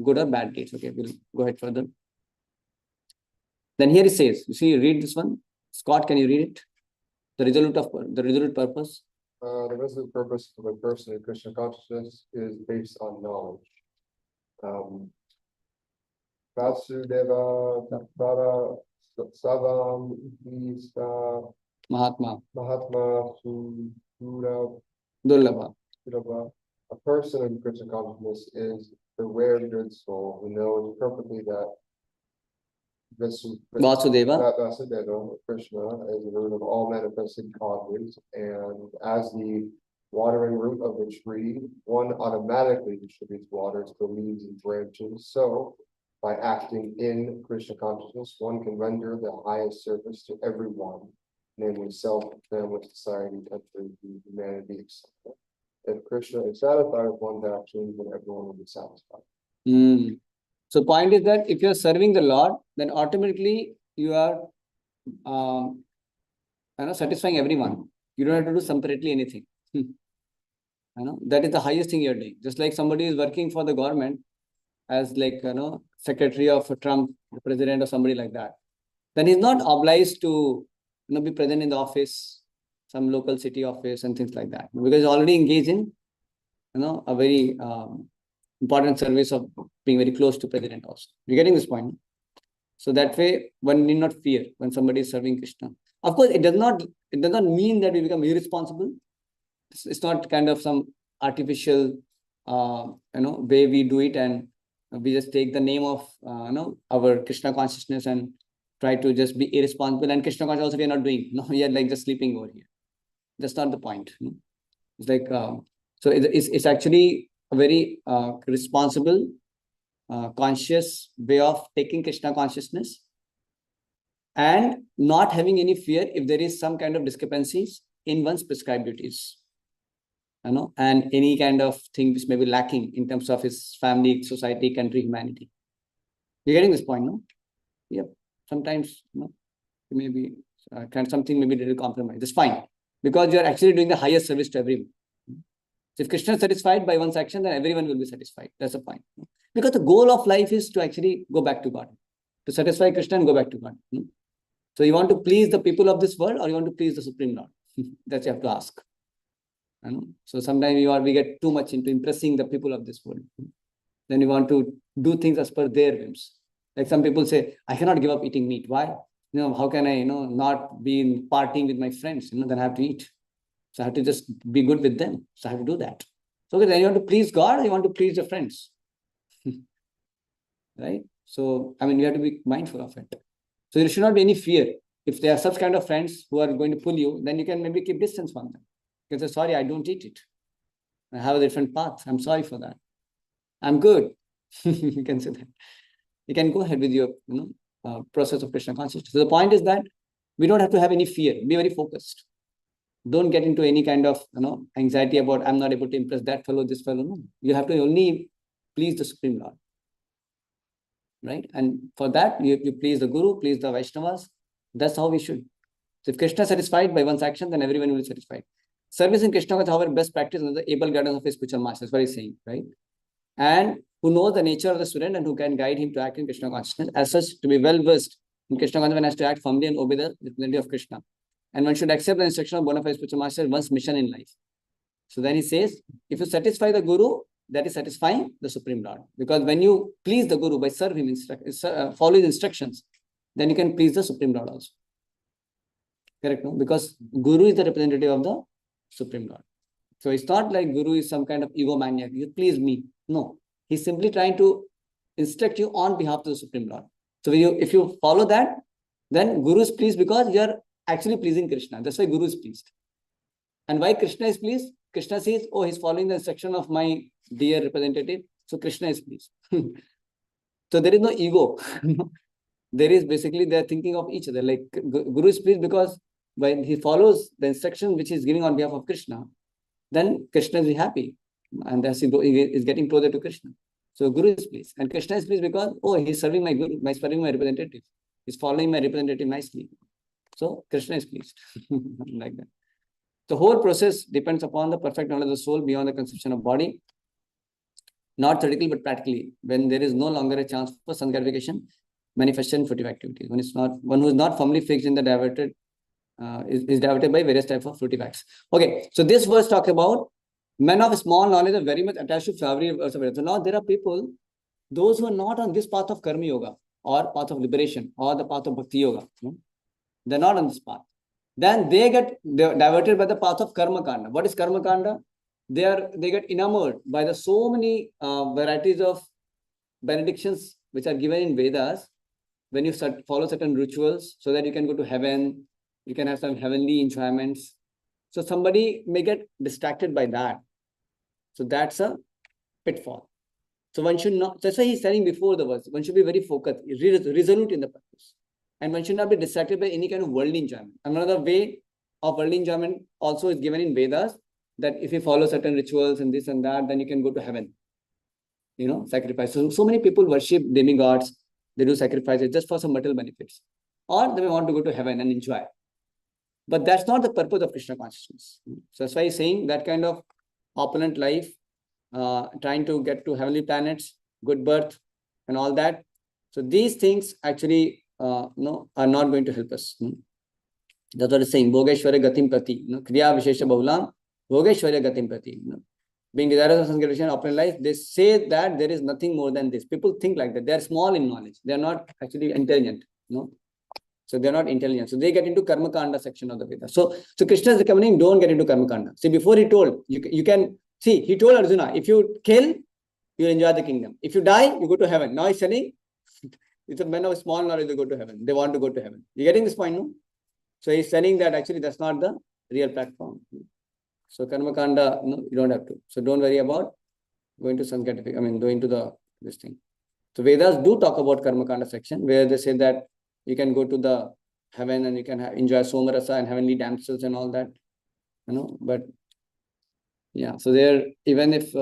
good or bad deeds. Okay, we'll go ahead further. Then here it says, you see, read this one. Scott, can you read it? The resolute purpose. The resolute purpose of a person in Krishna consciousness is based on knowledge. Vasudeva Tattva Savam Isa Mahatma Sura Durlabha. A person in Krishna consciousness is the rare good soul who knows perfectly that Vasudeva, Krishna, is the root of all manifested causes, and as the watering root of the tree, one automatically distributes water to the leaves and branches. So, by acting in Krishna consciousness, one can render the highest service to everyone, namely self, family, society, country, humanity, etc. If Krishna is satisfied with one's actions, then everyone will be satisfied. So point is that if you're serving the Lord, then automatically you are satisfying everyone. You don't have to do separately anything. That is the highest thing you're doing. Just like somebody is working for the government as secretary of Trump, the president, or somebody like that. Then he's not obliged to be present in the office, some local city office and things like that. Because he's already engaged in a very important service of being very close to president also. You're getting this point? So that way one need not fear when somebody is serving Krishna. Of course, it does not mean that we become irresponsible. It's not kind of some artificial way we do it, and we just take the name of our Krishna consciousness and try to just be irresponsible. And Krishna consciousness also we are not doing. No, we are like just sleeping over here. That's not the point. It's like so it's actually a very responsible, conscious way of taking Krishna consciousness and not having any fear if there is some kind of discrepancies in one's prescribed duties, and any kind of thing which may be lacking in terms of his family, society, country, humanity. You're getting this point, no? Yep. Sometimes maybe something may be a little compromise. That's fine, because you're actually doing the highest service to everyone. So if Krishna is satisfied by one's action, then everyone will be satisfied. That's the point. Because the goal of life is to actually go back to God, to satisfy Krishna and go back to God. So you want to please the people of this world, or you want to please the Supreme Lord? That you have to ask. So sometimes we get too much into impressing the people of this world. Then you want to do things as per their whims. Like some people say, I cannot give up eating meat. Why? how can I, not be partying with my friends, then I have to eat. So I have to just be good with them. So I have to do that. So then you want to please God or you want to please your friends? Right? So, you have to be mindful of it. So there should not be any fear. If there are such kind of friends who are going to pull you, then you can maybe keep distance from them. You can say, sorry, I don't eat it. I have a different path. I'm sorry for that. I'm good. You can say that. You can go ahead with your process of Krishna consciousness. So the point is that we don't have to have any fear. Be very focused. Don't get into any kind of anxiety about I'm not able to impress that fellow, this fellow. No. You have to only please the Supreme Lord. Right? And for that, you please the Guru, please the Vaishnavas. That's how we should. So if Krishna is satisfied by one's action, then everyone will be satisfied. Service in Krishna is our best practice under the able guidance of his spiritual master. That's what he's saying, right? And who knows the nature of the student and who can guide him to act in Krishna consciousness. As such, to be well versed in Krishna consciousness, one has to act firmly and obey the representative of Krishna. And one should accept the instruction of bona fide spiritual master, one's mission in life. So then he says, if you satisfy the Guru, that is satisfying the Supreme Lord. Because when you please the Guru by serve him, follow his instructions, then you can please the Supreme Lord also. Correct? No? Because Guru is the representative of the Supreme Lord. So it's not like Guru is some kind of egomaniac. You please me. No. He's simply trying to instruct you on behalf of the Supreme Lord. So if you follow that, then Guru is pleased because you are actually pleasing Krishna. That's why Guru is pleased. And why Krishna is pleased? Krishna says, oh, he's following the instruction of my dear representative. So Krishna is pleased. So there is no ego. There is basically, they're thinking of each other. Like Guru is pleased because when he follows the instruction which he's giving on behalf of Krishna, then Krishna is happy. And thus he is getting closer to Krishna. So Guru is pleased. And Krishna is pleased because, oh, he's serving my Guru, serving my representative. He's following my representative nicely. So Krishna is pleased. Like that. The whole process depends upon the perfect knowledge of the soul beyond the conception of body. Not theoretically, but practically. When there is no longer a chance for sense gratification, manifestation in fruitive activities. One who is not firmly fixed in the diverted, is diverted by various types of fruitive acts. Okay, so this verse talks about men of small knowledge are very much attached to flowery verse of it. So now there are people, those who are not on this path of karma yoga or path of liberation or the path of bhakti yoga. They're not on this path. Then they get diverted by the path of karma kanda. What is karma kanda? They get enamored by the so many varieties of benedictions which are given in Vedas. When you follow certain rituals so that you can go to heaven, you can have some heavenly enjoyments. So somebody may get distracted by that. So that's a pitfall. So one should not, that's why he's telling before the verse, one should be very focused, resolute in the purpose. And one should not be distracted by any kind of worldly enjoyment. Another way of worldly enjoyment also is given in Vedas, that if you follow certain rituals and this and that, then you can go to heaven. Sacrifice. So many people worship demigods. They do sacrifices just for some material benefits. Or they may want to go to heaven and enjoy. But that's not the purpose of Krishna consciousness. So that's why he's saying that kind of opulent life, trying to get to heavenly planets, good birth, and all that. So these things actually are not going to help us. That's what it's saying. Bhogeshwarya gatim prati. Kriya vishesha bahulam. Bhogeshwarya gatim prati. Being desirous of sanctification, opulent life, they say that there is nothing more than this. People think like that. They are small in knowledge. They are not actually intelligent. So they are not intelligent. So they get into karma kanda section of the Vedas. So Krishna is recommending, don't get into karma kanda. See, before he told, you can see, he told Arjuna, if you kill, you enjoy the kingdom. If you die, you go to heaven. Now he's telling, it's a men of small knowledge, they go to heaven. They want to go to heaven. You getting this point, no? So he's telling that actually that's not the real platform. So karma kanda, you don't have to. So don't worry about going to sanctification, going to this thing. So Vedas do talk about karma kanda section where they say that you can go to the heaven and you can enjoy somarasa and heavenly damsels and all that, but yeah, so there, even if,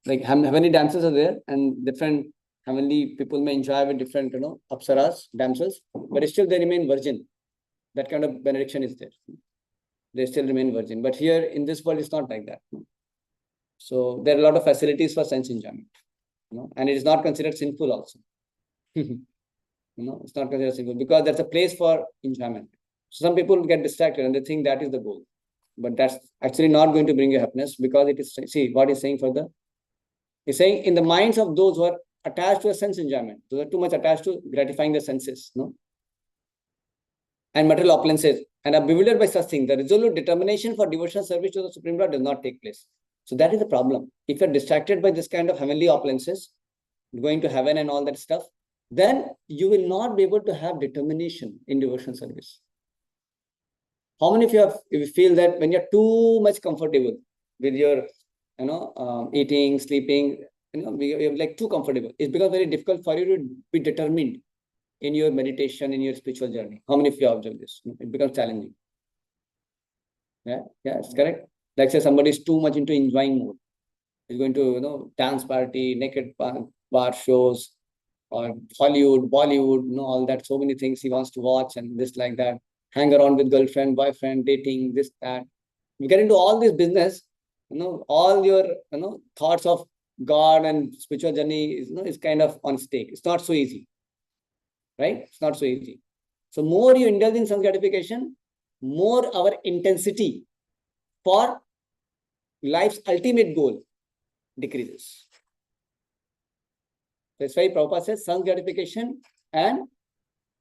like heavenly damsels are there and different heavenly people may enjoy with different, apsaras, damsels, but still they remain virgin. That kind of benediction is there. They still remain virgin. But here in this world, it's not like that. So there are a lot of facilities for sense enjoyment, and it is not considered sinful also. It's not considered sinful because there's a place for enjoyment. So some people get distracted and they think that is the goal. But that's actually not going to bring you happiness because it is, see what he's saying further. He's saying in the minds of those who are attached to a sense enjoyment, those are too much attached to gratifying the senses, and material opulences and are bewildered by such things, the resolute determination for devotional service to the Supreme Lord does not take place. So that is the problem. If you're distracted by this kind of heavenly opulences, going to heaven and all that stuff, then you will not be able to have determination in devotional service. How many of you if you feel that when you're too much comfortable with your, eating, sleeping, you're like too comfortable, it's because very difficult for you to be determined in your meditation, in your spiritual journey. How many of you observe this? It becomes challenging. Yeah, it's correct. Like say somebody is too much into enjoying mode. He's going to, dance party, naked bar shows, or Hollywood, Bollywood, all that, so many things he wants to watch and this like that. Hang around with girlfriend, boyfriend, dating, this, that. You get into all this business, all your, thoughts of God and spiritual journey is kind of on stake. It's not so easy. Right? It's not so easy. So more you indulge in sense gratification, more our intensity for life's ultimate goal decreases. That's why Prabhupada says sense gratification and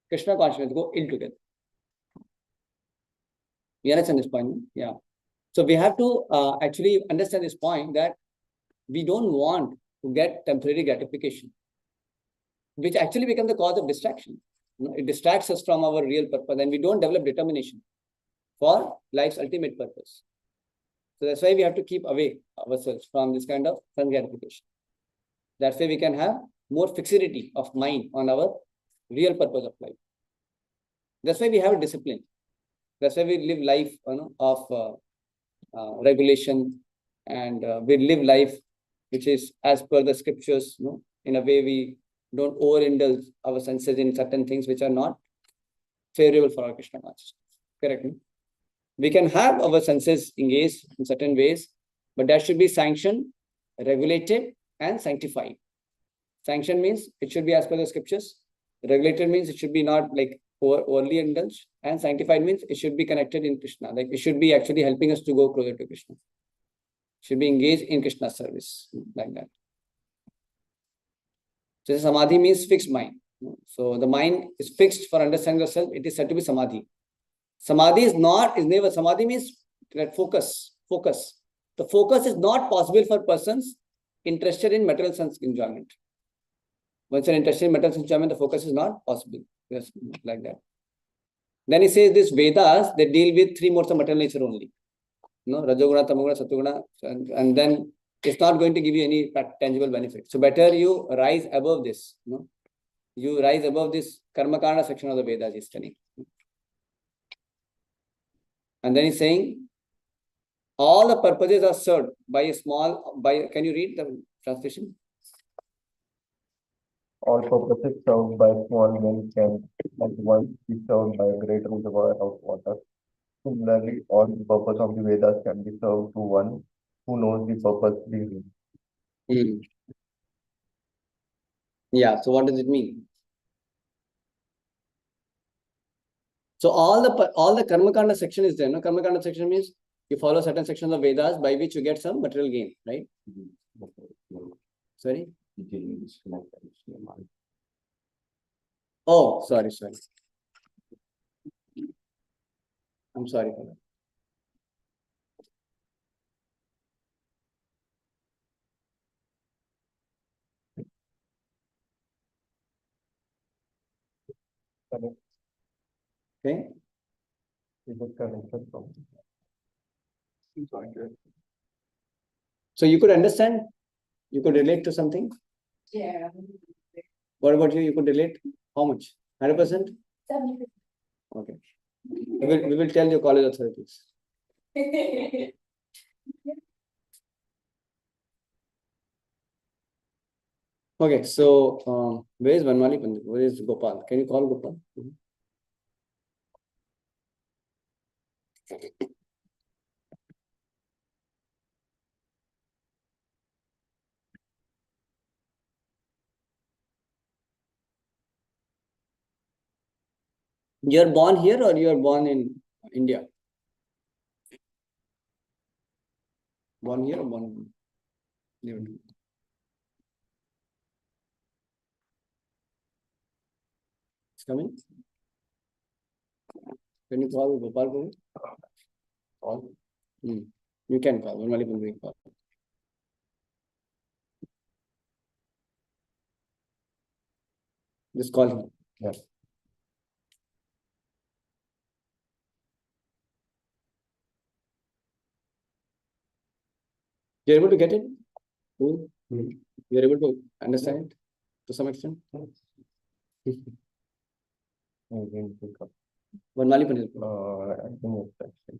Krishna consciousness go ill together. You understand this point? Yeah. So we have to actually understand this point that we don't want to get temporary gratification, which actually becomes the cause of distraction. It distracts us from our real purpose and we don't develop determination for life's ultimate purpose. So that's why we have to keep away ourselves from this kind of sense gratification. That's why we can have more fixity of mind on our real purpose of life. That's why we have a discipline. That's why we live life of regulation, and we live life which is as per the scriptures. In a way we don't overindulge our senses in certain things which are not favorable for our Krishna consciousness. Correct? We can have our senses engaged in certain ways, but that should be sanctioned, regulated, and sanctified. Sanction means it should be as per the scriptures. Regulated means it should be not like overly indulged, and sanctified means it should be connected in Krishna. Like it should be actually helping us to go closer to Krishna. Should be engaged in Krishna's service, like that. So samadhi means fixed mind. So the mind is fixed for understanding yourself. It is said to be samadhi. Samadhi is never. Samadhi means that focus. The focus is not possible for persons interested in material sense enjoyment. Once you're interested in material sense enjoyment, the focus is not possible. Yes, like that. Then he says this Vedas, they deal with three modes of material nature only. Rajoguna, Tamoguna, Satoguna, and then it's not going to give you any tangible benefit. So better you rise above this. You rise above this Karmakanda section of the Vedas he's studying. And then he's saying, all the purposes are served by can you read the translation? All purposes served by small men can at once be served by a great reservoir of water. Similarly, all the purpose of the Vedas can be served to one who knows the purpose behind. Yeah, so what does it mean? So all the Karmakanda section is there. Karmakanda section means you follow certain sections of Vedas by which you get some material gain, right? Sorry? Oh, sorry. I'm sorry for that. Okay. So you could understand? You could relate to something? Yeah. What about you? You could relate? How much? 100%? 70%. Okay. We will tell your college authorities. Okay, so where is Vanmali Pandit? Where is Gopal? Can you call Gopal? You're born here or you're born in India? Born here or born in It's coming? Can you call Gopal Prabhu? Call? You can call. Normally, we call. Just call him. Yeah. You're able to get it? You're able to understand it to some extent? I didn't pick up. Vanmali Pandit. I think it's actually.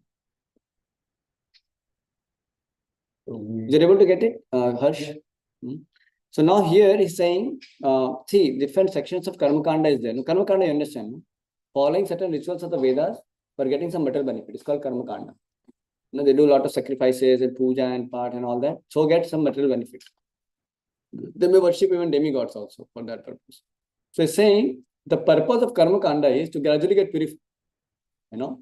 So You're able to get it, Harsh? So now here he's saying, see, different sections of Karma Kanda is there. No, Karma Kanda, you understand? No? Following certain rituals of the Vedas for getting some material benefit. It's called Karma Kanda. You know, they do a lot of sacrifices and puja and part and all that. So get some material benefit. They may worship even demigods also for that purpose. So he's saying the purpose of Karma Kanda is to gradually get purified. You know,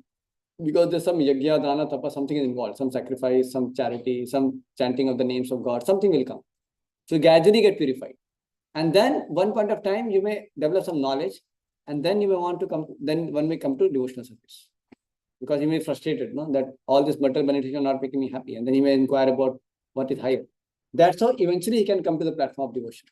because there's some yajna, dana, tapa, something is involved, some sacrifice, some charity, some chanting of the names of God, something will come. So gradually get purified. And then one point of time, you may develop some knowledge, and then you may want to come, then one may come to devotional service. Because you may be frustrated, no, that all this material benefits are not making me happy. And then he may inquire about what is higher. That's how eventually he can come to the platform of devotion.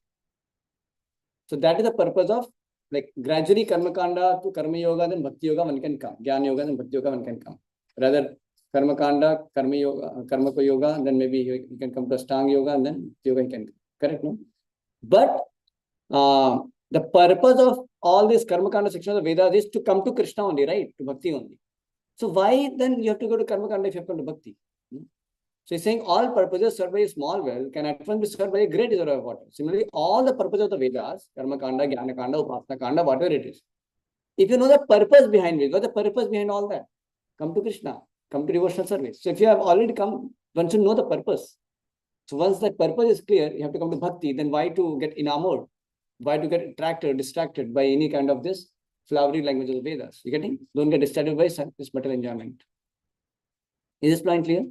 So that is the purpose of, like, gradually Karma Kanda to Karma Yoga, then Bhakti Yoga, one can come. Jnana Yoga, then Bhakti Yoga, one can come. Rather, Karma Kanda, Karma Yoga, Karma Yoga, then maybe he can come to Ashtanga Yoga, and then Bhakti Yoga he can come. Correct, no? But the purpose of all this Karma Kanda section of the Vedas is to come to Krishna only, right? To Bhakti only. So why then you have to go to Karma Kanda if you have to come to Bhakti? So he's saying all purposes served by a small well can at once be served by a great reservoir of water. Similarly, all the purposes of the Vedas, Karma Kanda, Jnana Kanda, Upasana Kanda, whatever it is. If you know the purpose behind it, what's the purpose behind all that? Come to Krishna, come to devotional service. So if you have already come, one should know the purpose. So once that purpose is clear, you have to come to Bhakti. Then why to get enamored? Why to get attracted, distracted by any kind of this flowery language of the Vedas? You getting? Don't get distracted by this material enjoyment. Is this point clear?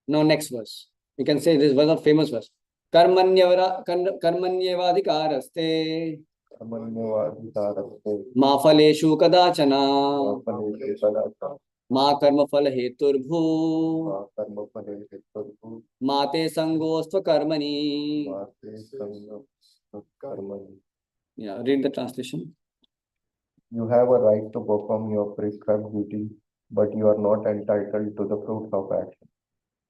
Now next verse. You can say this was a famous verse. Karmanyevadhikaraste ma phaleshu kadachana ma karma phala heturbhu ma te sangostva karmani. Yeah, read the translation. You have a right to perform your prescribed duty, but you are not entitled to the fruits of action.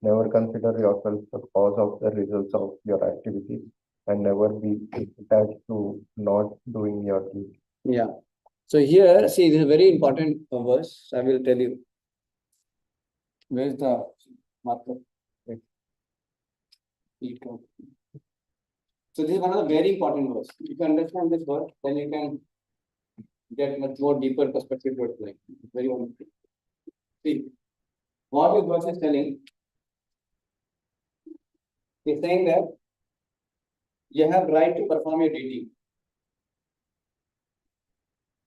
Never consider yourself the cause of the results of your activity, and never be attached to not doing your duty. Yeah. So here, see, this is a very important verse. I will tell you. Where is the marker? Wait. So this is one of the very important verse. If you understand this verse, then you can get much more deeper perspective to it. Like very wonderful. See, what this verse is telling. He's saying that you have right to perform your duty.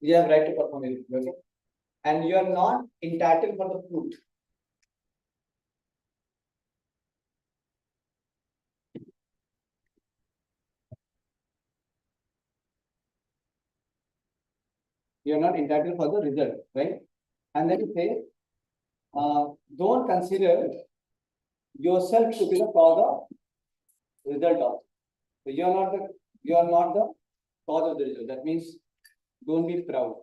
You have right to perform your duty, okay? And you are not entitled for the fruit. You are not entitled for the result, right? And then you say, don't consider yourself to be the cause of result of. So you are not the cause of the result. That means don't be proud.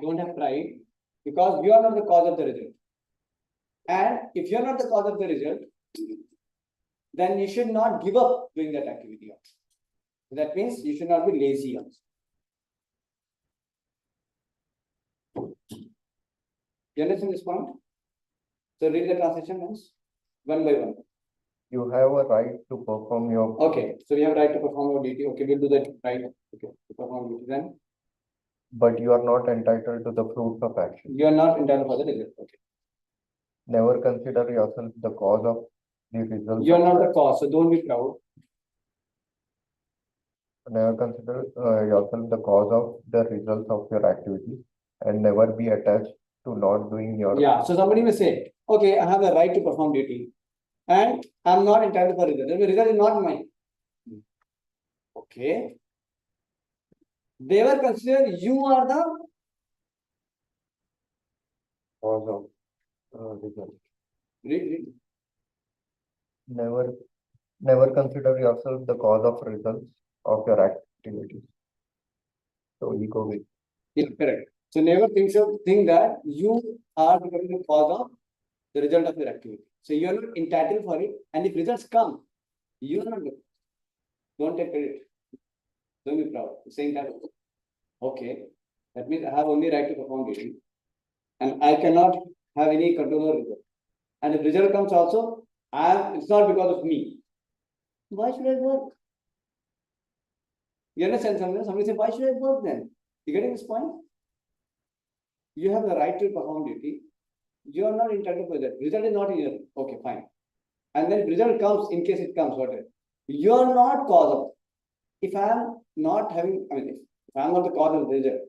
Don't have pride because you are not the cause of the result. And if you are not the cause of the result, then you should not give up doing that activity also. That means you should not be lazy also. You understand this point? So read the translation once, one by one. You have a right to perform your. Okay, so we have right to perform your duty. Okay, we'll do that right. Okay, to perform duty. Then. But you are not entitled to the fruits of action. You are not entitled for the result. Okay. Never consider yourself the cause of the result. You are not the cause, so don't be proud. Never consider yourself the cause of the results of your activity, and never be attached to not doing your. Yeah, so somebody may say, okay, I have the right to perform duty, and I'm not entitled for result. The result is not mine. Okay. They were considered you are the Cause of result. read. Never consider yourself the cause of results of your activities. So ego will. Yeah, correct. So never think that you are becoming the cause of the result of your activity. So you are not entitled for it, and if results come, you are not. Don't take credit. Don't be proud. Saying that, okay, that means I have only right to perform duty, and I cannot have any control over result. And if result comes also, it's not because of me. Why should I work? You understand something? Somebody say, why should I work then? You getting this point? You have the right to perform duty. You are not entitled for that. Result is not in your. Okay, fine. And then result comes, in case it comes, whatever. You are not cause of. If I am not having, if I am not the cause of the result,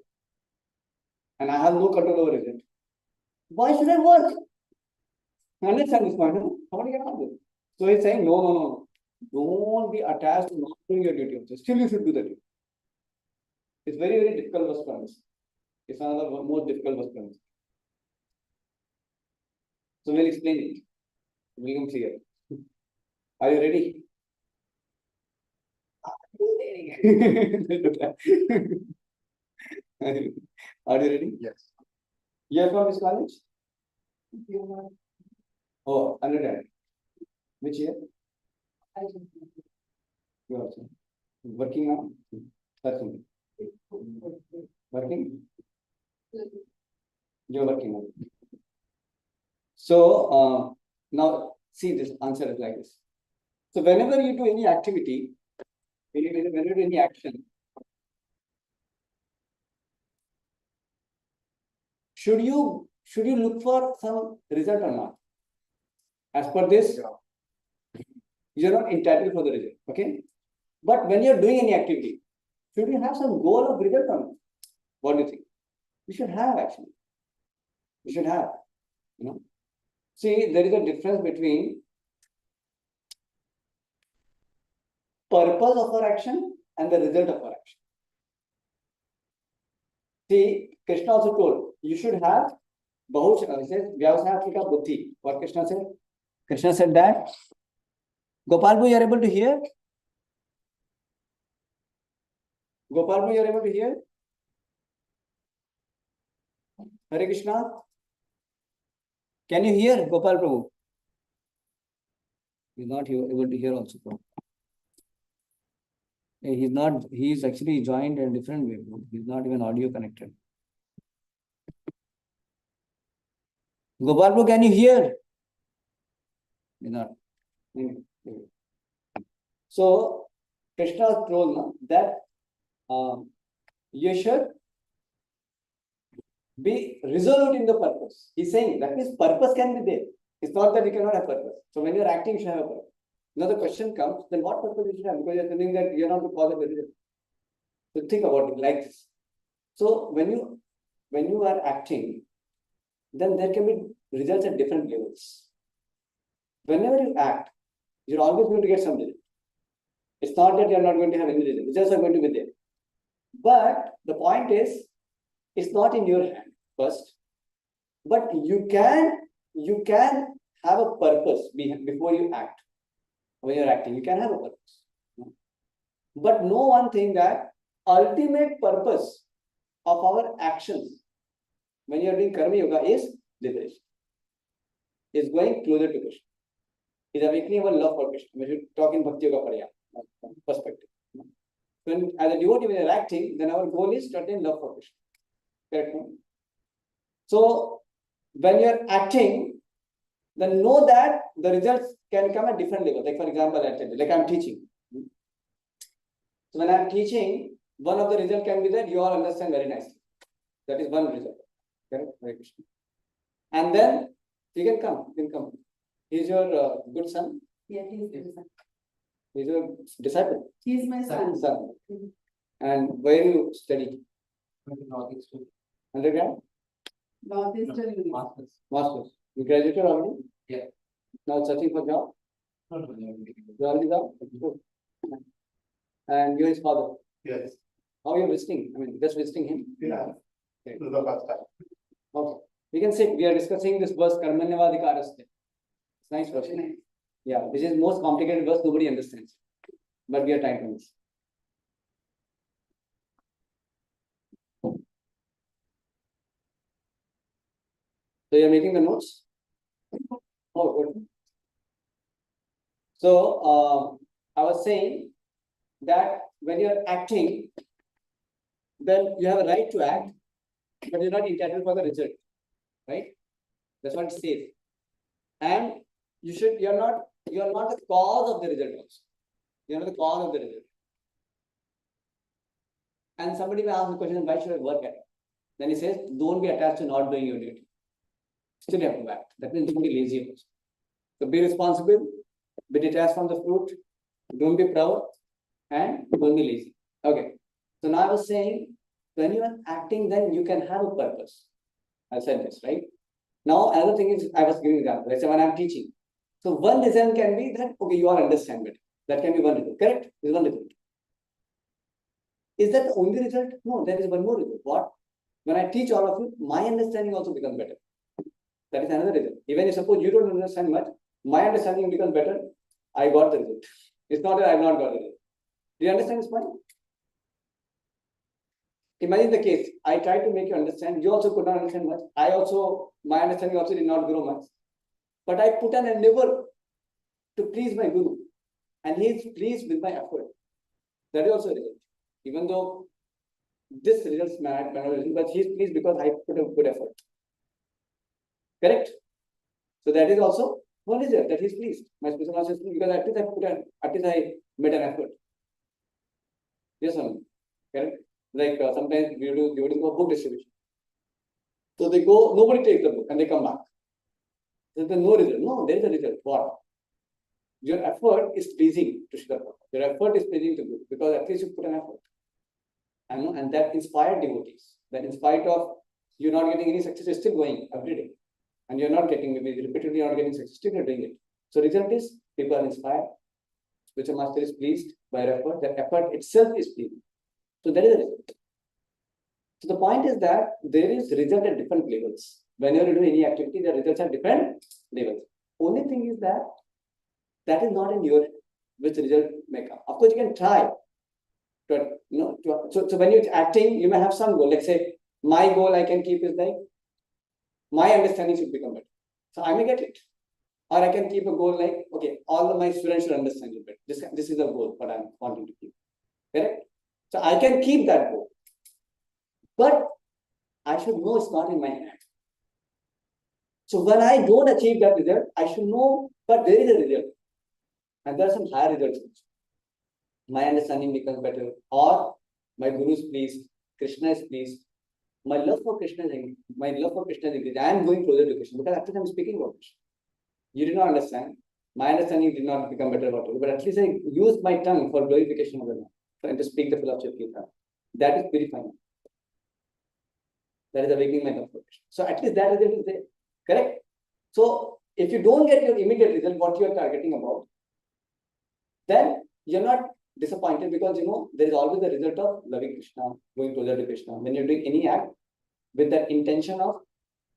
and I have no control over result, why should I work? Understand this point? Somebody can answer. So he's saying, no. Don't be attached to not doing your duty. Still, you should do the duty. It's very difficult verse premise. It's another most difficult verse premise. So we'll explain it. It will become clear. Are you ready? Are you ready? Yes. You are from which college? Oh, undergrad. Which year? You are also working now? Working. You're working now. So now see this answer is like this. So whenever you do any activity, whenever you do any action, should you look for some result or not? As per this, you're not entitled for the result. Okay. But when you're doing any activity, should you have some goal of result or not? What do you think? You should have actually. You should have. See, there is a difference between purpose of our action and the result of our action. See, Krishna also told you should have he says Vyavasayatmika buddhi. What Krishna said? Krishna said that. Gopal, you are able to hear? Gopal, you are able to hear? Hare Krishna. Can you hear Gopal Prabhu? He's not able to hear also. He's not, he's actually joined in a different way. He's not even audio connected. Gopal Prabhu, can you hear? He's not. So, Krishna told that you should be resolute in the purpose. He's saying that means purpose can be there. It's not that you cannot have purpose. So when you're acting, you should have a purpose. Now the question comes, then what purpose you should have? Because you're telling that you're not the cause of the result. So think about it like this. So when you are acting, then there can be results at different levels. Whenever you act, you're always going to get some result. It's not that you're not going to have any result. Results are going to be there. But the point is, it's not in your hand first. But you can have a purpose before you act. When you're acting, you can have a purpose. But know one thing, that ultimate purpose of our actions when you're doing Karma Yoga is liberation. Is going closer to Krishna. Is awakening our love for Krishna. We should talk in Bhakti Yoga perspective. When as a devotee, when you're acting, then our goal is to attain love for Krishna. Correct? So when you're acting, then know that the results can come at different levels. Like for example, like I'm teaching. So when I'm teaching, one of the results can be that you all understand very nicely. That is one result. Correct? Very Krishna. And then you can come. He's your good son? Yeah, he's good son. He's your disciple? He's my son. And where do you study? Undergrad? Northeastern University. Masters. You graduated already? Yeah. Now searching for job? You already got? Good. And you're his father. Yes. How are you visiting? I mean, just visiting him. Yeah. Okay. This is the first time. Okay. We can sit. We are discussing this verse Karmanyavadikaraste. It's nice verse. Isn't it? Yeah, this is most complicated verse nobody understands. But we are trying to understand. So you're making the notes? Oh, good. So I was saying that when you're acting, then you have a right to act, but you're not entitled for the result, right? That's what it says. And you're not the cause of the result also. You're not the cause of the result. And somebody may ask the question, why should I work at it? Then he says, don't be attached to not doing your duty. Still you have to act. That means don't be lazy also. So be responsible, be detached from the fruit, don't be proud, and don't be lazy. Okay. So now I was saying, when you are acting, then you can have a purpose. I said this, right? Now, another thing is, I was giving an example. Let's say when I'm teaching. So one result can be that, okay, you all understand it. That can be one result, correct? This is one result. Is that the only result? No, there is one more result. What? When I teach all of you, my understanding also becomes better. That is another result. Even if suppose you don't understand much, my understanding becomes better. I got the result. It's not that I've not got the result. Do you understand this point? Imagine the case. I tried to make you understand. You also could not understand much. My understanding also did not grow much. But I put an endeavor to please my Guru. And he is pleased with my effort. That is also a result. Even though this results mad, but he is pleased because I put a good effort. Correct? So that is also one result that he is pleased. My spiritual master is pleased because at least I made an effort. Yes or no? Correct? Like sometimes we do book distribution. So they go, nobody takes the book and they come back. So there's no result. No, there is a result. What? Your effort is pleasing to Srila Prabhupada. Your effort is pleasing to Guru because at least you put an effort. And that inspired devotees. That in spite of you not getting any success, you're still going every day. And you're not getting, maybe repeatedly not getting success, still you're doing it. So result is people are inspired. Spiritual master is pleased by your effort. The effort itself is pleasing. So that is the result. So the point is that there is result at different levels. Whenever you do any activity, the results are different levels. Only thing is that that is not in your which result may come. Of course, you can try. So when you're acting, you may have some goal. Let's say my goal I can keep is like my understanding should become better. So I may get it. Or I can keep a goal like, okay, all of my students should understand it better. This is the goal, what I'm wanting to keep. Correct? So I can keep that goal. But I should know it's not in my hand. So when I don't achieve that result, I should know, but there is a result. And there are some higher results. My understanding becomes better. Or my Guru is pleased, Krishna is pleased. My love for Krishna is increased. I am going closer to Krishna because after I'm speaking about Krishna. You did not understand. My understanding did not become better about it. But at least I used my tongue for glorification of the Lord. Trying to speak the philosophy of Kripa. That is purifying. That is awakening my love for Krishna. So at least that result is there. Correct? So if you don't get your immediate result, what you are targeting about, then you're not disappointed because there is always the result of loving Krishna, going closer to Krishna. When you're doing any act with that intention of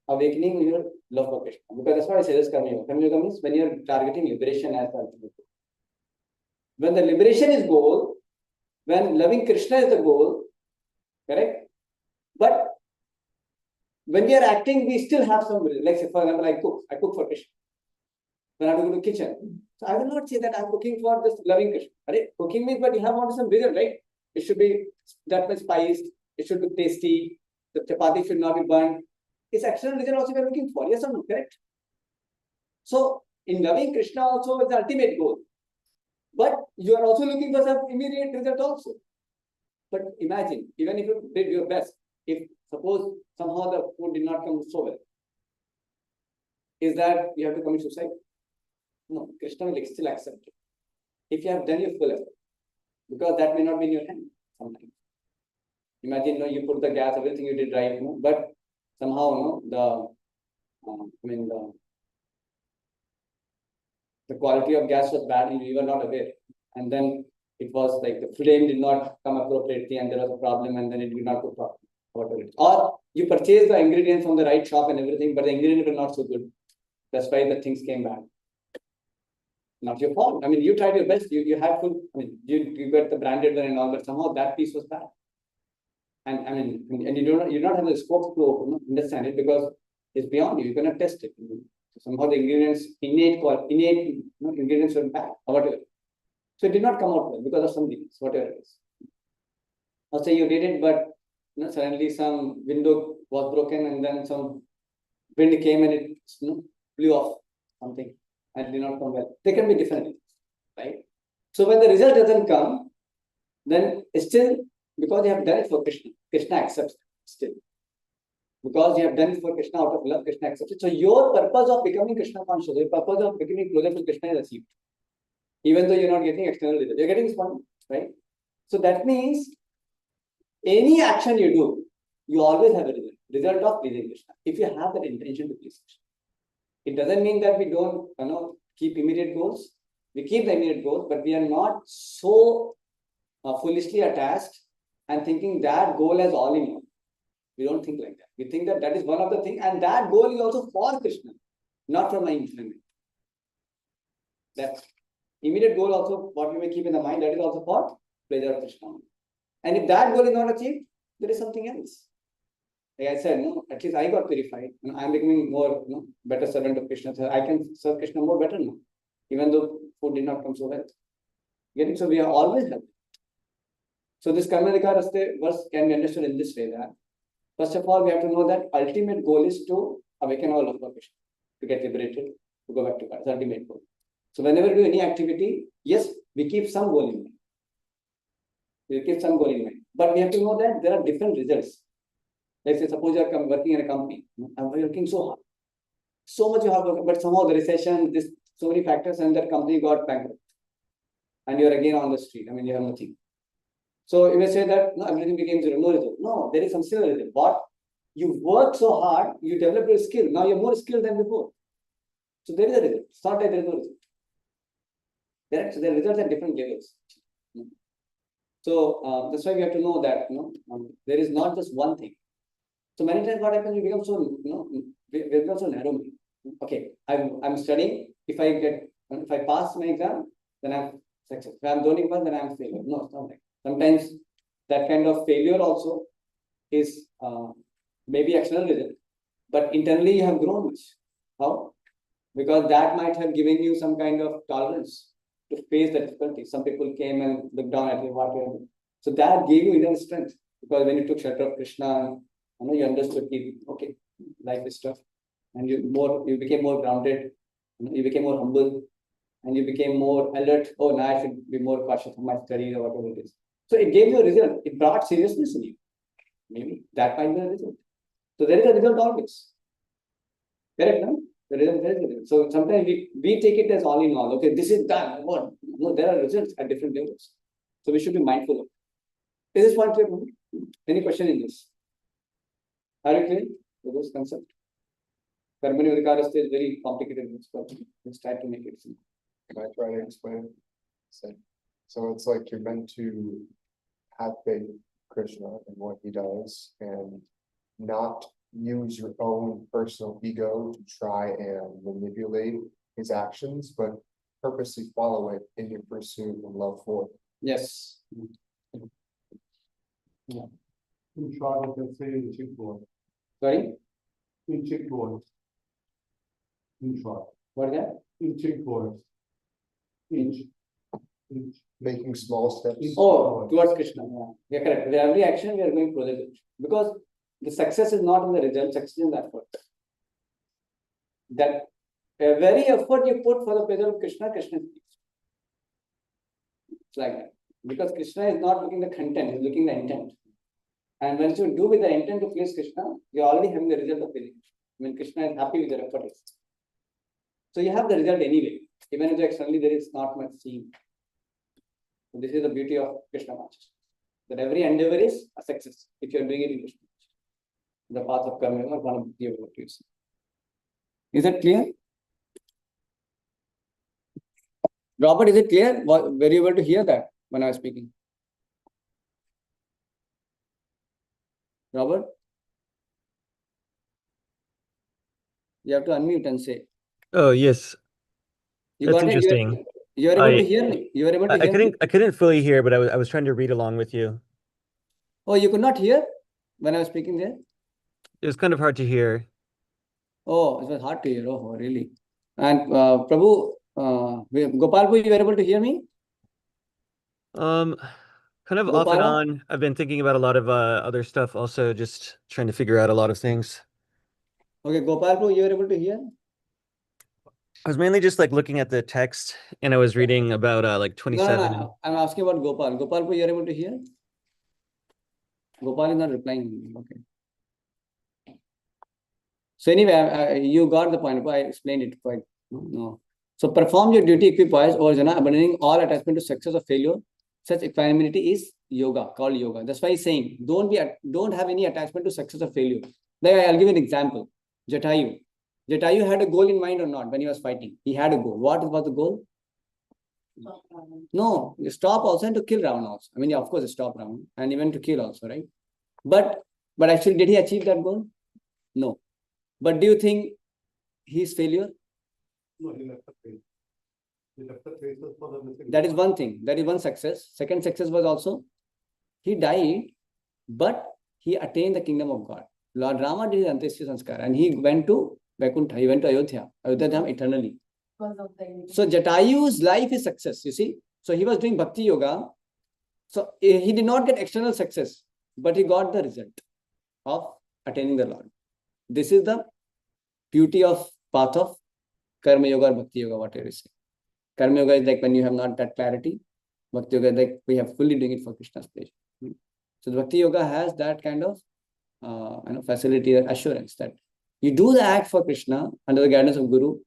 awakening your love for Krishna. Because that's why I say this Karma Yoga. Karma Yoga means when you're targeting liberation as the ultimate goal. When the liberation is goal, when loving Krishna is the goal, correct? But when we are acting, we still have some, like say, for example, I cook for Krishna. When I go to the kitchen. So I will not say that I'm cooking for this loving Krishna. Right? Cooking means, but you have wanted some result, right? It should be that much spiced, it should be tasty, the chapati should not be burnt. It's external result also we are looking for, yes or no, correct? So in loving Krishna also is the ultimate goal. But you are also looking for some immediate result also. But imagine, even if you did your best, if suppose somehow the food did not come so well, is that you have to commit suicide? No, Krishna will still accept it. If you have done your full effort, because that may not be in your hand sometimes. Imagine, you put the gas, everything you did right, but somehow, the quality of gas was bad and you were not aware. And then it was like the flame did not come appropriately and there was a problem and then it did not go properly. Whatever it is. Or you purchase the ingredients from the right shop and everything, but the ingredients were not so good. That's why the things came back. Not your fault. I mean, you tried your best. You had full. I mean, you got the branded one and all, but somehow that piece was bad. And I mean, and you don't have the scope to understand it because it's beyond you. You cannot test it. So somehow the ingredients, innate ingredients were bad or whatever. So it did not come out well because of some reasons, whatever it is. Or say you did it, but suddenly some window was broken and then some wind came and it blew off something and did not come well. They can be different, right? So when the result doesn't come, then still, because you have done it for Krishna, Krishna accepts it still. Because you have done it for Krishna out of love, Krishna accepts it. So your purpose of becoming Krishna conscious, your purpose of becoming closer to Krishna is achieved. Even though you're not getting external result, you're getting this one, right? So that means any action you do, you always have a result of pleasing Krishna. If you have that intention to please Krishna. It doesn't mean that we don't, keep immediate goals. We keep the immediate goals, but we are not so foolishly attached and thinking that goal as all in all. We don't think like that. We think that that is one of the things, and that goal is also for Krishna, not for my enjoyment. That immediate goal also, what we may keep in the mind, that is also for pleasure of Krishna. And if that goal is not achieved, there is something else. Like I said, at least I got purified. I'm becoming more, better servant of Krishna. So I can serve Krishna more better now, even though food did not come so well. Getting so we are always happy. So this Karmadika Raste verse can be understood in this way that first of all, we have to know that ultimate goal is to awaken our love for Krishna, to get liberated, to go back to God. It's ultimate goal. So whenever we do any activity, yes, we keep some goal in mind. We keep some goal in mind. But we have to know that there are different results. Let's say, suppose you are working in a company. I'm working so hard. So much hard work, but somehow the recession, so many factors, and that company got bankrupt. And you're again on the street. I mean, you have nothing. So you may say that everything became zero, no result. No, there is some still result. But you work so hard, you develop your skill. Now you're more skilled than before. So there is a result. It's not like there is no result. So the results are different levels. So that's why we have to know that there is not just one thing. So many times what happens, we become so we become so narrow. Okay, I'm studying. If I pass my exam, then I'm successful. If I'm doing well, then I'm failure. No, it's not like. Sometimes that kind of failure also is maybe external result, but internally you have grown much. How? Because that might have given you some kind of tolerance to face the difficulty. Some people came and looked down at you, so that gave you inner strength. Because when you took shelter of Krishna, you understood, okay, life is tough, and you became more grounded, you became more humble, and you became more alert. Oh, now I should be more cautious of my studies or whatever it is. So it gave you a result. It brought seriousness in you. Maybe that might be a result. So there is a result always. Correct, no? There is a result. So sometimes we take it as all in all. Okay, this is done. What? No, there are results at different levels. So we should be mindful of it. Is this one clear? Any question in this? Are you clear with this concept? Karmadika Raste is very complicated, but let's try to make it simple. Can I try to explain? So it's like you're meant to have faith in Krishna and what he does and not use your own personal ego to try and manipulate his actions, but purposely follow it in your pursuit and love for it. Yes. Yeah. In short, you can say in cheap words. Sorry? In cheap words. In short. What is that? In cheap words. Inch. Making small steps. Oh, towards Krishna. Yeah, correct. With every action, we are going closer to Krishna. Because the success is not in the result, success is in the effort. That very effort you put for the pleasure of Krishna, Krishna is pleased. It's like that. Because Krishna is not looking the content, he's looking the intent. And when you do with the intent to please Krishna, you're already having the result of pleasing Krishna. I mean, Krishna is happy with your effort. So you have the result anyway. Even if externally there is not much seen. So this is the beauty of Krishna consciousness. That every endeavor is a success if you are doing it in Krishna. The path of karma or one of the virtues. Is that clear? Robert, is it clear? Were you able to hear that? when I was speaking? Robert? You have to unmute and say. Oh, yes. You That's got it? interesting. You are able I- to hear me? You are able to I hear me? couldn't fully hear, but I was trying to read along with you. Oh, you could not hear when I was speaking there? It was kind of hard to hear. Oh, it was hard to hear. Oh, really? And Prabhu, Gopalpu, you were able to hear me? Kind of off and Gopala? on. I've been thinking about a lot of other stuff, also just trying to figure out a lot of things. Okay, Gopalpu, you were able to hear? I was mainly just like looking at the text, and I was reading about like No, 27. no, I'm asking about Gopal. Gopalpu, you are able to hear? Gopal is not replying. Okay. So anyway, you got the point. I explained it quite. No. So perform your duty equipoise or jana, abandoning all attachment to success or failure. Such equanimity is yoga, called yoga. That's why he's saying don't have any attachment to success or failure. Like I'll give you an example. Jatayu. Jatayu had a goal in mind or not when he was fighting. He had a goal. What was the goal? No, you stop also and to kill Ravana also. I mean, yeah, of course, stop Ravana and even to kill also, right? But actually, did he achieve that goal? No. But do you think he's failure? No, he left the place. He left the place for the missing. That is one thing. That is one success. Second success was also he died, but he attained the kingdom of God. Lord Rama did his Antyeshya Sanskar and he went to Vaikuntha. He went to Ayodhya. Ayodhya Dham eternally. So Jatayu's life is success, you see. So he was doing Bhakti Yoga. So he did not get external success, but he got the result of attaining the Lord. This is the beauty of path of Karma Yoga or Bhakti Yoga, whatever you say. Karma Yoga is like when you have not that clarity. Bhakti Yoga is like we have fully doing it for Krishna's pleasure. So the Bhakti Yoga has that kind of facility, assurance that you do the act for Krishna under the guidance of Guru,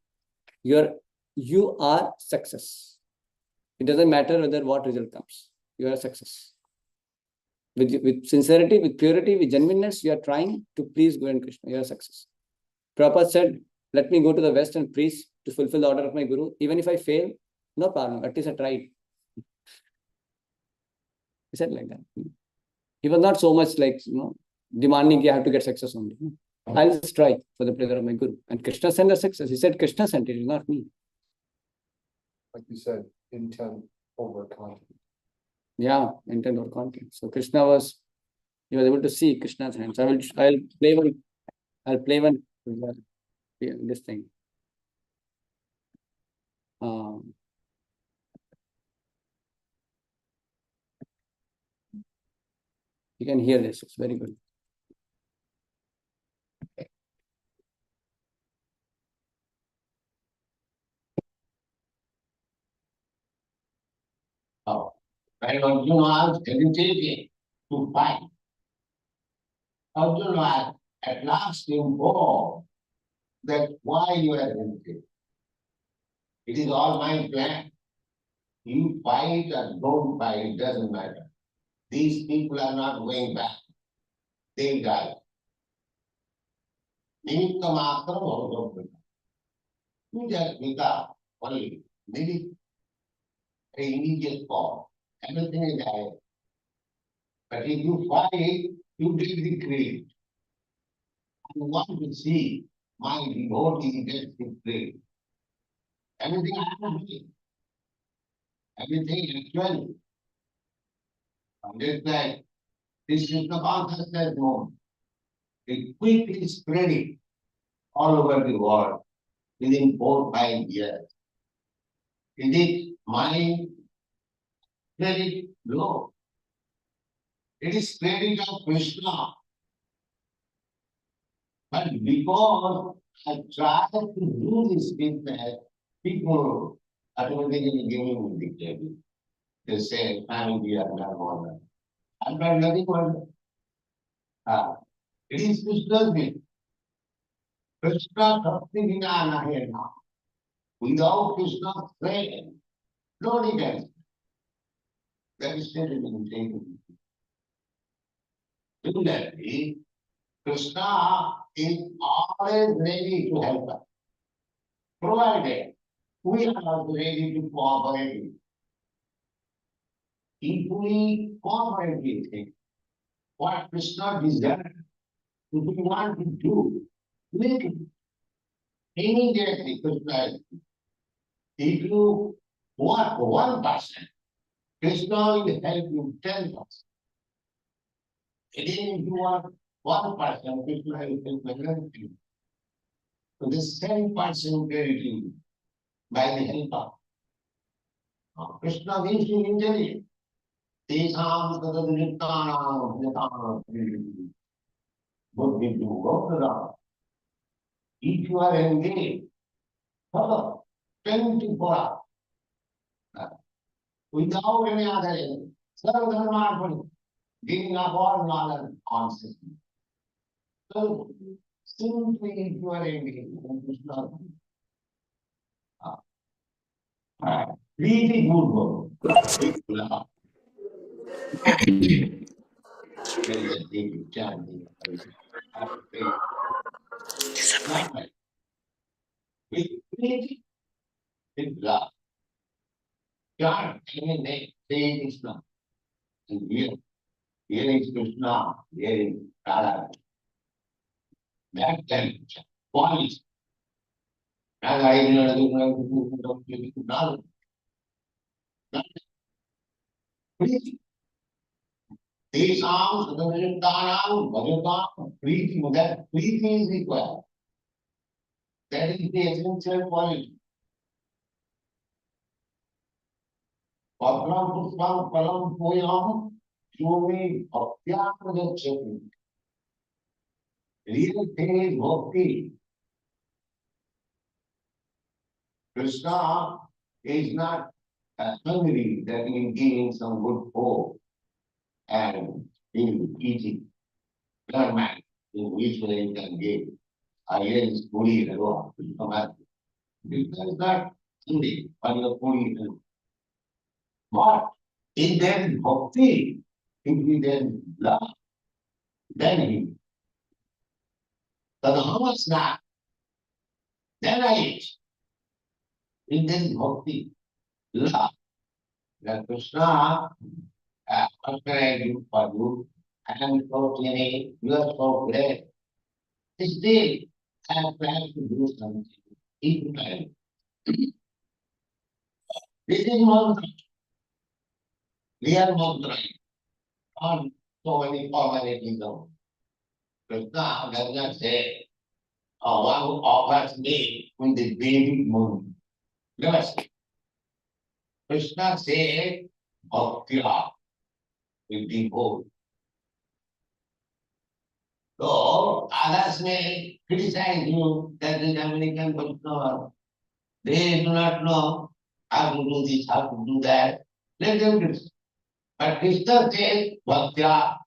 you are success. It doesn't matter whether what result comes. You are a success. With sincerity, with purity, with genuineness, you are trying to please Guru and Krishna. You are a success. Prabhupada said, let me go to the West and preach to fulfill the order of my Guru. Even if I fail, no problem. At least I tried. He said like that. He was not so much like, demanding you have to get success only. I'll just try for the pleasure of my Guru. And Krishna sent the success. He said, Krishna sent it, not me. Like you said, intent over content. Yeah, intent or content. So Krishna was able to see Krishna's hands. I'll play one this thing. You can hear this. It's very good. Oh, when Arjuna asked hesitating to fight, Arjuna at last informed that why you are hesitating. It is all my plan. You fight or don't fight, doesn't matter. These people are not going back. They die. Nimitta matra bhavata. You just become only nimitta, an immediate form. Everything is there. But if you fight, you get the credit. I want to see my devotee gets the credit. Everything I am doing. Everything actually. Just like this is the consciousness mode. It quickly spreading all over the world within 4-5 years. Is it mind credit? No. It is credit of Krishna. But because I try to do this business, people automatically give me the credit. They say, we are not one. I'm not nothing one. It is Krishna's will. Krishna Bhakti Vinana here now. Without Krishna's prayer, nobody can. That is stated in the similarly, Krishna is always ready to help us, provided we are not ready to cooperate. equally confidently think what Krishna desires. If we want to do, make it. Immediately, Krishna, if you want 1%, Krishna will help you 10%. Again, if you want 1%, Krishna will help 11%. So this 10% territory by the help of Krishna means you intelligent. Tesam tadadrittanam yatanam buddhi gopara. If you are engaged, follow 24 hours, without any other end, sarvadharmarpani, giving up all knowledge consciously. So simply if you are engaged in Krishna, really good work. There is a deep chanting. With creativity, with love. Chant any name, say Krishna. And here is Krishna, here is Radha. That then polish. As I know, Tesam Sadhanam Bhagavan Preeti, that Preeti is required. That is the essential quality. Patram Puspam Palam Poyam Shumi Bhaktya Prajachati. Real thing is Bhakti. Krishna is not hungry that he is giving some good hope and he is eating. Man in which way he can give. Here is Puri, Raghava. Because that hungry for your Puri. But if there is Bhakti, if there is love, then he. Tadahama snap. Then I eat. If there is Bhakti, love, that Krishna, what can I do for you? I am so clean, you are so great. Still, I am trying to do something. Eat time. This is mantra. Real mantra. Not so many formalities. Krishna does not say, one who offers me with the baby moon. Never say. Krishna said, Bhaktya will be bold. So others may criticize you that the American Vaishnava, they do not know how to do this, how to do that. Let them criticize. But Krishna says, Bhaktya,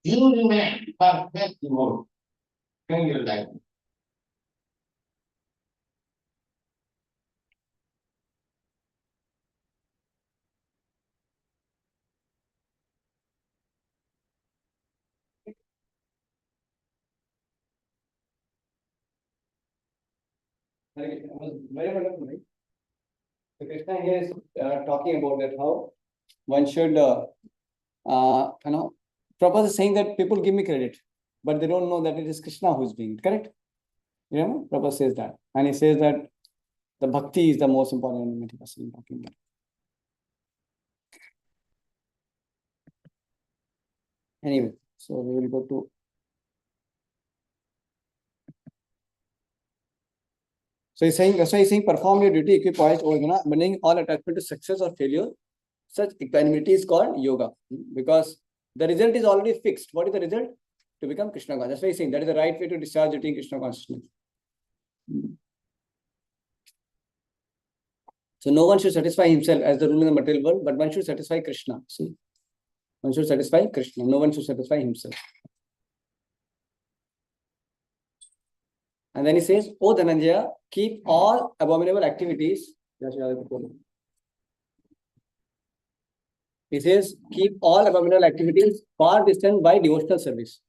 you remain perfect devoted. Can you like it? Very wonderful, right? So Krishna here is talking about that how one should, Prabhupada is saying that people give me credit, but they don't know that it is Krishna who is doing it, correct? You know, Prabhupada says that. And he says that the bhakti is the most important element he was talking about. Anyway, so we will go to. So he's saying, perform your duty, equip poised, abandoning all attachment to success or failure. Such equanimity is called yoga, because the result is already fixed. What is the result? To become Krishna conscious. That's why he's saying that is the right way to discharge duty in Krishna consciousness. So no one should satisfy himself as the rule in the material world, but one should satisfy Krishna. See, one should satisfy Krishna. No one should satisfy himself. And then he says, "O Dhananjaya, keep all abominable activities." He says, keep all abominable activities far distant by devotional service.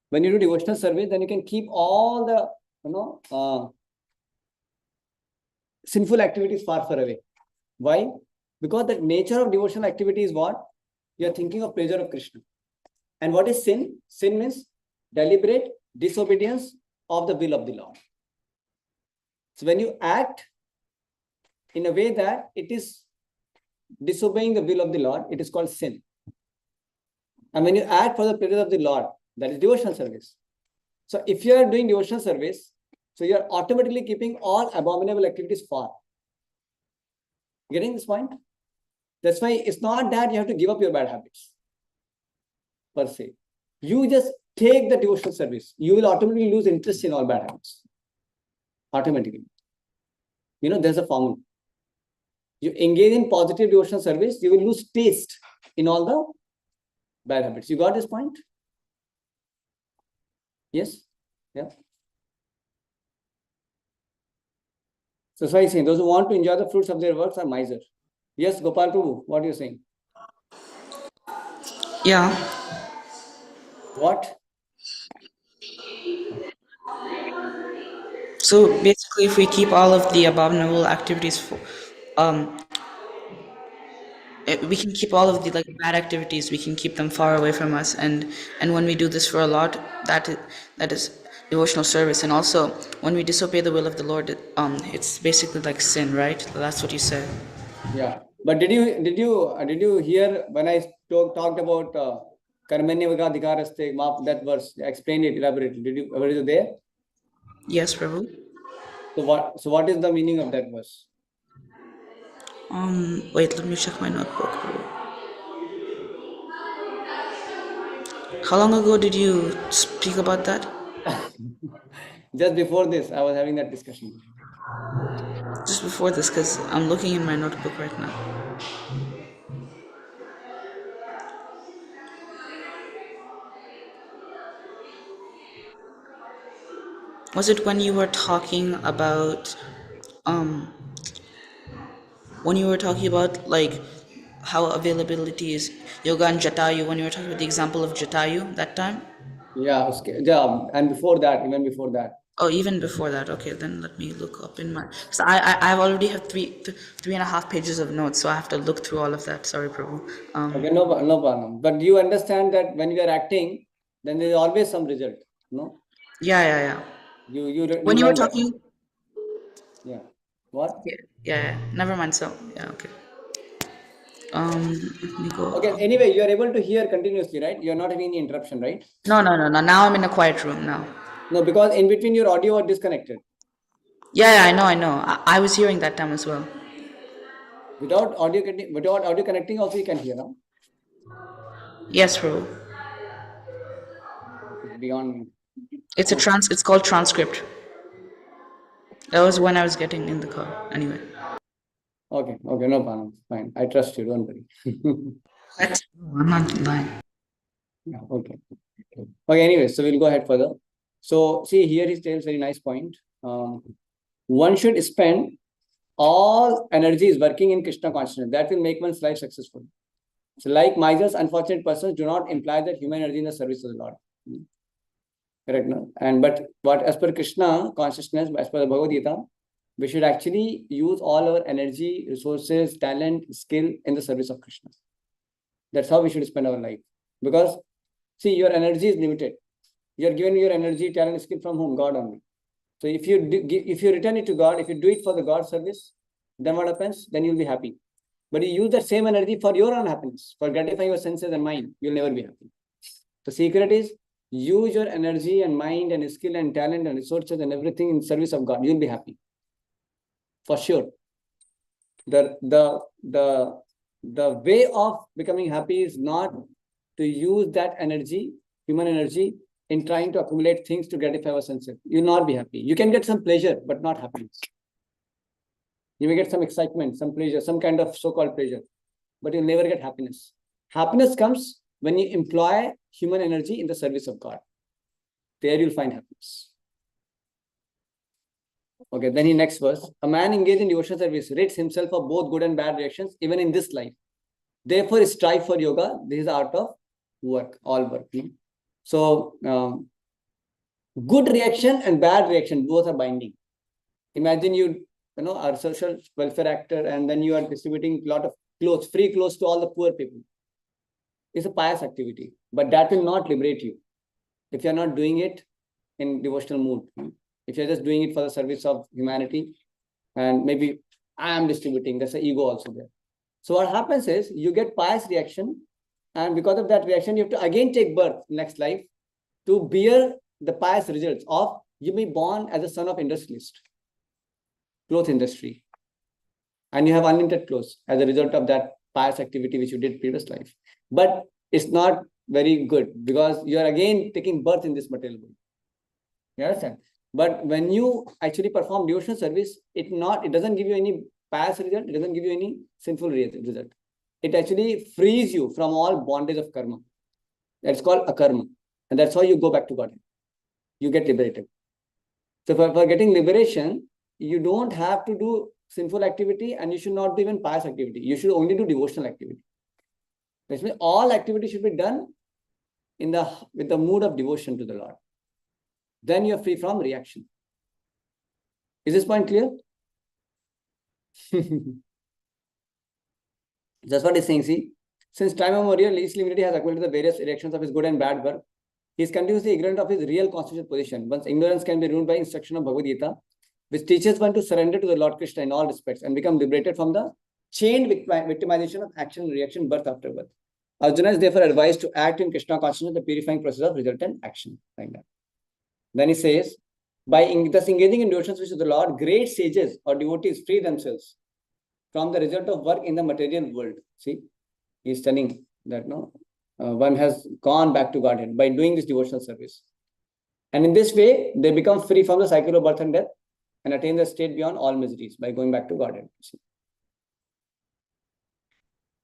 When you do devotional service, then you can keep all the sinful activities far away. Why? Because the nature of devotional activity is what? You are thinking of pleasure of Krishna. And what is sin? Sin means deliberate disobedience of the will of the Lord. So when you act in a way that it is disobeying the will of the Lord, it is called sin. And when you act for the pleasure of the Lord, that is devotional service. So if you are doing devotional service, so you are automatically keeping all abominable activities far. Getting this point? That's why it's not that you have to give up your bad habits per se. You just take the devotional service. You will automatically lose interest in all bad habits. Automatically. You know, there's a formula. You engage in positive devotional service, you will lose taste in all the bad habits. You got this point? Yes? Yeah. So that's why he's saying those who want to enjoy the fruits of their works are miser. Yes, Gopal Prabhu, what are you saying? Yeah. What? So basically, if we keep all of the abominable activities, we can keep all of the like bad activities. We can keep them far away from us, and when we do this for a lot, that is devotional service. And also, when we disobey the will of the Lord, it's basically like sin, right? That's what you said. Yeah. But did you hear when I talked about Karmanya Vagadhikaraste, that verse? I explained it elaborately. Were you there? Yes, Prabhu. So what is the meaning of that verse? Wait, let me check my notebook. How long ago did you speak about that? Just before this, I was having that discussion. Just before this, because I'm looking in my notebook right now. Was it when you were talking about, like how availability is yoga and Jatayu, when you were talking about the example of Jatayu that time? Yeah, yeah, and before that, even before that. Oh, even before that. Okay, then let me look up in my. So I've already have three and a half pages of notes, so I have to look through all of that. Sorry, Prabhu. Okay, no problem. But you understand that when you are acting, then there is always some result. No. Yeah. You When you were learn that. talking. Yeah. What? Yeah. Never mind. So yeah. Okay. Let me go. Okay. Anyway, you are able to hear continuously, right? You are not having any interruption, right? No. Now I'm in a quiet room now. No, because in between your audio was disconnected. Yeah, I know. I was hearing that time as well. Without audio connecting, also you can hear, no? Yes, bro. It's beyond. It's called transcript. That was when I was getting in the car. Anyway. Okay, no problem. Fine. I trust you, don't worry. I'm not lying. Yeah, okay. Anyway, so we'll go ahead further. So see here he tells very nice point. One should spend all energies working in Krishna consciousness. That will make one's life successful. So like misers, unfortunate persons do not imply that human energy in the service of the Lord. Correct, no? But what as per Krishna consciousness, as per the Bhagavad Gita, we should actually use all our energy, resources, talent, skill in the service of Krishna. That's how we should spend our life. Because see, your energy is limited. You are given your energy, talent, skill from whom? God only. So if you return it to God, if you do it for the God service, then what happens? Then you'll be happy. But you use that same energy for your own happiness, for gratifying your senses and mind, you'll never be happy. The secret is use your energy and mind and skill and talent and resources and everything in service of God. You'll be happy. For sure. The way of becoming happy is not to use that energy, human energy, in trying to accumulate things to gratify our senses. You'll not be happy. You can get some pleasure, but not happiness. You may get some excitement, some pleasure, some kind of so-called pleasure, but you'll never get happiness. Happiness comes when you employ human energy in the service of God. There you'll find happiness. Okay, then in next verse, a man engaged in devotional service rates himself for both good and bad reactions, even in this life. Therefore, strive for yoga. This is the art of work, all work. So, good reaction and bad reaction, both are binding. Imagine you are a social welfare actor, and then you are distributing a lot of clothes, free clothes to all the poor people. It's a pious activity, but that will not liberate you if you're not doing it in devotional mood. If you're just doing it for the service of humanity, and maybe I am distributing, there's an ego also there. So what happens is you get pious reaction, and because of that reaction, you have to again take birth next life to bear the pious results of you be born as a son of industrialist, cloth industry, and you have unlimited clothes as a result of that pious activity which you did previous life. But it's not very good because you are again taking birth in this material world. You understand? But when you actually perform devotional service, it doesn't give you any pious result, it doesn't give you any sinful result. It actually frees you from all bondage of karma. That's called akarma. And that's how you go back to God. You get liberated. So for getting liberation, you don't have to do sinful activity and you should not do even pious activity. You should only do devotional activity. Which means all activity should be done with the mood of devotion to the Lord. Then you are free from reaction. Is this point clear? That's what he's saying. See, since time immemorial, each divinity has accumulated the various reactions of his good and bad work. He is continuously ignorant of his real constitutional position. One's ignorance can be removed by instruction of Bhagavad Gita, which teaches one to surrender to the Lord Krishna in all respects and become liberated from the chained victimization of action and reaction, birth after birth. Arjuna is therefore advised to act in Krishna consciousness, the purifying process of resultant action. Like that. Then he says, by thus engaging in devotions which is the Lord, great sages or devotees free themselves from the result of work in the material world. See, he's telling that one has gone back to Godhead by doing this devotional service. And in this way, they become free from the cycle of birth and death and attain the state beyond all miseries by going back to Godhead. See.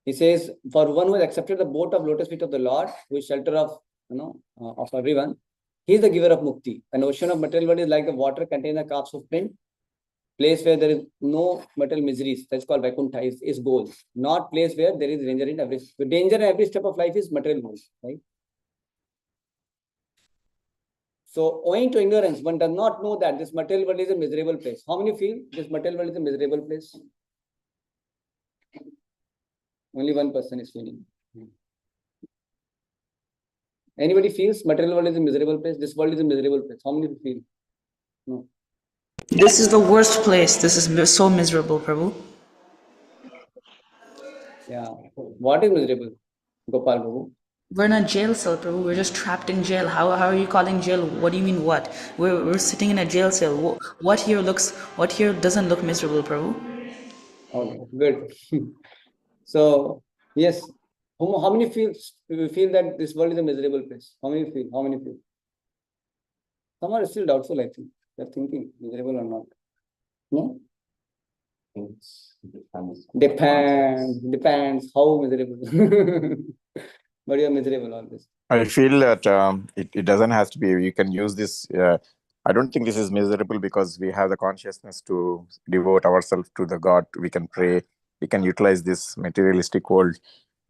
He says, for one who has accepted the boat of lotus feet of the Lord, who is shelter of everyone, he is the giver of mukti. An ocean of material world is like the water containing the cups of flint. Place where there is no material miseries, that's called Vaikuntha, is goal. Not place where there is danger in every step. The danger in every step of life is material world, right? So, owing to ignorance, one does not know that this material world is a miserable place. How many feel this material world is a miserable place? Only one person is feeling. Anybody feels material world is a miserable place? This world is a miserable place. How many feel? No. This is the worst place. This is so miserable, Prabhu. Yeah. What is miserable, Gopal Prabhu? We're in a jail cell, Prabhu. We're just trapped in jail. How are you calling jail? What do you mean what? We're sitting in a jail cell. What here doesn't look miserable, Prabhu? Okay, good. So, yes. How many feel that this world is a miserable place? How many feel? Some are still doubtful, I think. They're thinking miserable or not. No? Depends how miserable. But you're miserable always. I feel that it doesn't have to be. You can use this. I don't think this is miserable because we have the consciousness to devote ourselves to the God. We can pray. We can utilize this materialistic world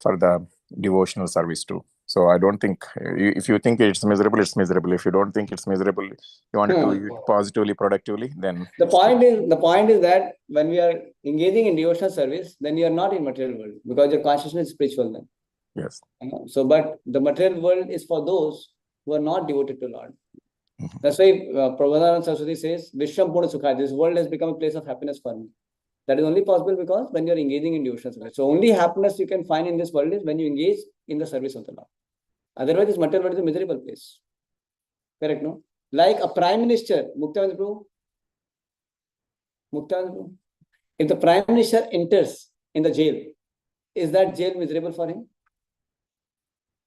for the devotional service too. So I don't think if you think it's miserable, it's miserable. If you don't think it's miserable, you want to do it positively, productively, then the point is that when we are engaging in devotional service, then you are not in material world because your consciousness is spiritual then. Yes. So, but the material world is for those who are not devoted to Lord. That's why Prabhupada Saraswati says, Vishwam Purna Sukha, this world has become a place of happiness for me. That is only possible because when you are engaging in devotional service. So only happiness you can find in this world is when you engage in the service of the Lord. Otherwise, this material world is a miserable place. Correct, no? Like a prime minister, Muktavedanta Prabhu. If the prime minister enters in the jail, is that jail miserable for him?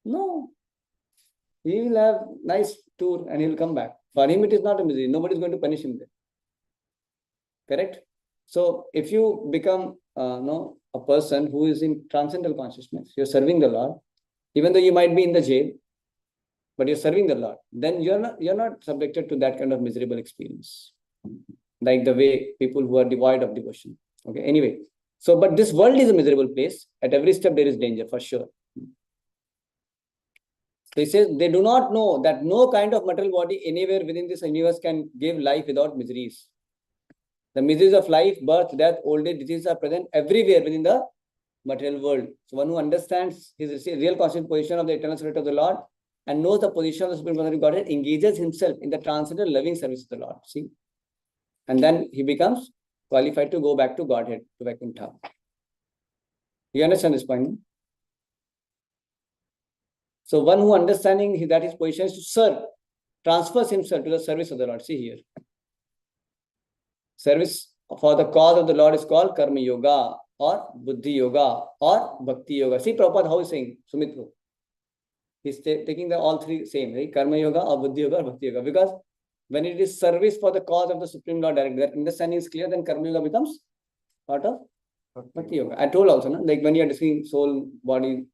No. He will have nice tour and he will come back. For him, it is not a misery. Nobody is going to punish him there. Correct? So, if you become a person who is in transcendental consciousness, you're serving the Lord, even though you might be in the jail, but you're serving the Lord, then you're not subjected to that kind of miserable experience. Like the way people who are devoid of devotion. Okay, anyway. So, but this world is a miserable place. At every step, there is danger for sure. So he says, they do not know that no kind of material body anywhere within this universe can give life without miseries. The miseries of life, birth, death, old age, disease are present everywhere within the material world. So one who understands his real conscious position of the eternal spirit of the Lord and knows the position of the Supreme Personality of Godhead, engages himself in the transcendental loving service of the Lord. See? And then he becomes qualified to go back to Godhead, to Vaikuntha. You understand this point? So one who understanding that his position is to serve, transfers himself to the service of the Lord. See here. Service for the cause of the Lord is called Karma Yoga or Buddhi Yoga or Bhakti Yoga. See Prabhupada how he's saying, Sumitro. He's taking the all three same, right? Karma Yoga or Buddhi Yoga or Bhakti Yoga. Because when it is service for the cause of the Supreme Lord directly, that understanding is clear, then Karma Yoga becomes part of Bhakti Yoga. I told also, no? Like when you are discussing soul, body,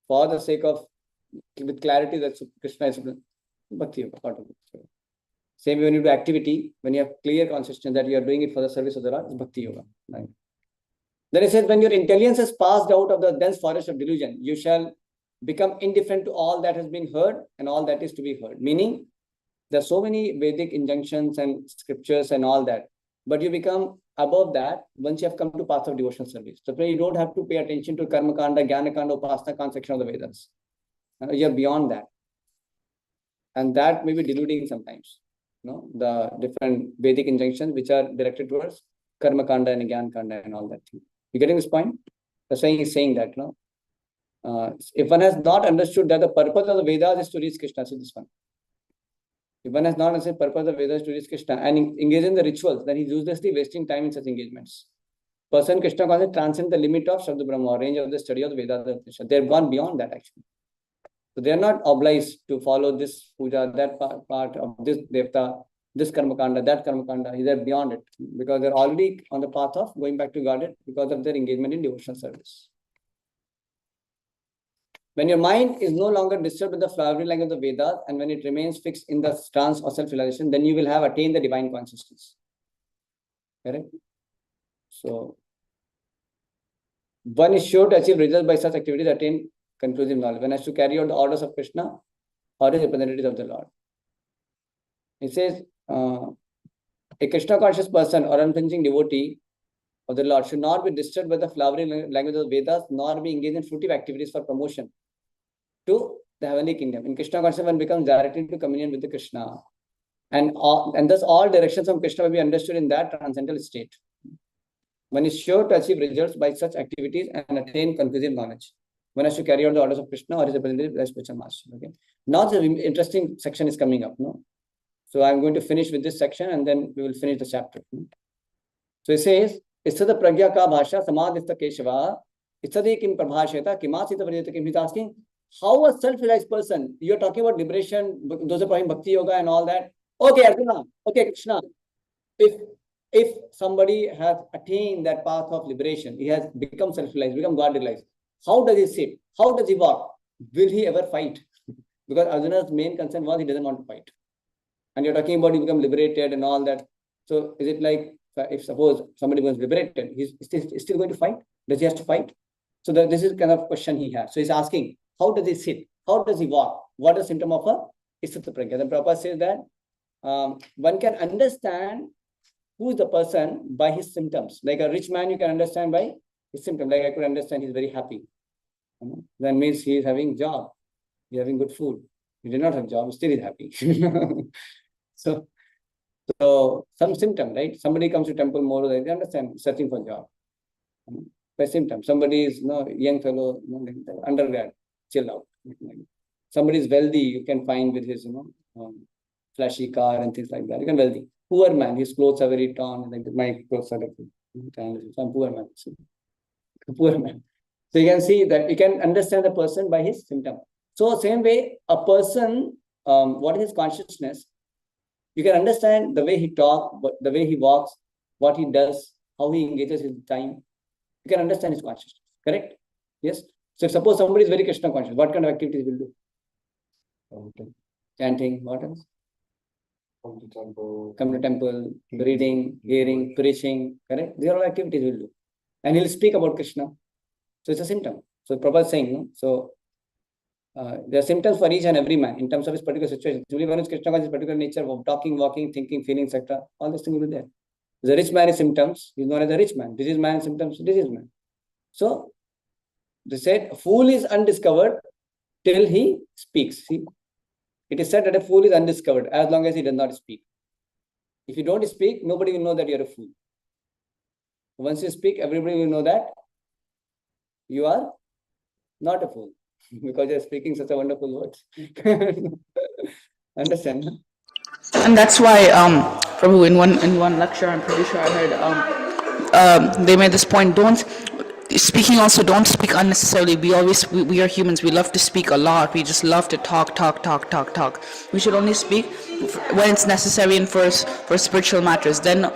for the sake of, with clarity that Krishna is Bhakti Yoga, part of it. Same when you do activity, when you have clear consciousness that you are doing it for the service of the Lord, it's Bhakti Yoga. Right? Then it says, when your intelligence has passed out of the dense forest of delusion, you shall become indifferent to all that has been heard and all that is to be heard. Meaning, there are so many Vedic injunctions and scriptures and all that, but you become above that once you have come to path of devotional service. So you don't have to pay attention to Karma Kanda, Jnana Kanda, Upasana Kanda section of the Vedas. You're beyond that. And that may be deluding sometimes. The different Vedic injunctions which are directed towards Karma Kanda and Jnana Kanda and all that. You getting this point? That's why he's saying that. If one has not understood that the purpose of the Vedas is to reach Krishna, see this one. If one has not understood the purpose of the Vedas to reach Krishna and engage in the rituals, then he's uselessly wasting time in such engagements. Person Krishna consciousness transcends the limit of Shabda Brahma, range of the study of the Vedas. They've gone beyond that actually. So they are not obliged to follow this puja, that part of this devta, this karma kanda, that karma kanda. They're beyond it because they're already on the path of going back to Godhead because of their engagement in devotional service. When your mind is no longer disturbed with the flowery language of the Vedas and when it remains fixed in the trance of self-realization, then you will have attained the divine consciousness. Correct? So, one is sure to achieve results by such activities, attain conclusive knowledge. One has to carry out the orders of Krishna or the representatives of the Lord. It says, a Krishna conscious person or unflinching devotee of the Lord should not be disturbed by the flowery language of the Vedas, nor be engaged in fruitive activities for promotion to the heavenly kingdom. In Krishna consciousness, one becomes directly into communion with the Krishna. And thus all directions from Krishna will be understood in that transcendental state. One is sure to achieve results by such activities and attain conclusive knowledge. One has to carry out the orders of Krishna or his representative as spiritual master. Okay. Now the interesting section is coming up. No? So I'm going to finish with this section and then we will finish the chapter. So it says, Istada pragya ka bhasha samadhista keshava, Istadi kim prabhasheta, kimasita pradita kim. He's asking, how a self-realized person, you're talking about liberation, those are probably Bhakti Yoga and all that. Okay, Arjuna, okay, Krishna. If somebody has attained that path of liberation, he has become self-realized, become God-realized, how does he sit? How does he walk? Will he ever fight? Because Arjuna's main concern was he doesn't want to fight. And you're talking about he become liberated and all that. So is it like, if suppose somebody was liberated, he's still going to fight? Does he have to fight? So this is kind of question he has. So he's asking, how does he sit? How does he walk? What is the symptom of a Istata Pragya? Then Prabhupada says that one can understand who is the person by his symptoms. Like a rich man, you can understand by his symptoms. Like I could understand he's very happy. That means he is having job. He's having good food. He did not have job, still is happy. So some symptom, right? Somebody comes to temple more, they understand, searching for job. By symptom. Somebody is young fellow, undergrad, chill out. Somebody is wealthy, you can find with his flashy car and things like that. You can wealthy. Poor man, his clothes are very torn, like my clothes are some poor man. Poor man. So you can see that you can understand the person by his symptom. So same way, a person, what is his consciousness? You can understand the way he talks, the way he walks, what he does, how he engages his time. You can understand his consciousness, correct? Yes. So if suppose somebody is very Krishna conscious, what kind of activities will do? Chanting, what else? Come to temple, reading, hearing, preaching, correct? These are all activities will do. And he'll speak about Krishna. So it's a symptom. So Prabhupada is saying, so there are symptoms for each and every man in terms of his particular situation. Only one is Krishna conscious, particular nature of talking, walking, thinking, feeling, etc. All these things will be there. The rich man is symptoms. He's known as a rich man. Disease man is symptoms. Disease man. So They said a fool is undiscovered till he speaks. See, it is said that a fool is undiscovered as long as he does not speak. If you don't speak, nobody will know that you're a fool. Once you speak, everybody will know that you are not a fool because you're speaking such a wonderful words. Understand? And that's why, Prabhu, in one lecture, I'm pretty sure I heard, they made this point, don't speak unnecessarily. We are humans, we love to speak a lot, we just love to talk. We should only speak when it's necessary and for spiritual matters. Then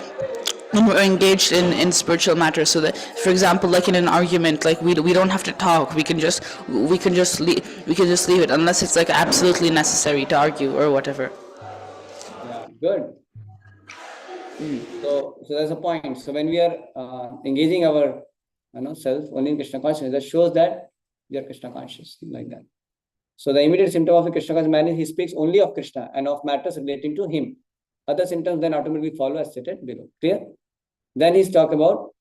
when we're engaged in spiritual matters, so that, for example, like in an argument, like we don't have to talk, we can just leave it unless it's like absolutely necessary to argue or whatever. Yeah, good. So that's a point. So when we are engaging our self only in Krishna consciousness, that shows that we are Krishna conscious, like that. So the immediate symptom of a Krishna conscious man is he speaks only of Krishna and of matters relating to him. Other symptoms then automatically follow as stated below. Clear? Then he's talk about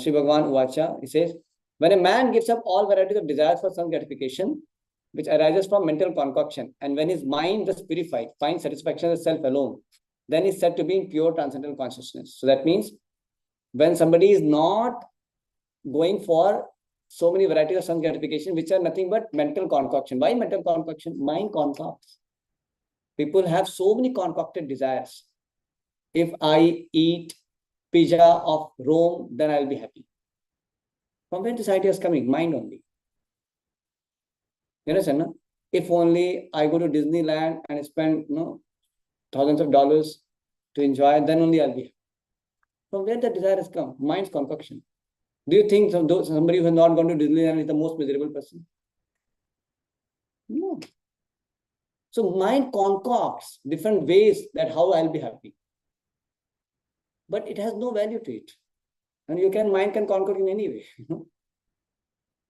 Sri Bhagavan Uvacha. He says, when a man gives up all varieties of desires for some gratification, which arises from mental concoction, and when his mind thus purified finds satisfaction in self alone, then is said to be in pure transcendental consciousness. So that means when somebody is not going for so many varieties of sense gratification, which are nothing but mental concoction. Why mental concoction? Mind concocts. People have so many concocted desires. If I eat pizza of Rome, then I'll be happy. From where this idea is coming? Mind only. You understand? No? If only I go to Disneyland and spend thousands of dollars to enjoy, then only I'll be happy. From where the desire has come? Mind's concoction. Do you think somebody who has not gone to Disneyland is the most miserable person? No. So mind concocts different ways that how I'll be happy. But it has no value to it. And mind can conquer in any way.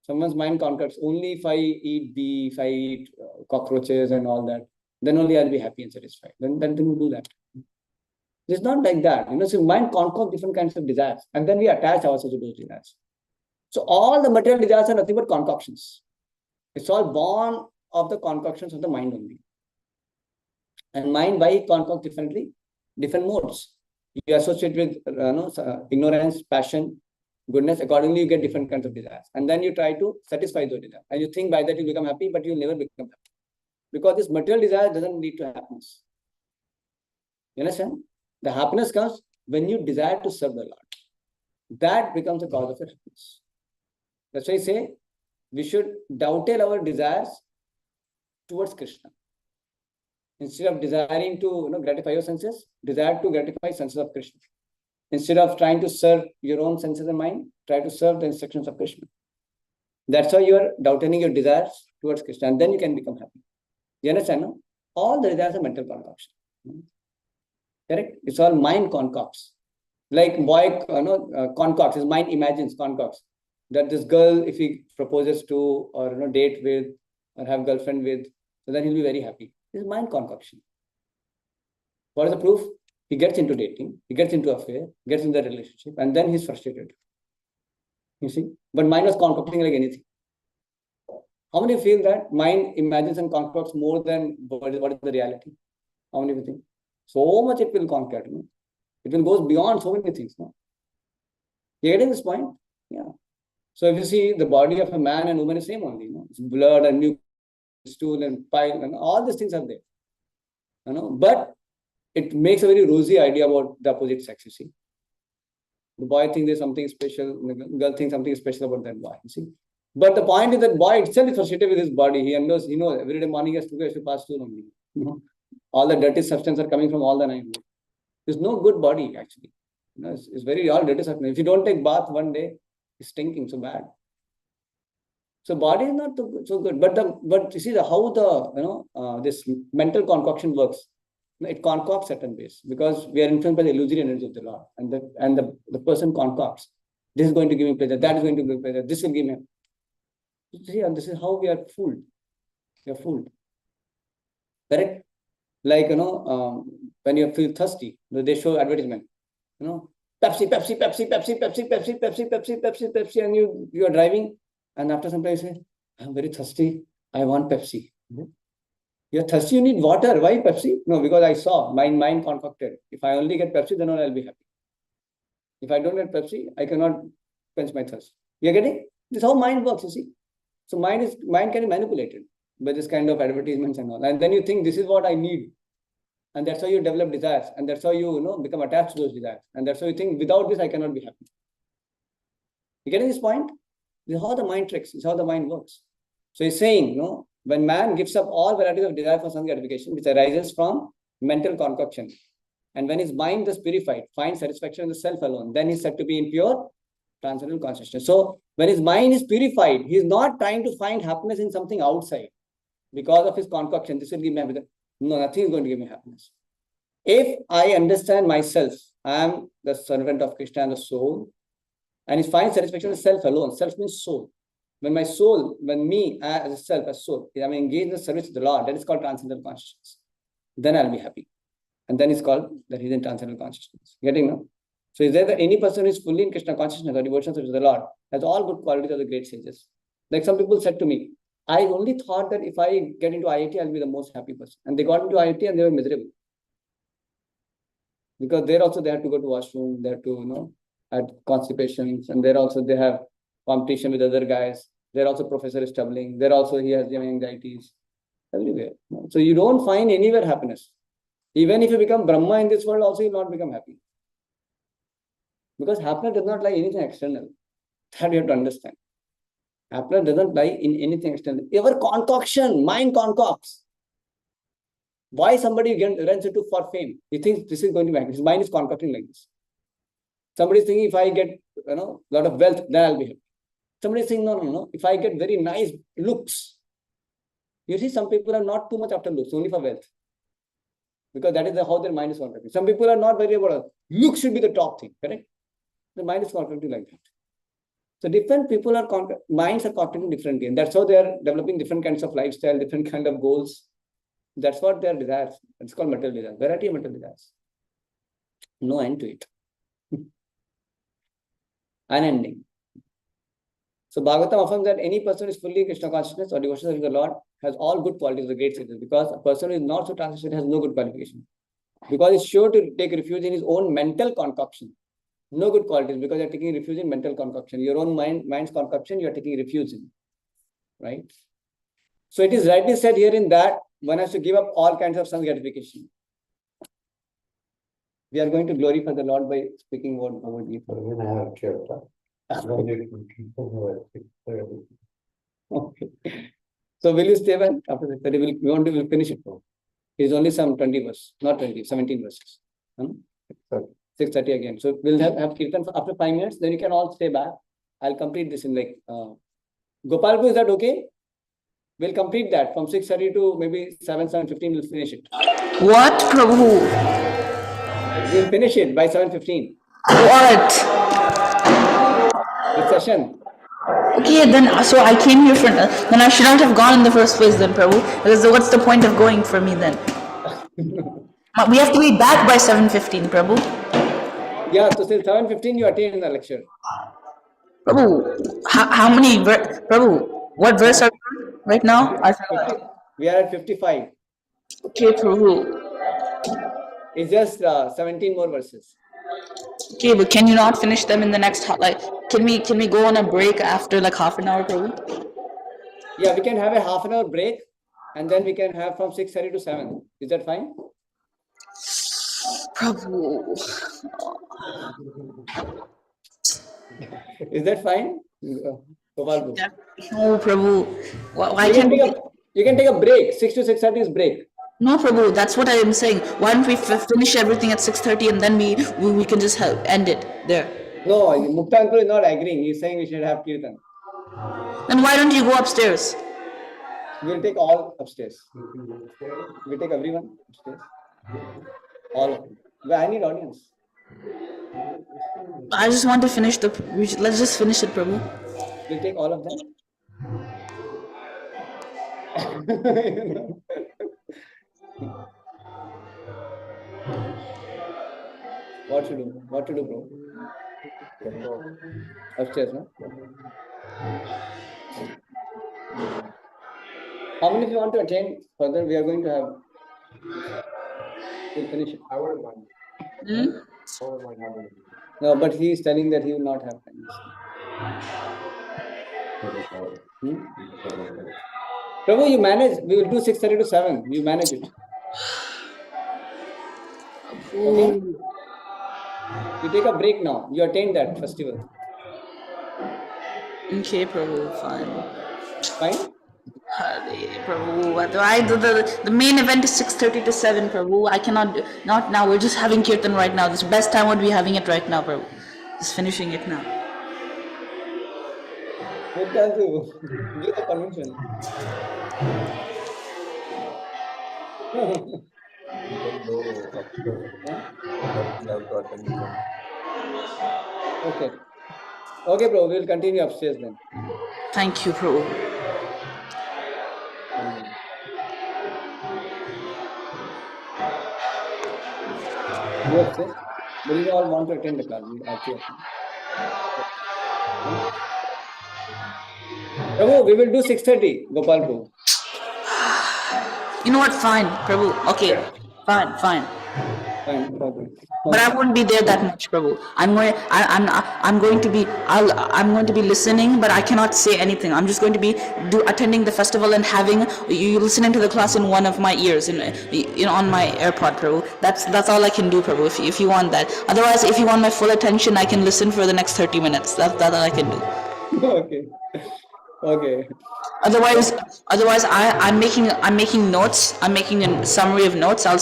Someone's mind conquers only if I eat beef, I eat cockroaches and all that. Then only I'll be happy and satisfied. Then we'll do that. It's not like that. So mind concocts different kinds of desires. And then we attach ourselves to those desires. So all the material desires are nothing but concoctions. It's all born of the concoctions of the mind only. And mind, why it concocts differently? Different modes. You associate with ignorance, passion, goodness. Accordingly, you get different kinds of desires. And then you try to satisfy those desires. And you think by that you become happy, but you'll never become happy. Because this material desire doesn't lead to happiness. You understand? The happiness comes when you desire to serve the Lord. That becomes the cause of your happiness. That's why I say we should dovetail our desires towards Krishna. Instead of desiring to gratify your senses, desire to gratify senses of Krishna. Instead of trying to serve your own senses and mind, try to serve the instructions of Krishna. That's how you are doubting your desires towards Krishna, and then you can become happy. You understand? No? All the desires are mental concoction. Correct? It's all mind concocts. Like boy concocts, his mind imagines, concocts. That this girl, if he proposes to or date with or have girlfriend with, so then he'll be very happy. This is mind concoction. What is the proof? He gets into dating, he gets into affair, gets into the relationship, and then he's frustrated. You see? But mind was concocting like anything. How many feel that mind imagines and concocts more than what is the reality? How many of you think? So much it will concoct. It will go beyond so many things. No? You're getting this point? Yeah. So if you see the body of a man and woman is same only. It's blood and mucus, stool and pile, and all these things are there. But it makes a very rosy idea about the opposite sex, you see. The boy thinks there's something special, the girl thinks something special about that boy, you see. But the point is that boy itself is frustrated with his body. He knows, every day morning he has to pass stool only. All the dirty substances are coming from all the 9. There's no good body, actually. It's very all dirty substance. If you don't take bath one day, it's stinking so bad. So body is not so good. But you see how the this mental concoction works. It concocts certain ways because we are influenced by the illusory energy of the Lord, and the person concocts. This is going to give me pleasure. That is going to give me pleasure. This will give me. See, and this is how we are fooled. We are fooled. Correct? Like when you feel thirsty, they show advertisement. Pepsi, Pepsi, Pepsi, Pepsi, Pepsi, Pepsi, Pepsi, Pepsi, Pepsi, Pepsi, and you are driving. And after some time you say, I'm very thirsty, I want Pepsi. You're thirsty, you need water. Why Pepsi? No, because I saw my mind concocted. If I only get Pepsi, then only I'll be happy. If I don't get Pepsi, I cannot quench my thirst. You're getting? This is how mind works, you see. So mind can be manipulated by this kind of advertisements and all. And then you think this is what I need. And that's how you develop desires. And that's how you become attached to those desires. And that's how you think without this, I cannot be happy. You getting this point? This is how the mind tricks. This is how the mind works. So he's saying, when man gives up all varieties of desire for sense gratification, which arises from mental concoction, and when his mind is purified, finds satisfaction in the self alone, then he's said to be in pure transcendental consciousness. So when his mind is purified, he's not trying to find happiness in something outside because of his concoction. This will give me happiness. No, nothing is going to give me happiness. If I understand myself, I am the servant of Krishna and the soul, and he finds satisfaction in self alone. Self means soul. When my soul, when me as a self, as soul, I'm engaged in the service of the Lord, that is called transcendental consciousness. Then I'll be happy. And then it's called that he's in transcendental consciousness. Getting now? So is there that any person who is fully in Krishna consciousness or devotion to the Lord has all good qualities of the great sages? Like some people said to me, I only thought that if I get into IIT, I'll be the most happy person. And they got into IIT and they were miserable. Because there also they had to go to washroom, they had to, had constipations, and there also they have competition with other guys. There also professor is troubling. There also he has anxieties. Everywhere. So you don't find anywhere happiness. Even if you become Brahma in this world, also you will not become happy. Because happiness does not lie in anything external. That you have to understand. Happiness doesn't lie in anything external. Your concoction, mind concocts. Why somebody runs into for fame? He thinks this is going to be happy. His mind is concocting like this. Somebody is thinking if I get a lot of wealth, then I'll be happy. Somebody is saying no. If I get very nice looks. You see, some people are not too much after looks, only for wealth. Because that is how their mind is concocting. Some people are not very about looks should be the top thing, correct? The mind is concocting like that. So different people minds are concocting differently. And that's how they are developing different kinds of lifestyle, different kind of goals. That's what their desires. It's called material desires. Variety of material desires. No end to it. Unending. So Bhagavatam affirms that any person who is fully in Krishna consciousness or devotion to the Lord has all good qualities of the great sages, because a person who is not so transcendental has no good qualification. Because he's sure to take refuge in his own mental concoction. No good qualities, because you're taking refuge in mental concoction. Your own mind's concoction, you're taking refuge in. Right? So it is rightly said here in that one has to give up all kinds of sense gratification. We are going to glorify the Lord by speaking about Bhagavad Gita. Okay. So will you stay back after 6:30? We want to finish it. It is only some 20 verses, not 20, 17 verses. 6:30 again. So we'll have Kirtan after 5 minutes. Then you can all stay back. I'll complete this in Gopalpur, is that okay? We'll complete that from 6:30 to maybe 7:15. We'll finish it. What, Prabhu? We'll finish it by 7:15. What? The session. Okay, then, so I came here then I should not have gone in the first place then, Prabhu. Because what's the point of going for me then? We have to be back by 7:15, Prabhu. Yeah, so till 7:15 you attend the lecture. Prabhu, how many, Prabhu, what verse are we on right now? I forgot. We are at 55. Okay, Prabhu. It's just 17 more verses. Okay, but can you not finish them in the next, can we go on a break after half an hour, Prabhu? Yeah, we can have a half an hour break and then we can have from 6:30 to 7. Is that fine? Prabhu. Is that fine? No, Prabhu. Why you can't you can take a break. 6 to 6:30 is break. No, Prabhu, that's what I am saying. Why don't we finish everything at 6:30 and then we can just end it there. No, Mukta uncle is not agreeing. He's saying we should have Kirtan. Then why don't you go upstairs? We'll take all upstairs. We'll take everyone upstairs. All of them. But I need audience. I just want to finish let's just finish it, Prabhu. We'll take all of them. What to do? What to do, bro? Upstairs, no? How many of you want to attend further? We are going to have. We'll finish it. I wouldn't mind. Hmm? I wouldn't mind having it. No, but he is telling that he will not have time. Prabhu, you manage. We will do 6:30 to 7. You manage it. Okay. You take a break now. You attend that festival. Okay, Prabhu, fine. Fine. Hare Prabhu, what do I do? The main event is 6:30 to 7, Prabhu. I cannot do, not now. We're just having kirtan right now. This best time would be having it right now, Prabhu. Just finishing it now. Give the permission. You can go upstairs, but you have to attend the one. Okay. Okay, bro. We'll continue upstairs then. Thank you, Prabhu. Go upstairs. But you all want to attend the class. Prabhu, we will do 6:30. Gopal Prabhu. You know what? Fine, Prabhu. Okay, fine. Fine. Okay. But I won't be there that much, Prabhu. I'm going to be. I'm going to be listening, but I cannot say anything. I'm just going to be attending the festival and having you listening to the class in one of my ears, on my AirPod, Prabhu. That's all I can do, Prabhu. If you want that. Otherwise, if you want my full attention, I can listen for the next 30 minutes. That's all I can do. Okay. Okay. Otherwise, I'm making notes. I'm making a summary of notes. I'll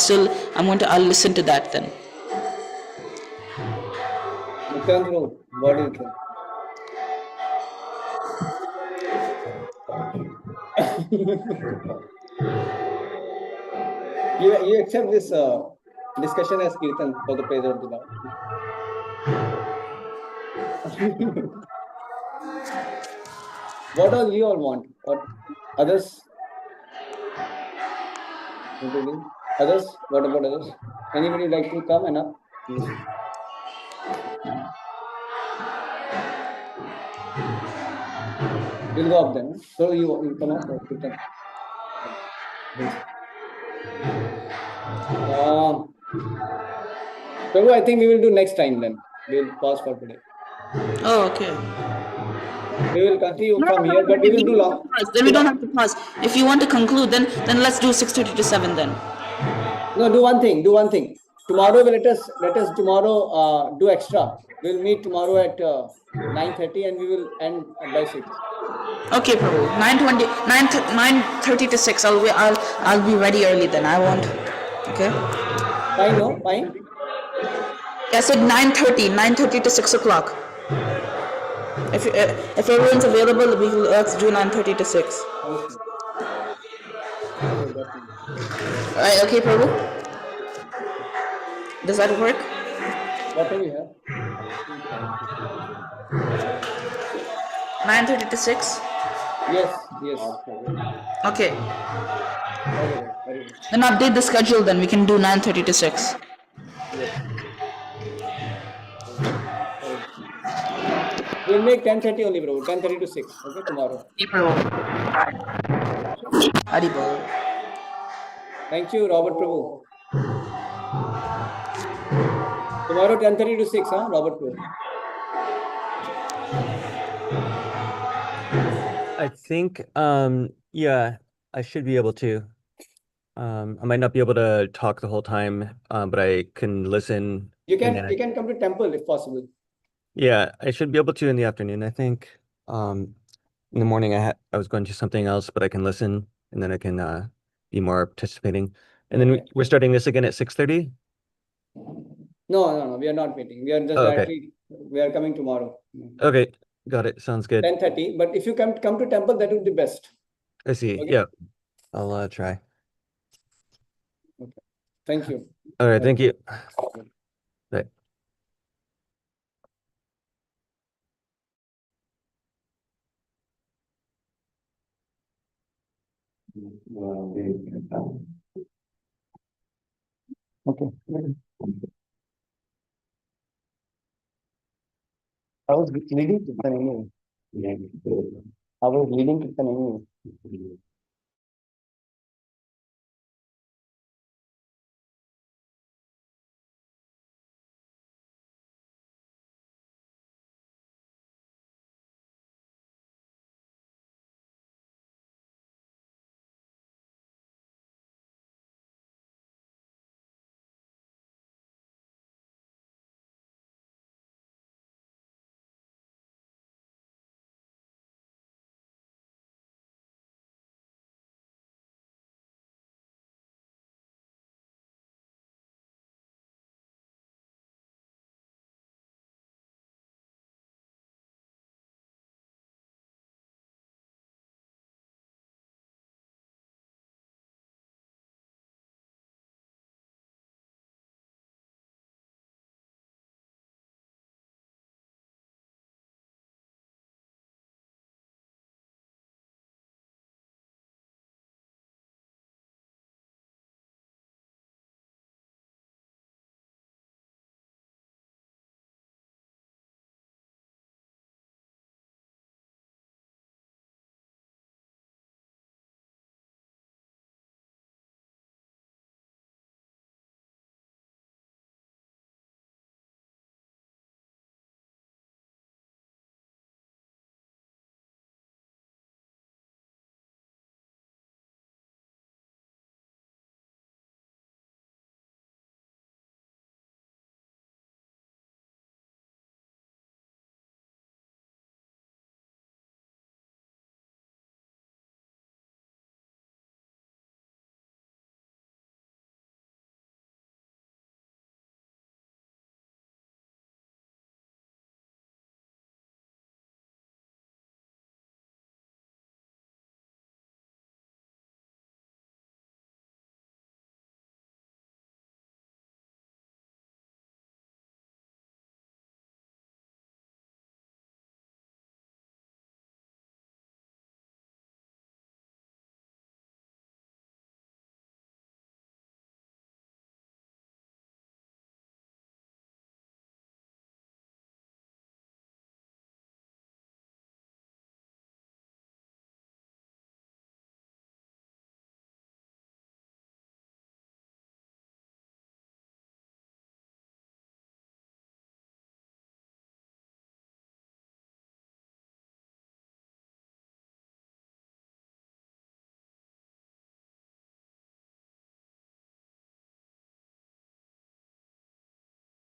listen to that then. What do you think? You accept this discussion as kirtan for the praise of the Lord. What all you all want? What others? Others? What about others? Anybody like to come and up? We'll go up then. So you come up. Prabhu, I think we will do next time then. We will pause for today. Oh, okay. We will continue from here, but we will do long. Then we don't have to pause. If you want to conclude, then let's do 6:30 to 7 then. No, do one thing. Tomorrow, let us tomorrow do extra. We'll meet tomorrow at 9:30 and we will end by 6. Okay, Prabhu. 9:30 to 6. I'll be ready early then. I won't. Okay. Fine, no? Fine. I said 9:30 to 6 o'clock. If everyone's available, let's do 9:30 to 6. Okay. Alright, okay, Prabhu. Does that work? What do we have? 9:30 to 6? Yes. Okay. Then update the schedule then. We can do 9:30 to 6. Yes. We'll make 10:30 only, bro. 10:30 to 6. Okay, tomorrow. Okay, Prabhu. Haribol. Thank you, Robert Prabhu. Tomorrow 10:30 to 6, huh, Robert Prabhu? I think, yeah, I should be able to. I might not be able to talk the whole time, but I can listen. You can come to temple if possible. Yeah, I should be able to in the afternoon, I think. In the morning, I was going to something else, but I can listen, and then I can be more participating. And then we're starting this again at 6:30? No, we are not meeting. We are just directly, we are coming tomorrow. Okay, got it. Sounds good. 10:30, but if you come to temple, that would be best. I see. Okay. Yeah, I'll try. Okay. Thank you. All right, thank you. Bye. Okay. I was leading to I was reading Kirtan anyway.